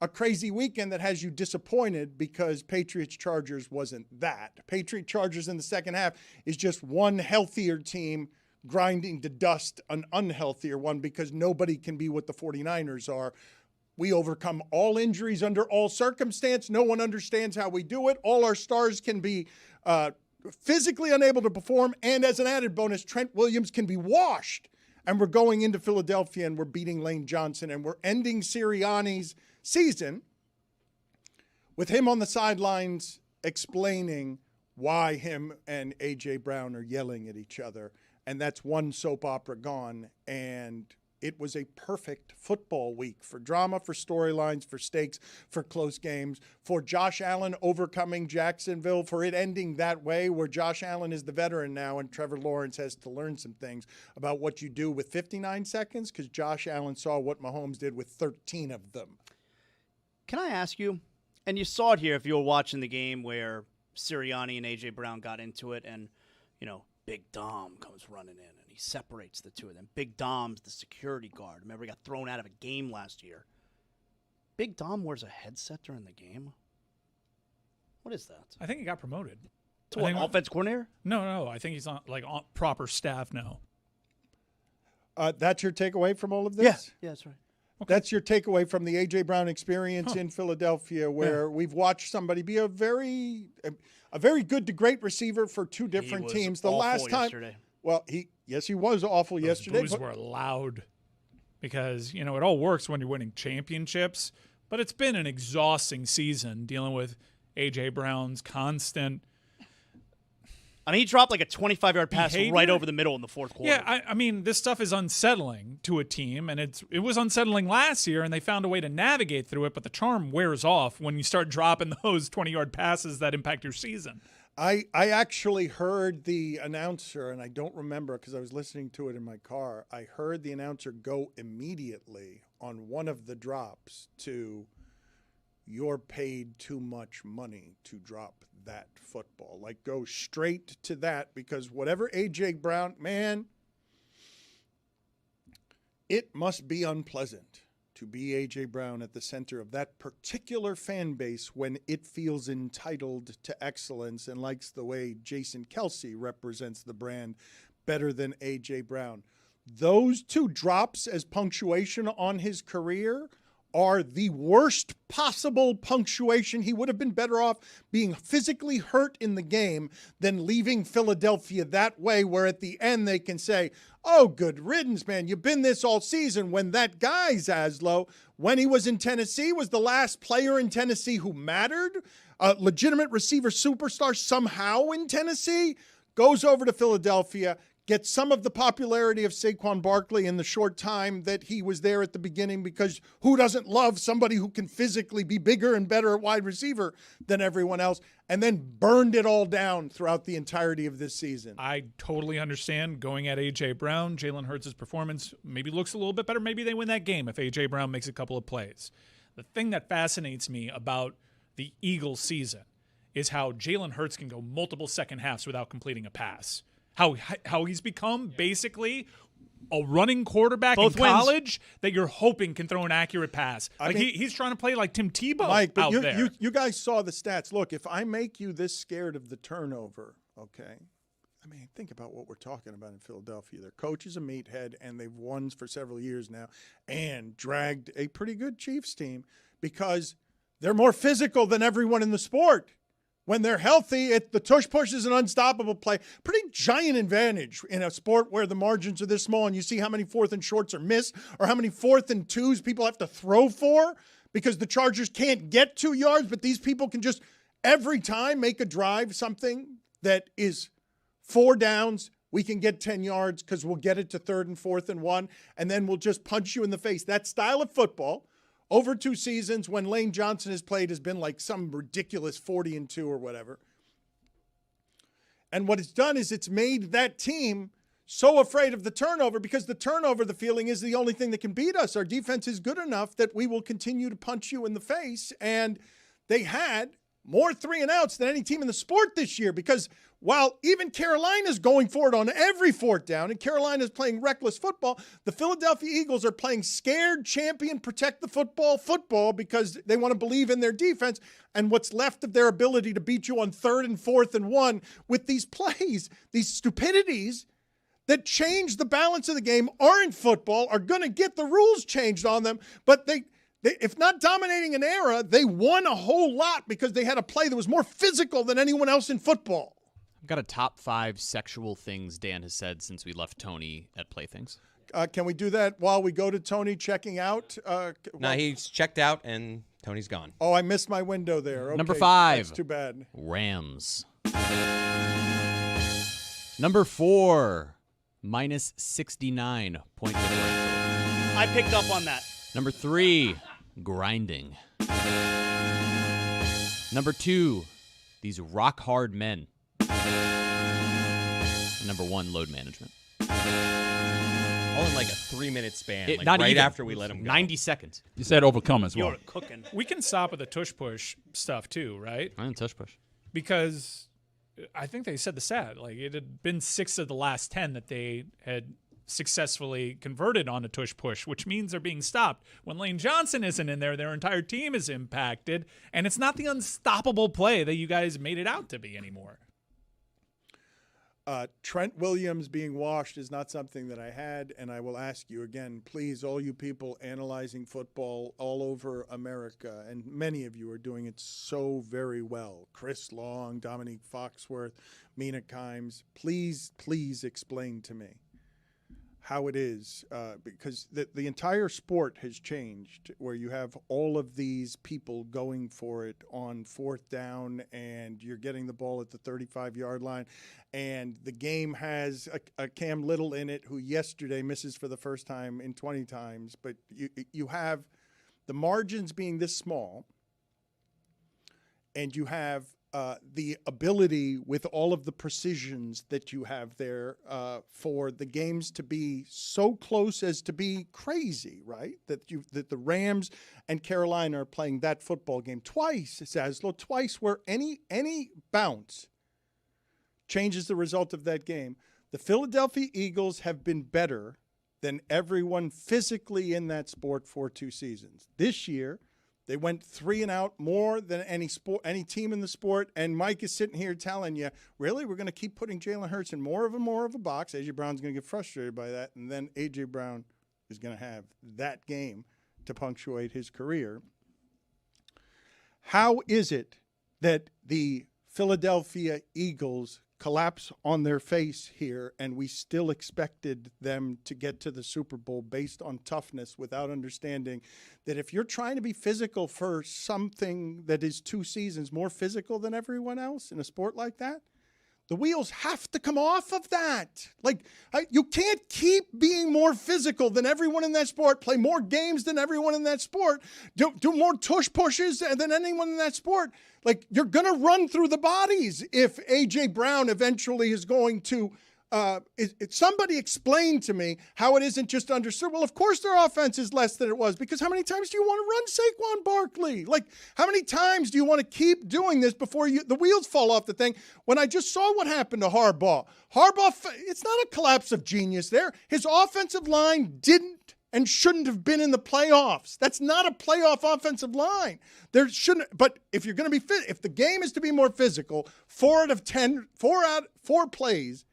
a crazy weekend that has you disappointed because Patriots-Chargers wasn't that. Patriot-Chargers in the second half is just one healthier team grinding to dust an unhealthier one because nobody can be what the 49ers are. We overcome all injuries under all circumstance. No one understands how we do it. All our stars can be physically unable to perform, and as an added bonus, Trent Williams can be washed. And we're going into Philadelphia and we're beating Lane Johnson, and we're ending Sirianni's season with him on the sidelines explaining why him and A.J. Brown are yelling at each other. And that's one soap opera gone. And it was a perfect football week for drama, for storylines, for stakes, for close games, for Josh Allen overcoming Jacksonville, for it ending that way where Josh Allen is the veteran now and Trevor Lawrence has to learn some things about what you do with 59 seconds because Josh Allen saw what Mahomes did with 13 of them. Can I ask you, and you saw it here if you were watching the game where Sirianni and A.J. Brown got into it, and, you know, Big Dom comes running in, and he separates the two of them. Big Dom's the security guard. Remember, he got thrown out of a game last year. Big Dom wears a headset during the game? What is that? I think he got promoted. To what, offense coordinator? No. I think he's on proper staff now. That's your takeaway from all of this? Yeah, that's right. Okay. That's your takeaway from the A.J. Brown experience in Philadelphia, where we've watched somebody be a very good to great receiver for two different teams. The last time, yesterday. Well, he was awful yesterday. Those boos were loud because it all works when you're winning championships. But it's been an exhausting season dealing with A.J. Brown's constant. I mean, he dropped like a 25-yard pass right over the middle in the fourth quarter. Yeah, I mean, this stuff is unsettling to a team, and it was unsettling last year, and they found a way to navigate through it, but the charm wears off when you start dropping those 20-yard passes that impact your season. I actually heard the announcer, and I don't remember because I was listening to it in my car. I heard the announcer go immediately on one of the drops to, "You're paid too much money to drop that football." Like, go straight to that, because whatever A.J. Brown, man, it must be unpleasant to be A.J. Brown at the center of that particular fan base when it feels entitled to excellence and likes the way Jason Kelce represents the brand better than A.J. Brown. Those two drops as punctuation on his career are the worst possible punctuation. He would have been better off being physically hurt in the game than leaving Philadelphia that way, where at the end they can say, oh, good riddance, man. You've been this all season. When that guy, Zaslow, when he was in Tennessee, was the last player in Tennessee who mattered, a legitimate receiver superstar somehow in Tennessee, goes over to Philadelphia, gets some of the popularity of Saquon Barkley in the short time that he was there at the beginning, because who doesn't love somebody who can physically be bigger and better at wide receiver than everyone else, and then burned it all down throughout the entirety of this season. I totally understand going at A.J. Brown. Jalen Hurts' performance maybe looks a little bit better. Maybe they win that game if A.J. Brown makes a couple of plays. The thing that fascinates me about the Eagles season is how Jalen Hurts can go multiple second halves without completing a pass. How he's become basically a running quarterback in college that you're hoping can throw an accurate pass. He's trying to play like Tim Tebow Mike, but out there. You guys saw the stats. Look, if I make you this scared of the turnover, okay, I mean, think about what we're talking about in Philadelphia. Their coach is a meathead, and they've won for several years now and dragged a pretty good Chiefs team because they're more physical than everyone in the sport. When they're healthy, the tush push is an unstoppable play. Pretty giant advantage in a sport where the margins are this small, and you see how many 4th and shorts are missed or how many 4th and 2s people have to throw for because the Chargers can't get 2 yards, but these people can just every time make a drive, something that is 4 downs. We can get 10 yards because we'll get it to 3rd and 4th and 1, and then we'll just punch you in the face. That style of football over 2 seasons when Lane Johnson has played has been like some ridiculous 40-2 or whatever. And what it's done is it's made that team so afraid of the turnover, because the turnover, the feeling is the only thing that can beat us. Our defense is good enough that we will continue to punch you in the face. And they had more 3-and-outs than any team in the sport this year, because while even Carolina's going for it on every 4th down and Carolina's playing reckless football, the Philadelphia Eagles are playing scared champion, protect the football because they want to believe in their defense and what's left of their ability to beat you on 3rd and 4th and 1 with these plays, these stupidities that change the balance of the game, aren't football, are going to get the rules changed on them, but they, if not dominating an era, they won a whole lot because they had a play that was more physical than anyone else in football. I've got a top 5 sexual things Dan has said since we left Tony at Playthings. Can we do that while we go to Tony checking out? No, he's checked out and Tony's gone. Oh, I missed my window there. Okay, Number 5. That's too bad. Rams. Number 4. Minus 69 point differential. I picked up on that. Number 3. Grinding. Number 2. These rock-hard men. Number 1, load management. All in like a 3-minute span, Not right even. after we let him go. 90 seconds. You said overcome as well. You're cooking. We can stop with the tush push stuff too, right? I didn't tush push. Because I think they said the stat. Like, it had been 6 of the last 10 that they had successfully converted on a tush push, which means they're being stopped. When Lane Johnson isn't in there, their entire team is impacted, and it's not the unstoppable play that you guys made it out to be anymore. Trent Williams being washed is not something that I had, and I will ask you again, please, all you people analyzing football all over America, and many of you are doing it so very well. Chris Long, Dominique Foxworth, Mina Kimes, please explain to me how it is, because the entire sport has changed, where you have all of these people going for it on 4th down, and you're getting the ball at the 35-yard line, and the game has a Cam Little in it who yesterday misses for the first time in 20 times, but you have the margins being this small, and you have the ability with all of the precisions that you have there for the games to be so close as to be crazy, right? That the Rams and Carolina are playing that football game twice, Zaslow, twice where any bounce changes the result of that game. The Philadelphia Eagles have been better than everyone physically in that sport for 2 seasons. This year, they went 3-and-out more than any team in the sport, and Mike is sitting here telling you, really, we're going to keep putting Jalen A.J. in more of a box. A.J. Brown's going to get frustrated by that, and then A.J. Brown is going to have that game to punctuate his career. How is it that the Philadelphia Eagles collapse on their face here and we still expected them to get to the Super Bowl based on toughness without understanding that if you're trying to be physical for something that is 2 seasons more physical than everyone else in a sport like that, the wheels have to come off of that. You can't keep being more physical than everyone in that sport, play more games than everyone in that sport, do more tush pushes than anyone in that sport. You're going to run through the bodies if A.J. Brown eventually is going to somebody explain to me how it isn't just understood. Well, of course their offense is less than it was, because how many times do you want to run Saquon Barkley? How many times do you want to keep doing this before the wheels fall off the thing? When I just saw what happened to Harbaugh, it's not a collapse of genius there. His offensive line didn't and shouldn't have been in the playoffs. That's not a playoff offensive line. There shouldn't. But if you're going to be if the game is to be more physical, 4 plays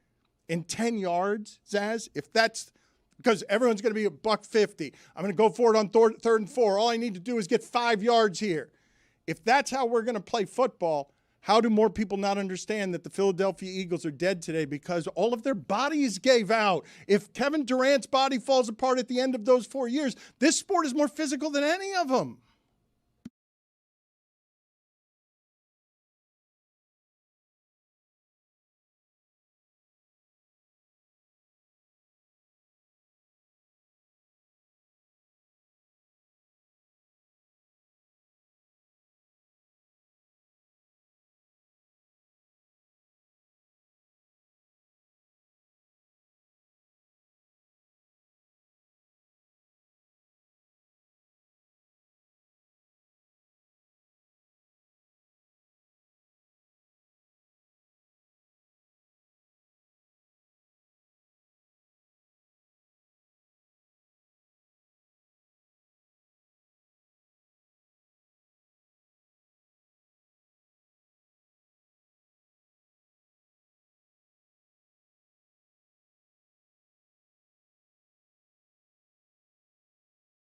in 10 yards, Zaz, if that's because everyone's going to be $150. I'm going to go for it on 3rd and 4. All I need to do is get 5 yards here. If that's how we're going to play football, how do more people not understand that the Philadelphia Eagles are dead today because all of their bodies gave out? If Kevin Durant's body falls apart at the end of those 4 years, this sport is more physical than any of them.